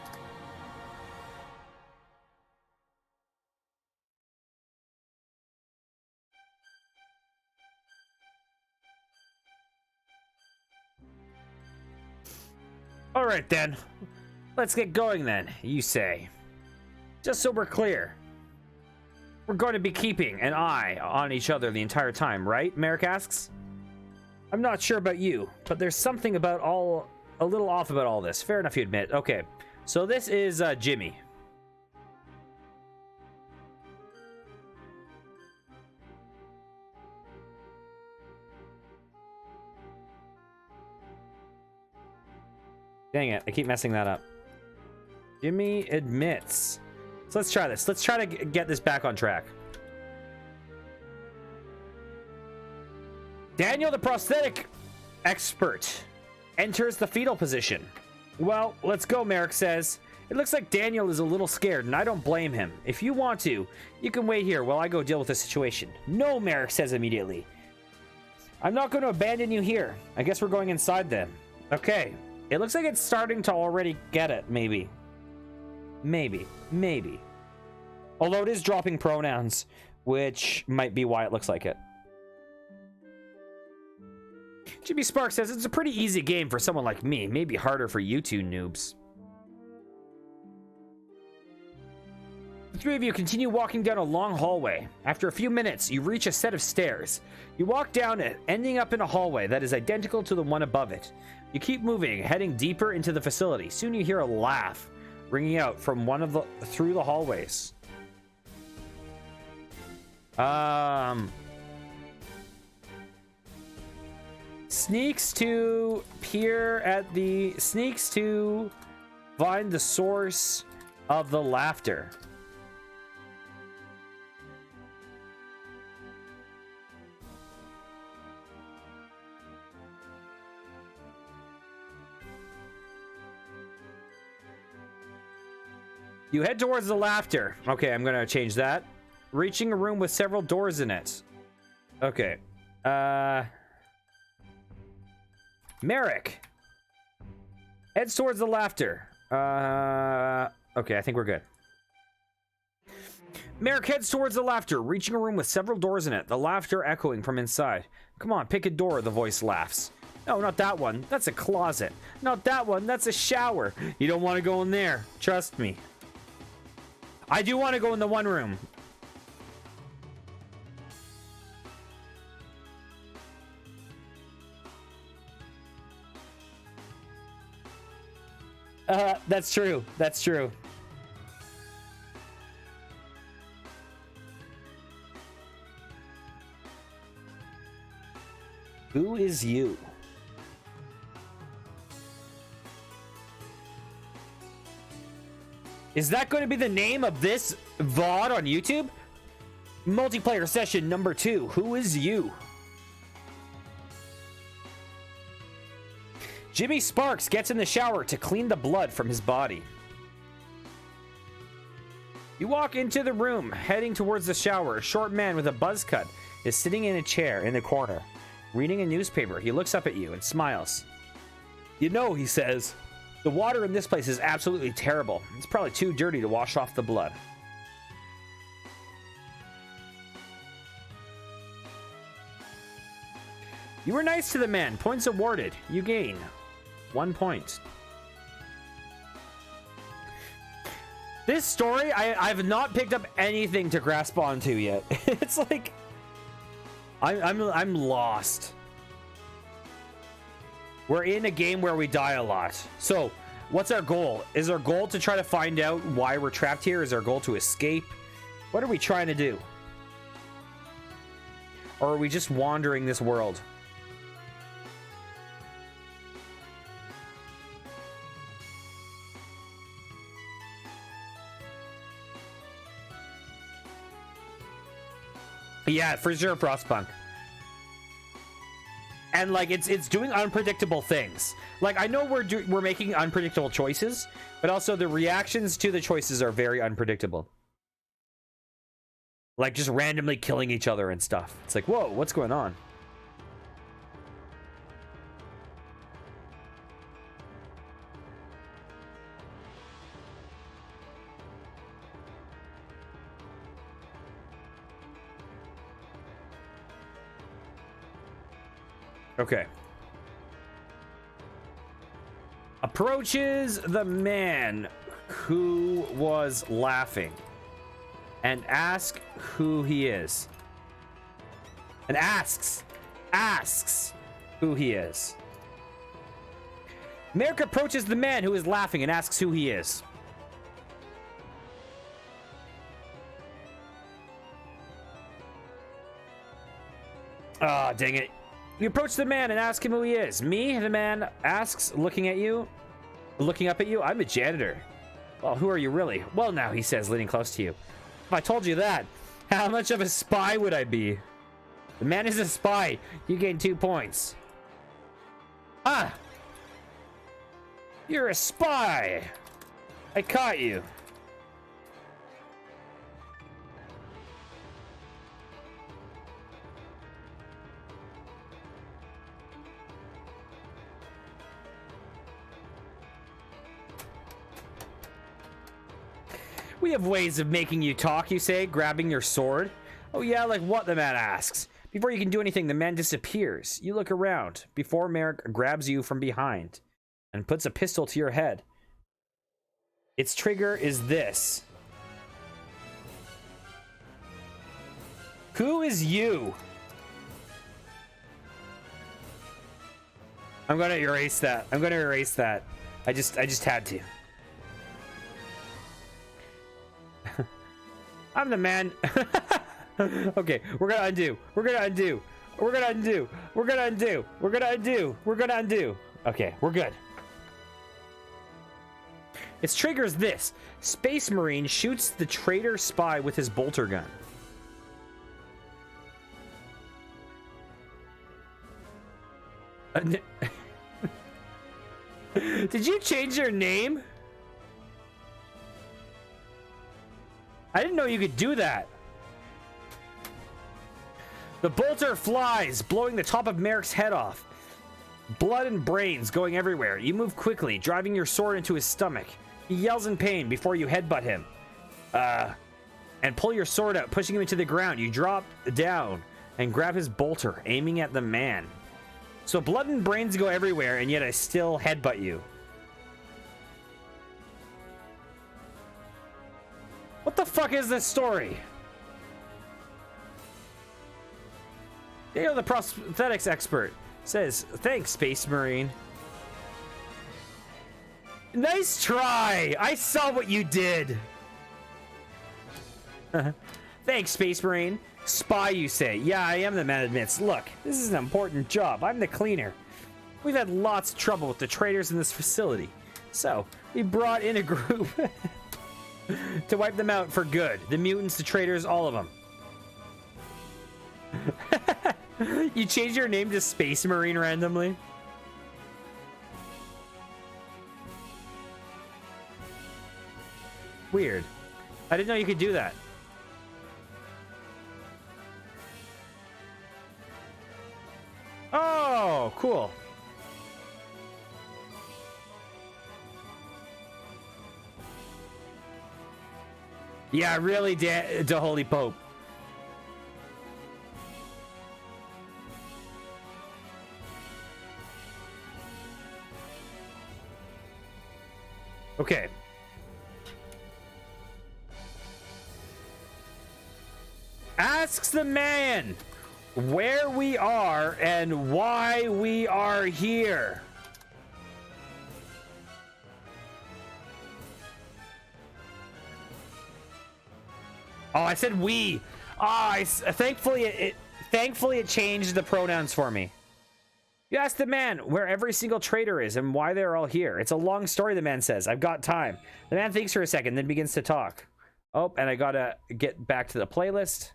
All right then, let's get going then, you say. Just so we're clear, we're going to be keeping an eye on each other the entire time, right? Merrick asks. I'm not sure about you, but there's something about a little off about all this. Fair enough, you admit. Okay, so this is Jimmy. Dang it, I keep messing that up. Jimmy admits. So let's try this. Let's try to get this back on track. Daniel, the prosthetic expert, enters the fetal position. Well, let's go, Merrick says. It looks like Daniel is a little scared, and I don't blame him. If you want to, you can wait here while I go deal with the situation. No, Merrick says immediately. I'm not going to abandon you here. I guess we're going inside then. Okay. It looks like it's starting to already get it, maybe. Maybe. Although it is dropping pronouns, which might be why it looks like it. Jimmy Sparks says it's a pretty easy game for someone like me. Maybe harder for you two noobs. The three of you continue walking down a long hallway. After a few minutes, you reach a set of stairs. You walk down it, ending up in a hallway that is identical to the one above it. You keep moving, heading deeper into the facility. Soon you hear a laugh ringing out from through the hallways. Sneaks to find the source of the laughter. You head towards the laughter. Okay, I'm gonna change that. Reaching a room with several doors in it. Okay. Merrick heads towards the laughter. Okay, I think we're good. Merrick heads towards the laughter, reaching a room with several doors in it, the laughter echoing from inside. Come on, pick a door, the voice laughs. No, not that one. That's a closet. Not that one. That's a shower. You don't want to go in there. Trust me. I do want to go in the one room. That's true. That's true. Who is you? Is that going to be the name of this VOD on YouTube? Multiplayer session number 2. Who is you? Jimmy Sparks gets in the shower to clean the blood from his body. You walk into the room, heading towards the shower. A short man with a buzz cut is sitting in a chair in the corner, reading a newspaper. He looks up at you and smiles. You know, he says, the water in this place is absolutely terrible. It's probably too dirty to wash off the blood. You were nice to the man. Points awarded. You gain 1 point. This story, I've not picked up anything to grasp onto yet. It's like I'm lost. We're in a game where we die a lot. So, what's our goal? Is our goal to try to find out why we're trapped here? Is our goal to escape? What are we trying to do? Or are we just wandering this world? Yeah, for sure, Frostpunk. And like it's doing unpredictable things. Like I know we're making unpredictable choices, but also the reactions to the choices are very unpredictable. Like just randomly killing each other and stuff. It's like, whoa, what's going on? Okay. Approaches the man who was laughing and asks who he is. And asks who he is. Merrick approaches the man who is laughing and asks who he is. Ah, dang it. You approach the man and ask him who he is. Me, the man asks, looking up at you. I'm a janitor. Well, who are you really? Well, now, he says, leaning close to you. If I told you that, how much of a spy would I be? The man is a spy. You gain 2 points. Ah! You're a spy! I caught you. We have ways of making you talk, you say, grabbing your sword. Oh yeah, like what, the man asks. Before you can do anything, the man disappears. You look around before Merrick grabs you from behind and puts a pistol to your head. Its trigger is this. Who is you? I'm gonna erase that. I just had to. I'm the man. Okay, we're gonna undo. Okay, we're good. Its trigger is this. Space Marine shoots the traitor spy with his bolter gun. Did you change your name? I didn't know you could do that. The bolter flies, blowing the top of Merrick's head off. Blood and brains going everywhere. You move quickly, driving your sword into his stomach. He yells in pain before you headbutt him. And pull your sword out, pushing him into the ground. You drop down and grab his bolter, aiming at the man. So blood and brains go everywhere, and yet I still headbutt you. What the fuck is this story? Daniel, the prosthetics expert, says, thanks, Space Marine. Nice try! I saw what you did! Thanks, Space Marine. Spy, you say. Yeah, I am, the man admits. Look, this is an important job. I'm the cleaner. We've had lots of trouble with the traitors in this facility. So, we brought in a group to wipe them out for good. The mutants, the traitors, all of them. You changed your name to Space Marine randomly? Weird. I didn't know you could do that. Oh, cool. Yeah, really, the Holy Pope. Okay. Asks the man where we are and why we are here. Oh, I said we. Thankfully it changed the pronouns for me. You ask the man where every single traitor is and why they're all here. It's a long story, the man says. I've got time. The man thinks for a second, then begins to talk. Oh, and I gotta get back to the playlist.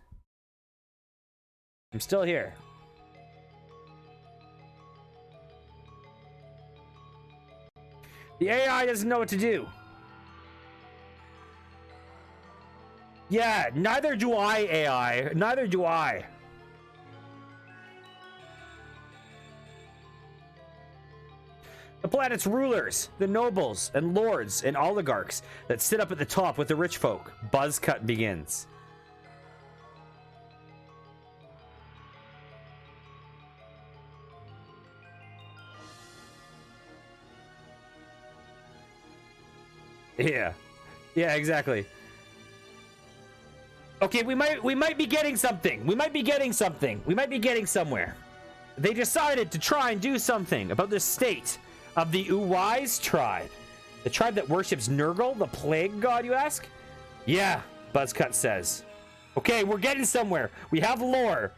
I'm still here. The AI doesn't know what to do. Yeah, neither do I, AI. Neither do I. The planet's rulers, the nobles and lords and oligarchs that sit up at the top with the rich folk. Buzzcut begins. Yeah. Yeah, exactly. Okay, we might be getting something. We might be getting something. We might be getting somewhere. They decided to try and do something about the state of the Uwais tribe. The tribe that worships Nurgle, the plague god, you ask? Yeah, Buzzcut says. Okay, we're getting somewhere. We have lore.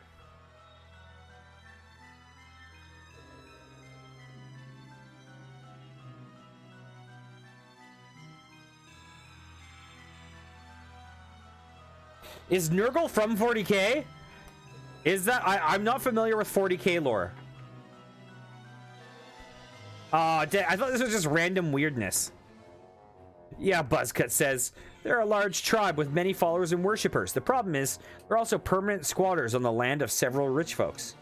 Is Nurgle from 40k? Is that... I'm not familiar with 40k lore. I thought this was just random weirdness. Yeah, Buzzcut says. They're a large tribe with many followers and worshippers. The problem is, they're also permanent squatters on the land of several rich folks.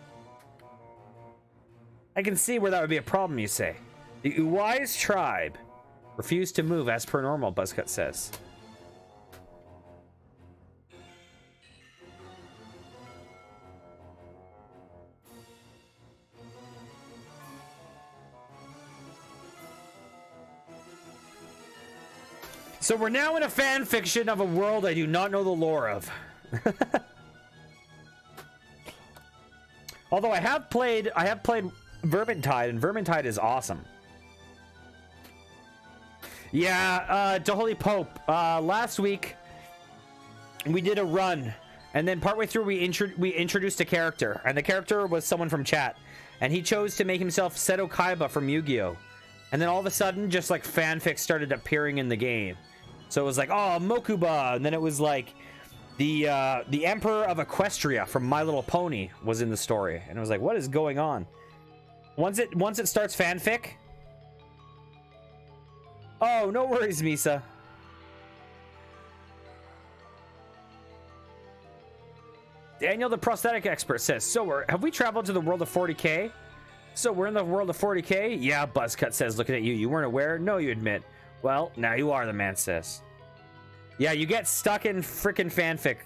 I can see where that would be a problem, you say. The Uwais tribe refused to move as per normal, Buzzcut says. So we're now in a fan fiction of a world I do not know the lore of. Although I have played Vermintide, and Vermintide is awesome. Yeah, to Holy Pope. Last week we did a run, and then partway through we introduced a character, and the character was someone from chat, and he chose to make himself Seto Kaiba from Yu-Gi-Oh! And then all of a sudden, just like fanfics started appearing in the game. So it was like, oh, Mokuba, and then it was like the Emperor of Equestria from My Little Pony was in the story, and it was like, what is going on? Once it starts fanfic. Oh, no worries, Misa. Daniel, the prosthetic expert, says, so have we traveled to the world of 40K? So we're in the world of 40K? Yeah, Buzzcut says, looking at you. You weren't aware? No, you admit. Well, now you are, the man says. Yeah, you get stuck in frickin' fanfic.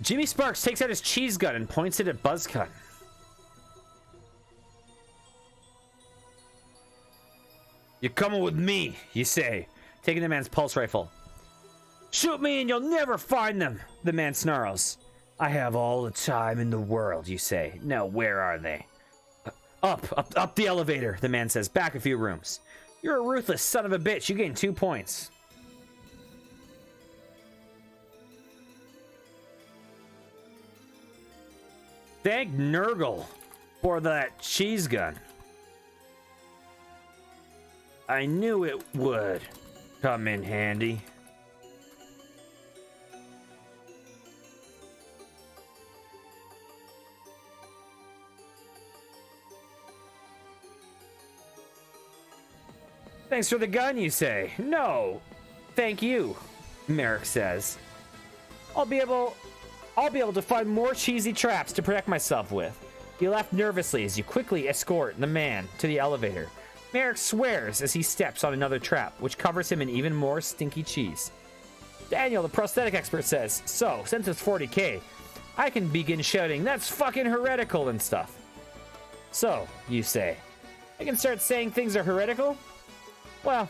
Jimmy Sparks takes out his cheese gun and points it at Buzzcut. You're coming with me, you say, taking the man's pulse rifle. Shoot me and you'll never find them, the man snarls. I have all the time in the world, you say. Now, where are they? Up the elevator, the man says. Back a few rooms. You're a ruthless son of a bitch. You gain 2 points. Thank Nurgle for that cheese gun. I knew it would come in handy. Thanks for the gun, you say. No, thank you, Merrick says. I'll be able to find more cheesy traps to protect myself with. You laugh nervously as you quickly escort the man to the elevator. Merrick swears as he steps on another trap, which covers him in even more stinky cheese. Daniel, the prosthetic expert, says, so, since it's 40K, I can begin shouting, that's fucking heretical and stuff. So, you say, I can start saying things are heretical? Well,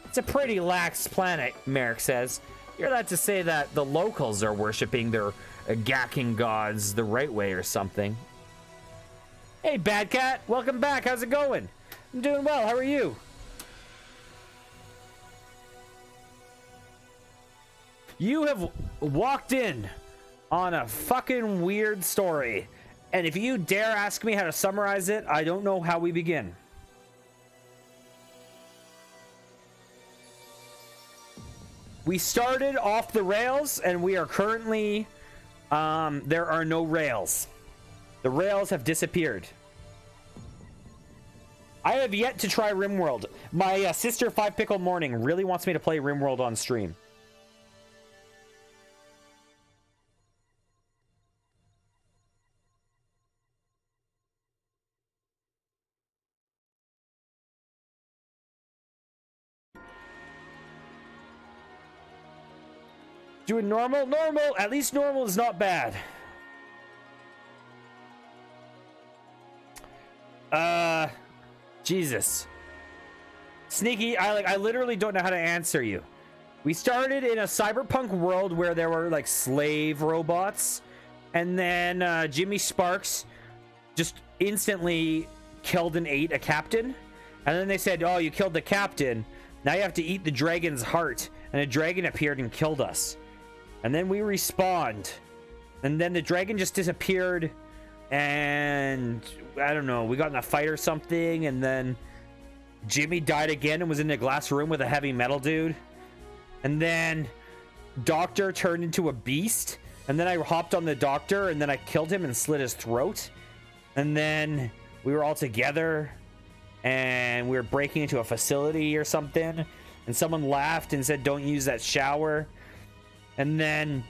it's a pretty lax planet, Merrick says. You're allowed to say that the locals are worshipping their gacking gods the right way or something. Hey, Bad Cat, welcome back. How's it going? I'm doing well. How are you? You have walked in on a fucking weird story. And if you dare ask me how to summarize it, I don't know how we begin. We started off the rails, and we are currently... there are no rails. The rails have disappeared. I have yet to try RimWorld. My sister, 5 Pickle Morning, really wants me to play RimWorld on stream. Doing normal? Normal! At least normal is not bad. Jesus. Sneaky, I literally don't know how to answer you. We started in a cyberpunk world where there were like slave robots, and then Jimmy Sparks just instantly killed and ate a captain. And then they said, oh, you killed the captain. Now you have to eat the dragon's heart. And a dragon appeared and killed us. And then we respawned. And then the dragon just disappeared. And I don't know, we got in a fight or something. And then Jimmy died again and was in a glass room with a heavy metal dude. And then Doctor turned into a beast. And then I hopped on the Doctor and then I killed him and slit his throat. And then we were all together and we were breaking into a facility or something. And someone laughed and said, don't use that shower. And then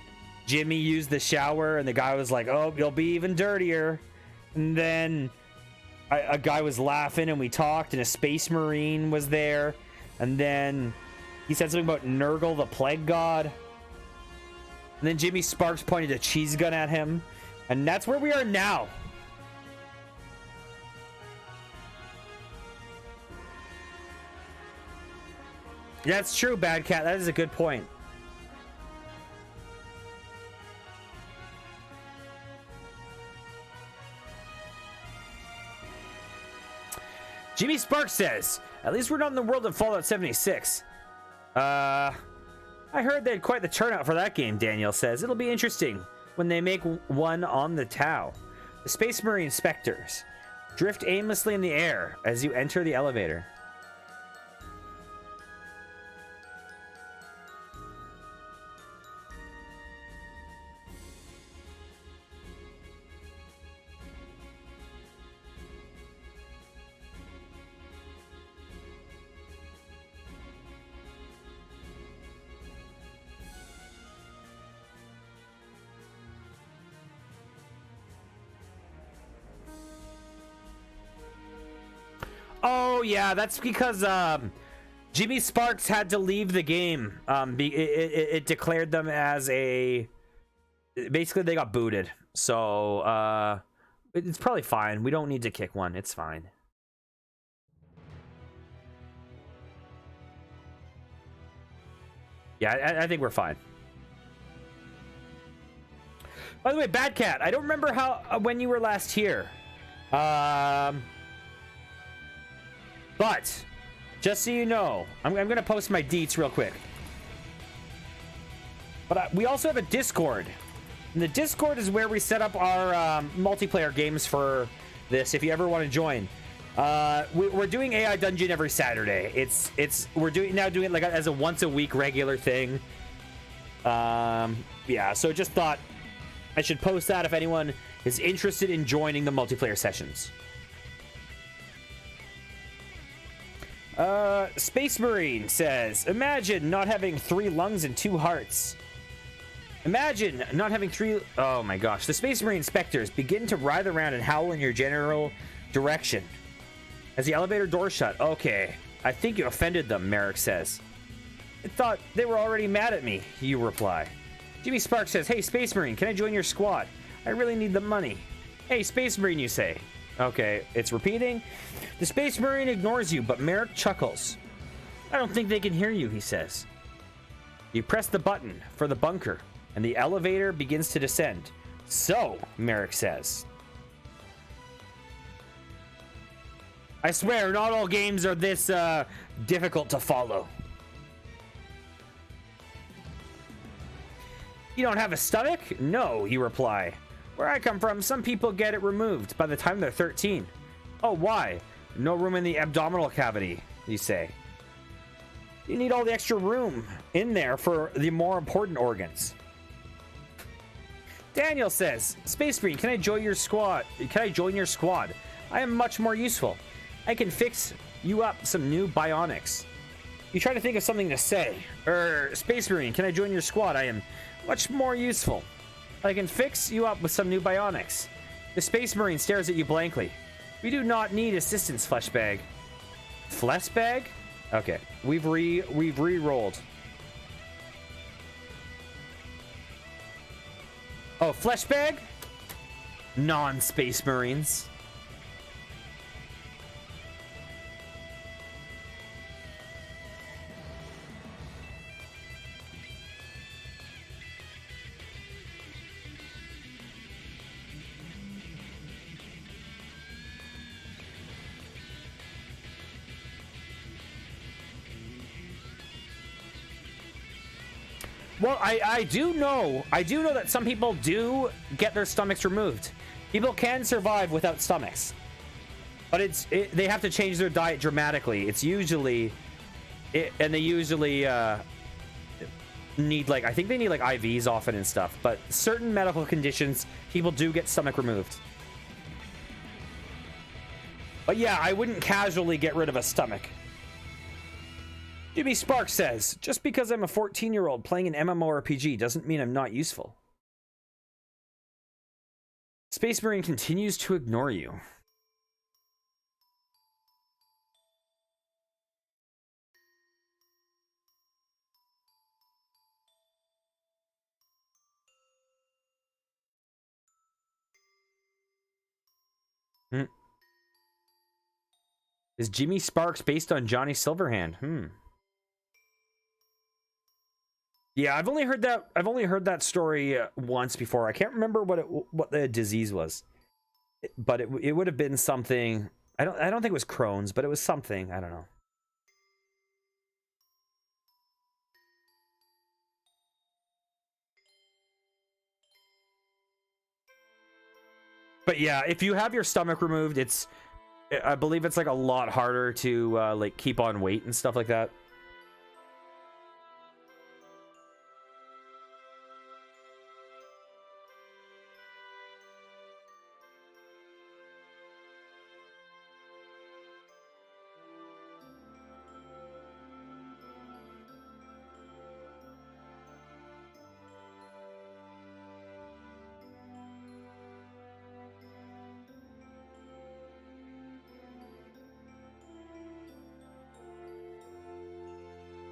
Jimmy used the shower and the guy was like, oh, you'll be even dirtier. And then a guy was laughing and we talked and a space marine was there. And then he said something about Nurgle, the plague god. And then Jimmy Sparks pointed a cheese gun at him. And that's where we are now. That's true, Bad Cat. That is a good point. Jimmy Sparks says, at least we're not in the world of Fallout 76. I heard they had quite the turnout for that game, Daniel says. It'll be interesting when they make one on the Tau. The Space Marine Spectres drift aimlessly in the air as you enter the elevator. Oh yeah, that's because Jimmy Sparks had to leave the game. It declared them as a, basically they got booted. So it's probably fine. We don't need to kick one. It's fine. Yeah, I think we're fine. By the way, Bad Cat, I don't remember how when you were last here. But just so you know, I'm gonna post my deets real quick. But we also have a Discord. And the Discord is where we set up our multiplayer games for this. If you ever want to join, we're doing AI Dungeon every Saturday. We're doing it like as a once a week regular thing. Yeah, so just thought I should post that if anyone is interested in joining the multiplayer sessions. Space Marine says, imagine not having 3 lungs and 2 hearts. Imagine not having 3... Oh my gosh. The Space Marine specters begin to writhe around and howl in your general direction as the elevator door shut. Okay, I think you offended them, Merrick says. I thought they were already mad at me, you reply. Jimmy Sparks says, hey, Space Marine, can I join your squad? I really need the money. Hey, Space Marine, you say. Okay, it's repeating. The Space Marine ignores you, but Merrick chuckles. I don't think they can hear you, he says. You press the button for the bunker, and the elevator begins to descend. So, Merrick says. I swear, not all games are this difficult to follow. You don't have a stomach? No, you reply. Where I come from, some people get it removed by the time they're 13. Oh, why? No room in the abdominal cavity, you say. You need all the extra room in there for the more important organs. Daniel says, Space Marine, can I join your squad? I am much more useful. I can fix you up some new bionics. You try to think of something to say. Space Marine, can I join your squad? I am much more useful. I can fix you up with some new bionics. The Space Marine stares at you blankly. We do not need assistance, Fleshbag. Fleshbag? Okay, we've re-rolled. Oh, Fleshbag? Non-Space Marines. Well, I do know that some people do get their stomachs removed. People can survive without stomachs, but they have to change their diet dramatically. It's usually, and they usually need I think they need IVs often and stuff. But certain medical conditions, people do get stomach removed. But yeah, I wouldn't casually get rid of a stomach. Jimmy Sparks says, just because I'm a 14-year-old playing an MMORPG doesn't mean I'm not useful. Space Marine continues to ignore you. Is Jimmy Sparks based on Johnny Silverhand? Yeah, I've only heard that story once before. I can't remember what the disease was, but it would have been something. I don't think it was Crohn's, but it was something. I don't know. But yeah, if you have your stomach removed, I believe it's a lot harder to keep on weight and stuff like that.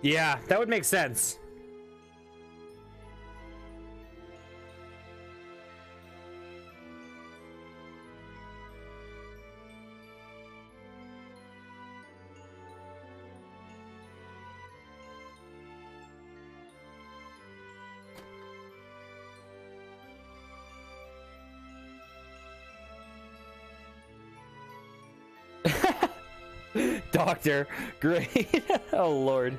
Yeah, that would make sense. Doctor, great. Oh Lord.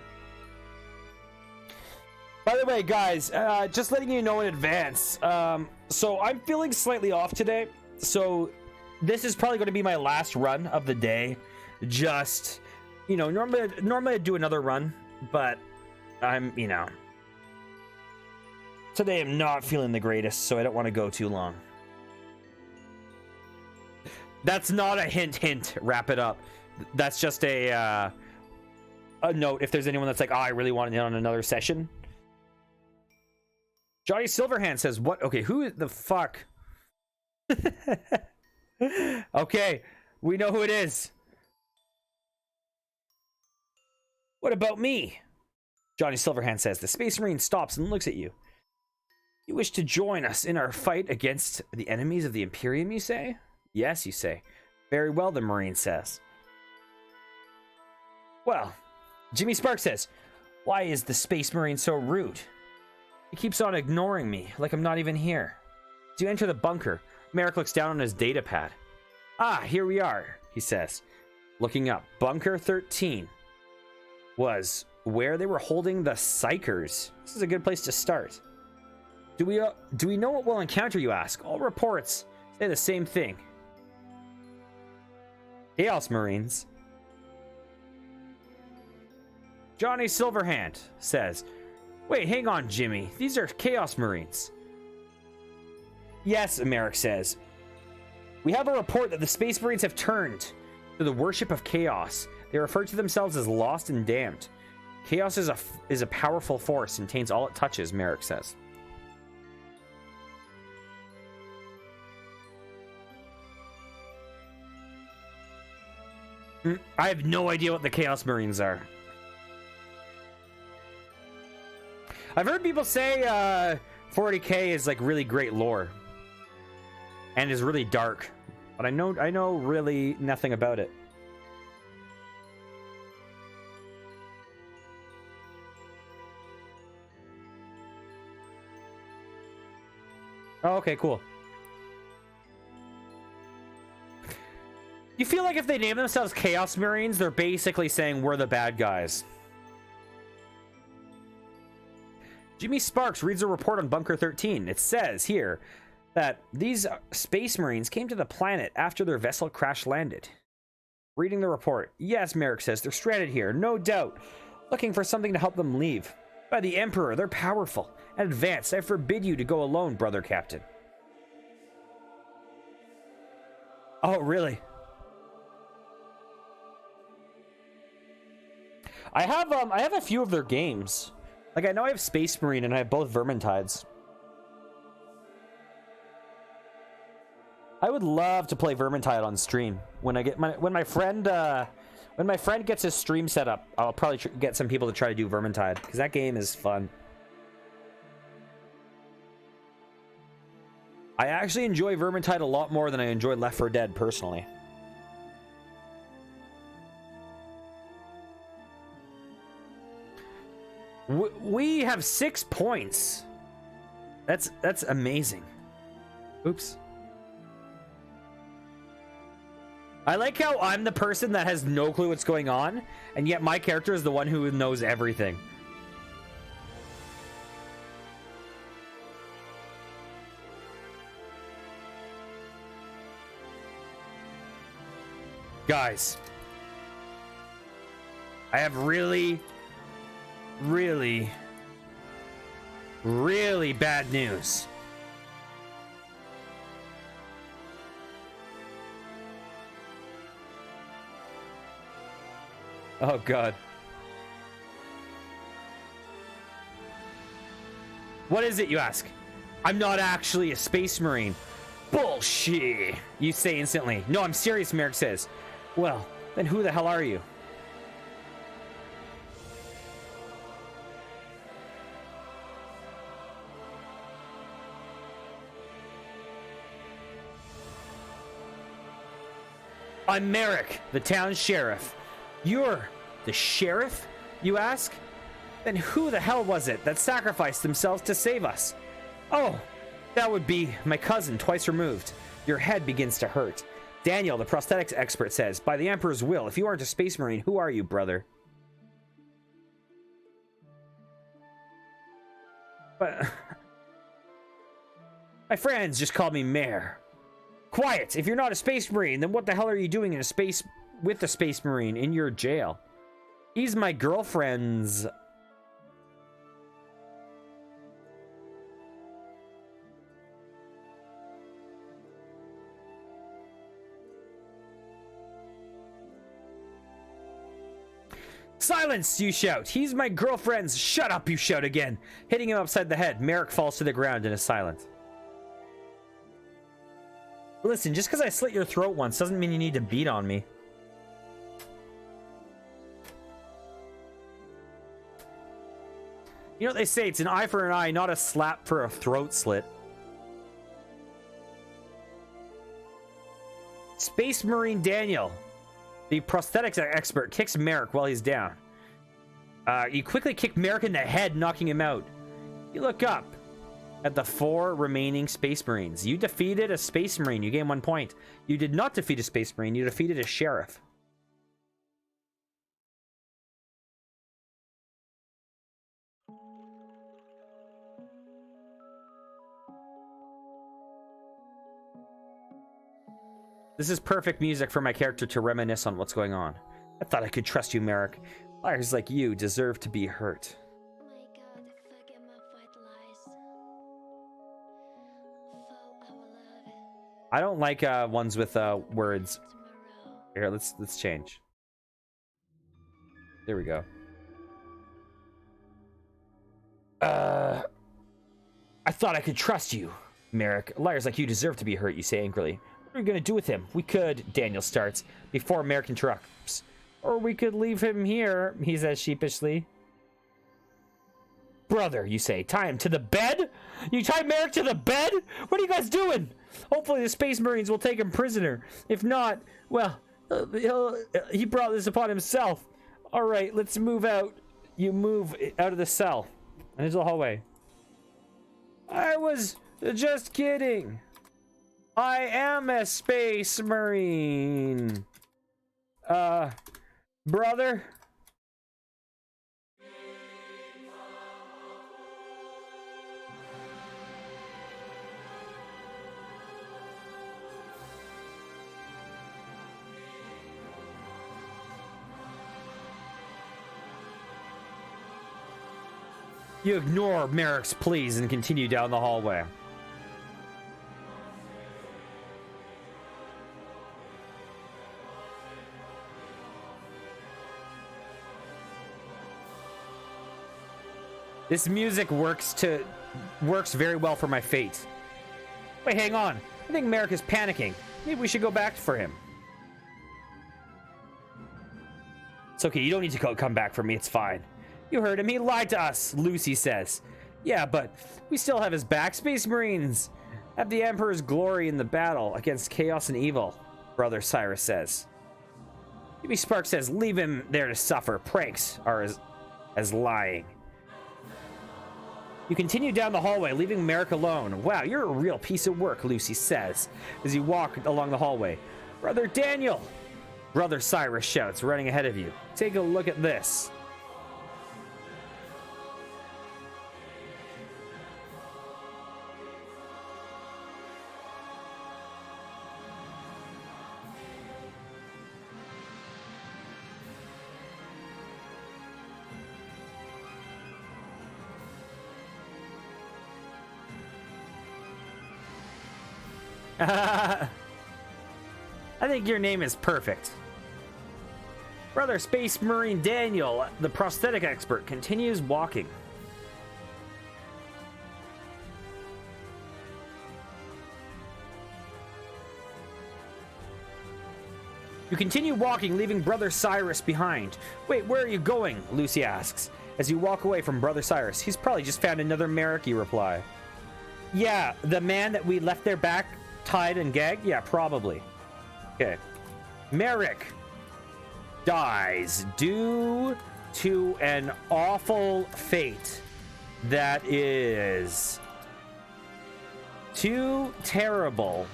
By the way, guys, just letting you know in advance, so I'm feeling slightly off today, so this is probably going to be my last run of the day. Just, you know, normally I'd do another run, but I'm, you know, today I'm not feeling the greatest, so I don't want to go too long. That's not a hint, wrap it up. That's just a note if there's anyone that's like, oh, I really want to get on another session. Johnny Silverhand says, what? Okay, who the fuck? Okay, we know who it is. What about me? Johnny Silverhand says, the Space Marine stops and looks at you. You wish to join us in our fight against the enemies of the Imperium, you say? Yes, you say. Very well, the Marine says. Well, Jimmy Sparks says, why is the Space Marine so rude? He keeps on ignoring me, like I'm not even here. As you enter the bunker, Merrick looks down on his data pad. Ah, here we are, he says. Looking up, Bunker 13 was where they were holding the Psychers. This is a good place to start. Do we know what we'll encounter, you ask? All reports say the same thing. Chaos Marines. Johnny Silverhand says, wait, hang on, Jimmy. These are Chaos Marines. Yes, Merrick says. We have a report that the Space Marines have turned to the worship of Chaos. They refer to themselves as Lost and Damned. Chaos is a powerful force and taints all it touches, Merrick says. I have no idea what the Chaos Marines are. I've heard people say 40k is like really great lore and is really dark, but I know really nothing about it. Oh, okay, cool. You feel like if they name themselves Chaos Marines, they're basically saying we're the bad guys. Jimmy Sparks reads a report on Bunker 13. It says here that these Space Marines came to the planet after their vessel crash landed. Reading the report. Yes, Merrick says, they're stranded here, no doubt, looking for something to help them leave. By the Emperor, they're powerful and advanced. I forbid you to go alone, brother captain. Oh, really? I have a few of their games. Like, I know I have Space Marine and I have both Vermintides. I would love to play Vermintide on stream. When my friend gets his stream set up, I'll probably get some people to try to do Vermintide because that game is fun. I actually enjoy Vermintide a lot more than I enjoy Left 4 Dead personally. We have 6 points. That's amazing. Oops. I like how I'm the person that has no clue what's going on, and yet my character is the one who knows everything. Guys, I have really bad news. Oh God. What is it, you ask? I'm not actually a Space Marine. Bullshit, you say instantly. No, I'm serious, Merrick says. Well, then who the hell are you? I'm Merrick, the town sheriff. You're the sheriff, you ask? Then who the hell was it that sacrificed themselves to save us? Oh, that would be my cousin, twice removed. Your head begins to hurt. Daniel, the prosthetics expert, says, by the Emperor's will, if you aren't a space marine, who are you, brother? But my friends just called me Mayor. Quiet! If you're not a space marine, then what the hell are you doing in a space with a space marine in your jail? He's my girlfriend's... Silence, you shout. He's my girlfriend's. Shut up, you shout again. Hitting him upside the head, Merrick falls to the ground and is silent. Listen, just because I slit your throat once doesn't mean you need to beat on me. You know what they say, it's an eye for an eye, not a slap for a throat slit. Space Marine Daniel, the prosthetics expert, kicks Merrick while he's down. You quickly kick Merrick in the head, knocking him out. You look up at the 4 remaining Space Marines. You defeated a Space Marine. You gain 1 point. You did not defeat a Space Marine. You defeated a sheriff. This is perfect music for my character to reminisce on what's going on. I thought I could trust you, Merrick. Liars like you deserve to be hurt.
My God, forget my white lies. For our love.
I don't like ones with words.
Tomorrow.
Here, let's change. There we go. I thought I could trust you, Merrick. Liars like you deserve to be hurt, you say angrily. What are we gonna do with him? We could, Daniel starts, before Merrick interrupts. Or we could leave him here, he says sheepishly. Brother, you say, tie him to the bed? You tie Merrick to the bed? What are you guys doing? Hopefully the Space Marines will take him prisoner. If not, well, he brought this upon himself. All right, let's move out. You move out of the cell and into the hallway. I was just kidding. I am a Space Marine. Brother? You ignore Merrick's pleas and continue down the hallway. This music works very well for my fate. Wait, hang on. I think Merrick is panicking. Maybe we should go back for him. It's okay, you don't need to come back for me, it's fine. You heard him, he lied to us, Lucy says. Yeah, but we still have his back. Space Marines have the Emperor's glory in the battle against chaos and evil, Brother Cyrus says. Maybe Spark says, leave him there to suffer. Pranks are as lying. You continue down the hallway, leaving Merrick alone. Wow, you're a real piece of work, Lucy says, as you walk along the hallway. Brother Daniel! Brother Cyrus shouts, running ahead of you. Take a look at this. I think your name is perfect. Brother Space Marine Daniel, the prosthetic expert, continues walking. You continue walking, leaving Brother Cyrus behind. Wait, where are you going? Lucy asks. As you walk away from Brother Cyrus, he's probably just found another Merrick, you reply. Yeah, the man that we left there back tied and gagged? Yeah, probably. Okay. Merrick dies due to an awful fate that is too terrible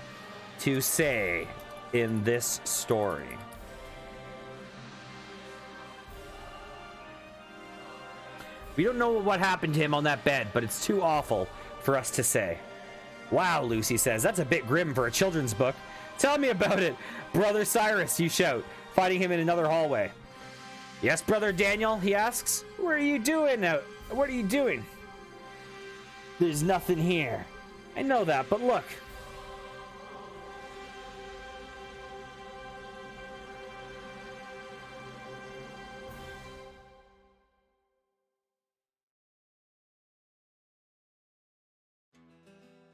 to say in this story. We don't know what happened to him on that bed, but it's too awful for us to say. Wow, Lucy says, that's a bit grim for a children's book. Tell me about it, Brother Cyrus, you shout, finding him in another hallway. Yes, Brother Daniel, he asks. What are you doing now? What are you doing? There's nothing here. I know that, but look.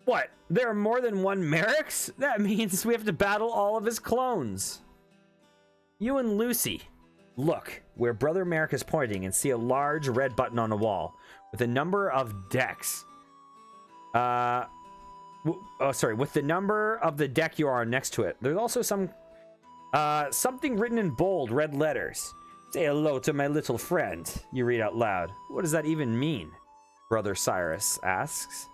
What? There are more than one Merricks? That means we have to battle all of his clones. You and Lucy. Look where Brother Merrick is pointing and see a large red button on a wall with a number of decks. With the number of the deck you are on next to it. There's also something written in bold red letters. Say hello to my little friend, you read out loud. What does that even mean? Brother Cyrus asks.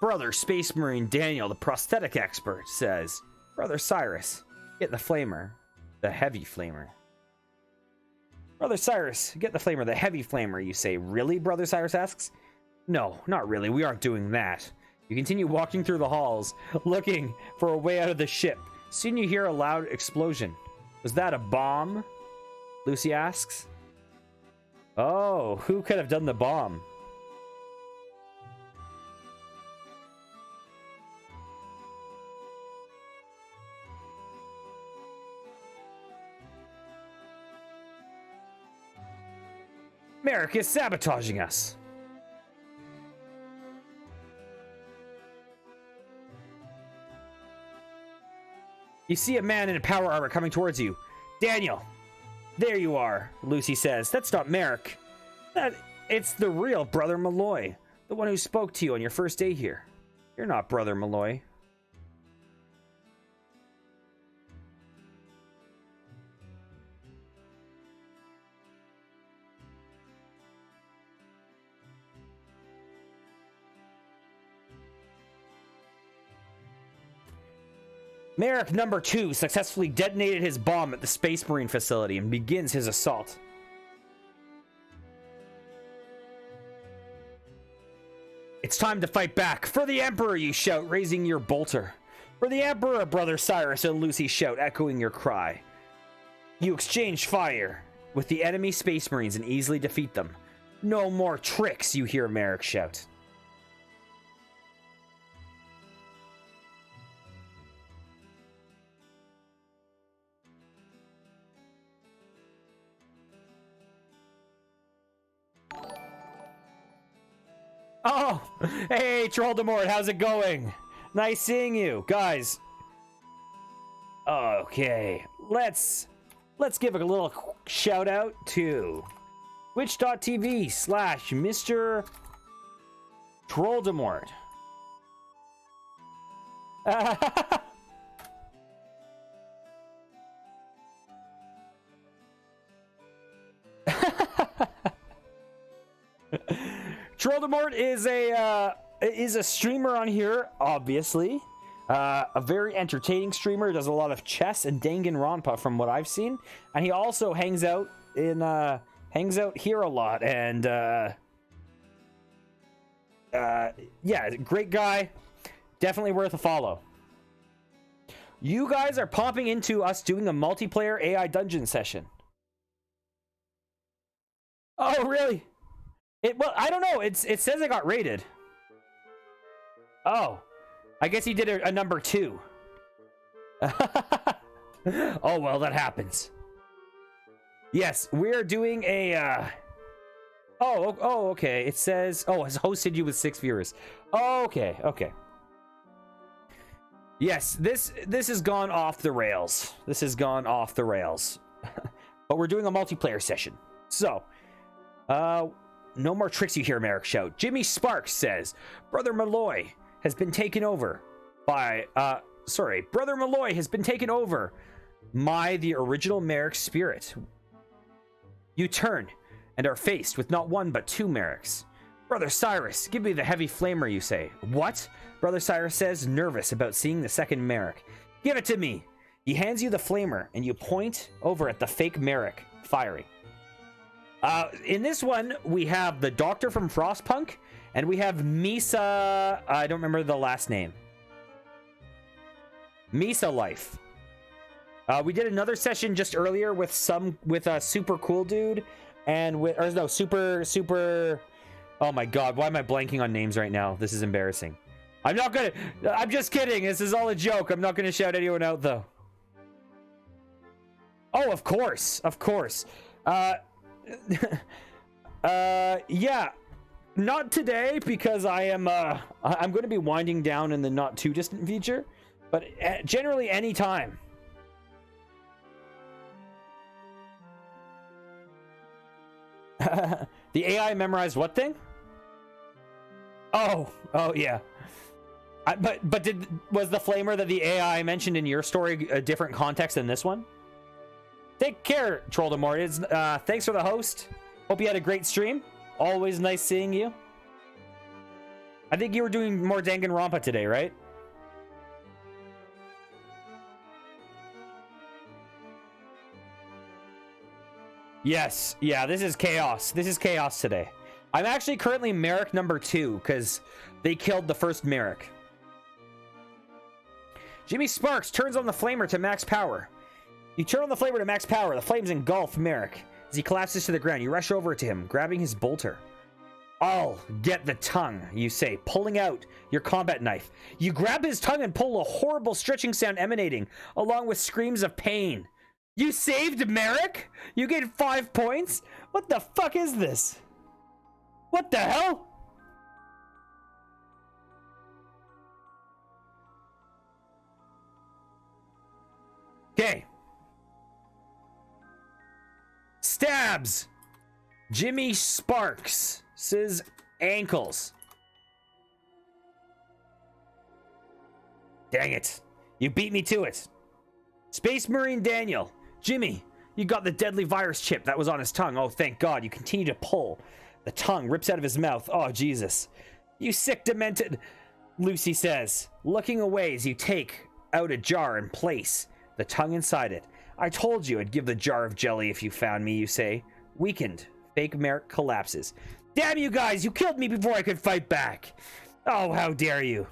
Brother Space Marine Daniel, the prosthetic expert, says, Brother Cyrus, get the flamer, the heavy flamer. Brother Cyrus, get the flamer, the heavy flamer, you say. Really? Brother Cyrus asks. No, not really. We aren't doing that. You continue walking through the halls, looking for a way out of the ship. Soon you hear a loud explosion. Was that a bomb? Lucy asks. Oh, who could have done the bomb? Merrick is sabotaging us. You see a man in a power armor coming towards you. Daniel, there you are, Lucy says. That's not Merrick. It's the real Brother Malloy, the one who spoke to you on your first day here. You're not Brother Malloy. Merrick number 2 successfully detonated his bomb at the Space Marine facility and begins his assault. It's time to fight back. For the Emperor, you shout, raising your bolter. For the Emperor, Brother Cyrus and Lucy shout, echoing your cry. You exchange fire with the enemy Space Marines and easily defeat them. No more tricks, you hear Merrick shout. Oh, hey, Trolldemort, how's it going? Nice seeing you, guys. Okay, let's give a little shout out to twitch.tv/Mr. Trolldemort. Trolldemort is a streamer on here, obviously. A very entertaining streamer. Does a lot of chess and Danganronpa from what I've seen, and he also hangs out here a lot. And yeah, great guy. Definitely worth a follow. You guys are popping into us doing a multiplayer AI dungeon session. Oh, really? Well, I don't know. It says it got rated. Oh, I guess he did a number 2. Oh, well, that happens. Yes, we're doing a, Oh, okay. It says, has hosted you with 6 viewers. Oh, okay. Yes, this has gone off the rails. This has gone off the rails. But we're doing a multiplayer session. So, no more tricks you hear Merrick shout. Jimmy Sparks says, Brother Malloy has been taken over by, Brother Malloy has been taken over by the original Merrick spirit. You turn and are faced with not one but two Merricks. Brother Cyrus, give me the heavy flamer, you say. What? Brother Cyrus says, nervous about seeing the second Merrick. Give it to me. He hands you the flamer, and you point over at the fake Merrick, firing. In this one, we have the Doctor from Frostpunk, and we have Misa... I don't remember the last name. Misa Life. We did another session just earlier with a super cool dude, and with... Or no, super... Oh my god, why am I blanking on names right now? This is embarrassing. I'm just kidding. This is all a joke. I'm not gonna shout anyone out, though. Oh, of course. Of course. Yeah. Not today, because I'm going to be winding down in the not too distant future, but generally any time. The AI memorized what thing? Oh yeah. But was the flamer that the AI mentioned in your story a different context than this one? Take care, Trolldemort. Thanks for the host. Hope you had a great stream. Always nice seeing you. I think you were doing more Danganronpa today, right? Yes. Yeah, this is chaos. This is chaos today. I'm actually currently Merrick number 2 because they killed the first Merrick. Jimmy Sparks turns on the flamer to max power. You turn on the flamer to max power. The flames engulf Merrick. As he collapses to the ground, you rush over to him, grabbing his bolter. I'll get the tongue, you say, pulling out your combat knife. You grab his tongue and pull a horrible stretching sound emanating, along with screams of pain. You saved Merrick? You get 5 points? What the fuck is this? What the hell? Okay. Stabs Jimmy Sparks' ankles. Dang it. You beat me to it. Space Marine Daniel. Jimmy, you got the deadly virus chip that was on his tongue. Oh, thank God. You continue to pull. The tongue rips out of his mouth. Oh, Jesus. You sick, demented, Lucy says, looking away as you take out a jar and place the tongue inside it. I told you I'd give the jar of jelly if you found me, you say. Weakened, fake Merrick collapses. Damn you guys, you killed me before I could fight back. Oh, how dare you.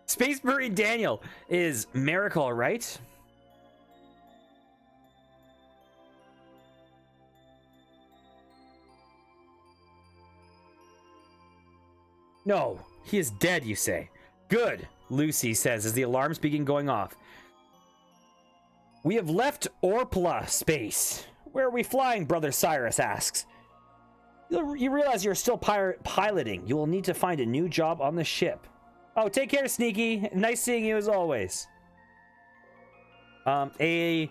Space Marine Daniel is Miracle, right? No, he is dead, you say. Good, Lucy says as the alarms begin going off. We have left Orpla space. Where are we flying, Brother Cyrus asks. You realize you're still piloting. You will need to find a new job on the ship. Oh, take care, Sneaky. Nice seeing you as always. A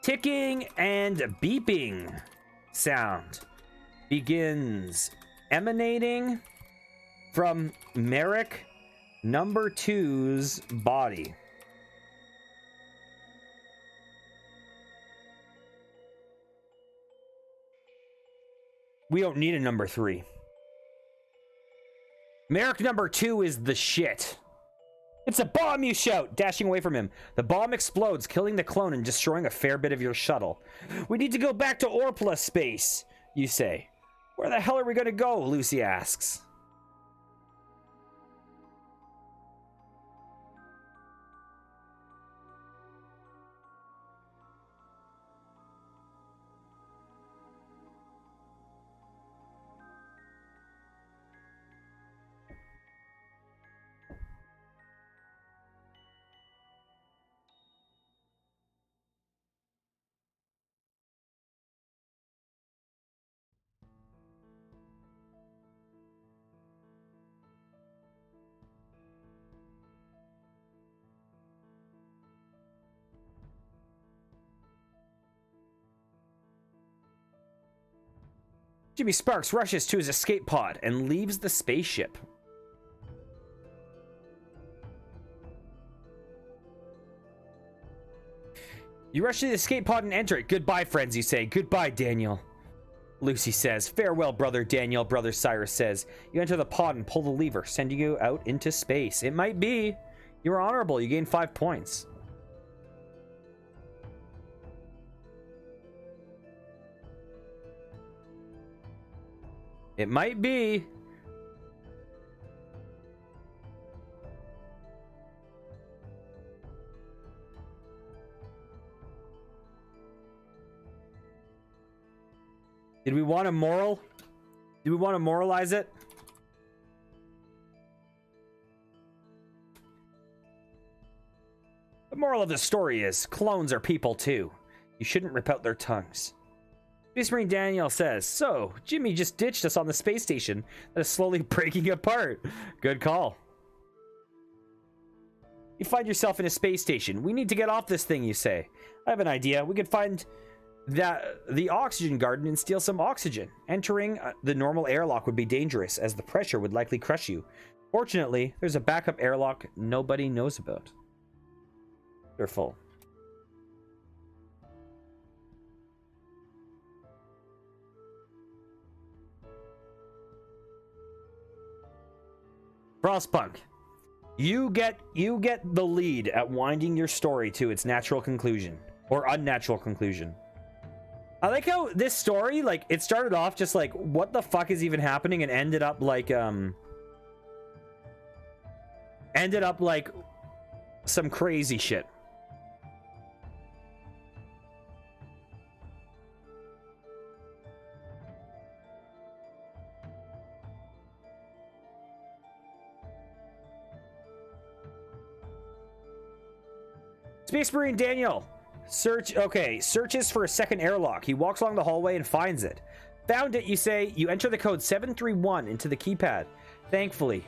ticking and beeping sound begins emanating from Merrick number 2's body. We don't need a number 3. Merrick number 2 is the shit. It's a bomb, you shout, dashing away from him. The bomb explodes, killing the clone and destroying a fair bit of your shuttle. We need to go back to Orpla space, you say. Where the hell are we going to go? Lucy asks. Jimmy Sparks rushes to his escape pod and leaves the spaceship. You rush to the escape pod and enter it. Goodbye, friends, you say. Goodbye, Daniel. Lucy says, farewell, brother Daniel. Brother Cyrus says, you enter the pod and pull the lever, sending you out into space. It might be. You were honorable. You gain 5 points. It might be. Did we want a moral? Do we want to moralize it? The moral of the story is clones are people too. You shouldn't rip out their tongues. Space Marine Daniel says, so Jimmy just ditched us on the space station that is slowly breaking apart. Good call. You find yourself in a space station. We need to get off this thing, you say. I have an idea. We could find the oxygen garden and steal some oxygen. Entering the normal airlock would be dangerous, as the pressure would likely crush you. Fortunately, there's a backup airlock nobody knows about. They're full. Frostpunk, you get the lead at winding your story to its natural conclusion or unnatural conclusion. I like how this story, like, it started off just like, what the fuck is even happening, and ended up like some crazy shit. Space Marine Daniel searches for a second airlock. He walks along the hallway and finds it. Found it, you say. You enter the code 731 into the keypad. Thankfully,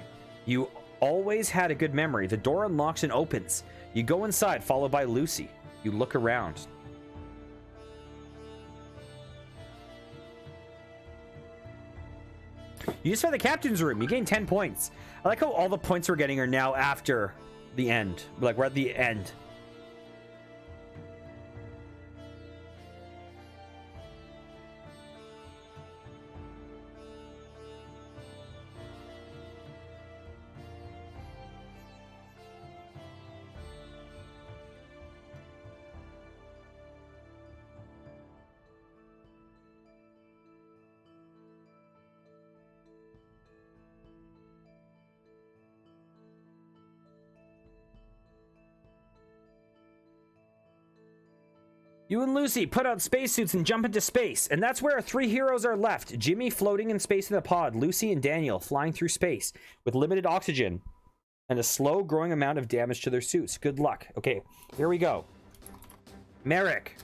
you always had a good memory. The door unlocks and opens. You go inside, followed by Lucy. You look around. You just found the captain's room. You gain 10 points. I like how all the points we're getting are now after the end. Like, we're at the end. You and Lucy put on spacesuits and jump into space, and that's where our 3 heroes are left. Jimmy floating in space in a pod, Lucy and Daniel flying through space with limited oxygen and a slow growing amount of damage to their suits. Good luck. Okay, here we go. Merrick,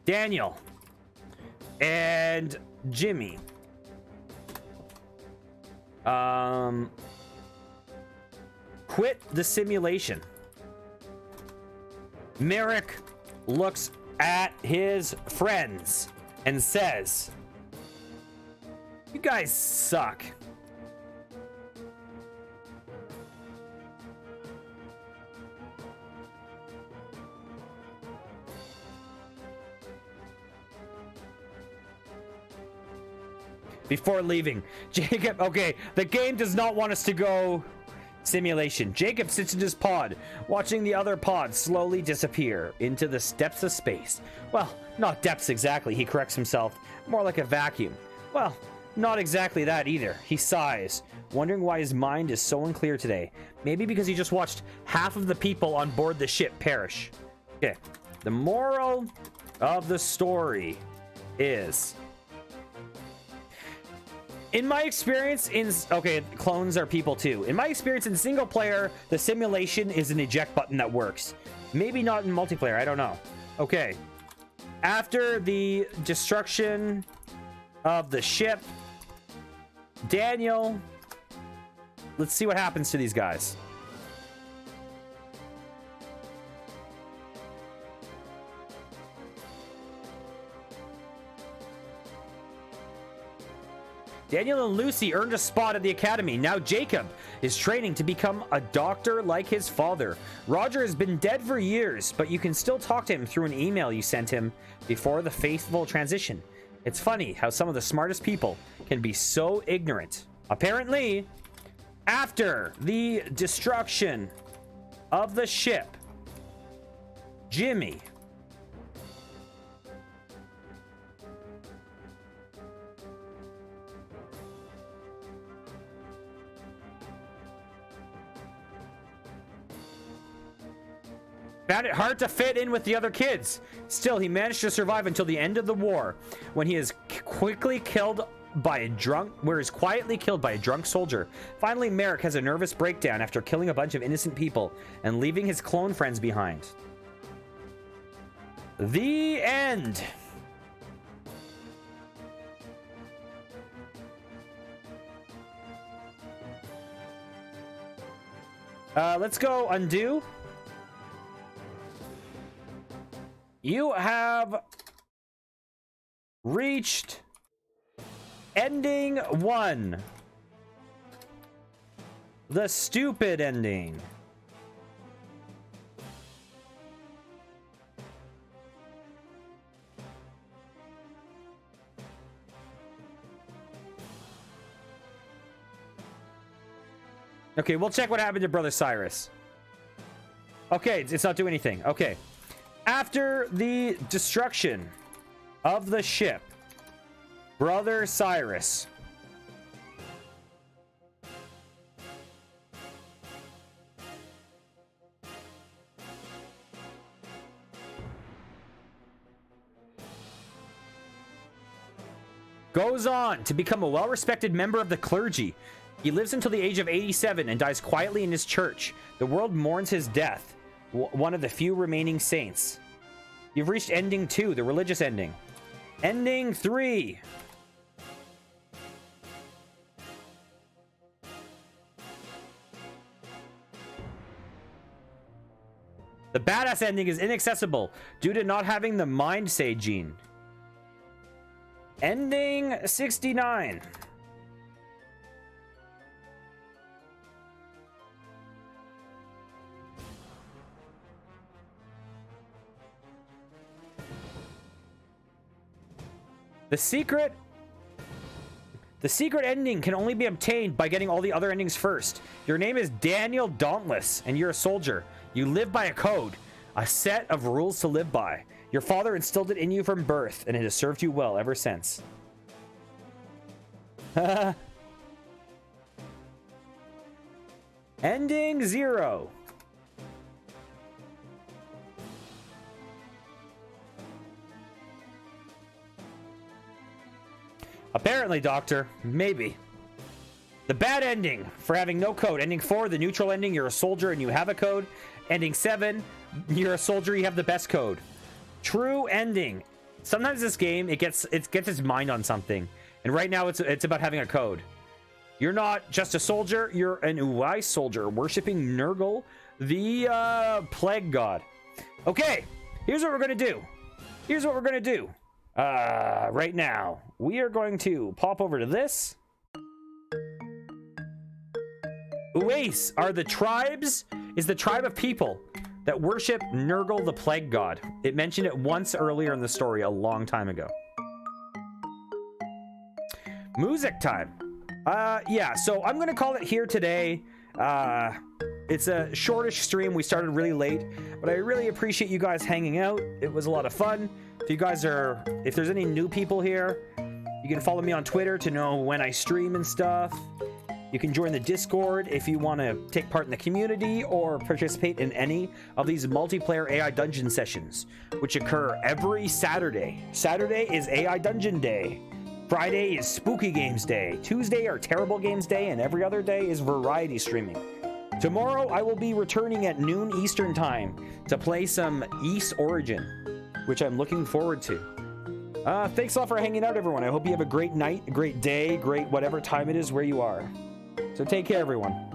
Daniel, and Jimmy. Quit the simulation. Merrick looks at his friends and says, you guys suck. Before leaving, Jacob, okay, the game does not want us to go simulation. Jacob sits in his pod, watching the other pod slowly disappear into the depths of space. Well, not depths exactly, he corrects himself. More like a vacuum. Well, not exactly that either. He sighs, wondering why his mind is so unclear today. Maybe because he just watched half of the people on board the ship perish. Okay, the moral of the story is... in my experience clones are people too. In my experience in single player, the simulation is an eject button that works. Maybe not in multiplayer, I don't know. Okay. After the destruction of the ship, Daniel, let's see what happens to these guys. Daniel and Lucy earned a spot at the academy. Now Jacob is training to become a doctor like his father. Roger has been dead for years, but you can still talk to him through an email you sent him before the faithful transition. It's funny how some of the smartest people can be so ignorant. Apparently, after the destruction of the ship, Jimmy found it hard to fit in with the other kids. Still, he managed to survive until the end of the war, when he is quietly killed by a drunk soldier. Finally, Merrick has a nervous breakdown after killing a bunch of innocent people and leaving his clone friends behind. The end. Let's go undo. You have reached ending 1. The stupid ending. Okay, we'll check what happened to Brother Cyrus. Okay, it's not doing anything. Okay. After the destruction of the ship, Brother Cyrus goes on to become a well-respected member of the clergy. He lives until the age of 87 and dies quietly in his church. The world mourns his death. One of the few remaining saints. You've reached ending 2, the religious ending. Ending 3. The badass ending is inaccessible due to not having the mind say gene. Ending 69. The secret ending can only be obtained by getting all the other endings first. Your name is Daniel Dauntless, and you're a soldier. You live by a code, a set of rules to live by. Your father instilled it in you from birth, and it has served you well ever since. Ending 0. Apparently, Doctor. Maybe. The bad ending for having no code. Ending 4, the neutral ending, you're a soldier and you have a code. Ending 7, you're a soldier, you have the best code. True ending. Sometimes this game, it gets its mind on something. And right now, it's about having a code. You're not just a soldier, you're an Uwai soldier, worshipping Nurgle, the plague god. Okay, here's what we're gonna do. Right now, we are going to pop over to this. Uwais are the tribes, is the tribe of people that worship Nurgle the plague god. It mentioned it once earlier in the story a long time ago. Music time. Yeah, so I'm gonna call it here today. It's a shortish stream. We started really late, but I really appreciate you guys hanging out. It was a lot of fun. If there's any new people here, you can follow me on Twitter to know when I stream and stuff. You can join the Discord if you want to take part in the community or participate in any of these multiplayer AI dungeon sessions, which occur every Saturday. Saturday is AI Dungeon Day. Friday is Spooky Games Day. Tuesday are Terrible Games Day, and every other day is variety streaming. Tomorrow, I will be returning at noon Eastern Time to play some Ys Origin, which I'm looking forward to. Thanks all for hanging out, everyone. I hope you have a great night, a great day, great whatever time it is where you are. So take care, everyone.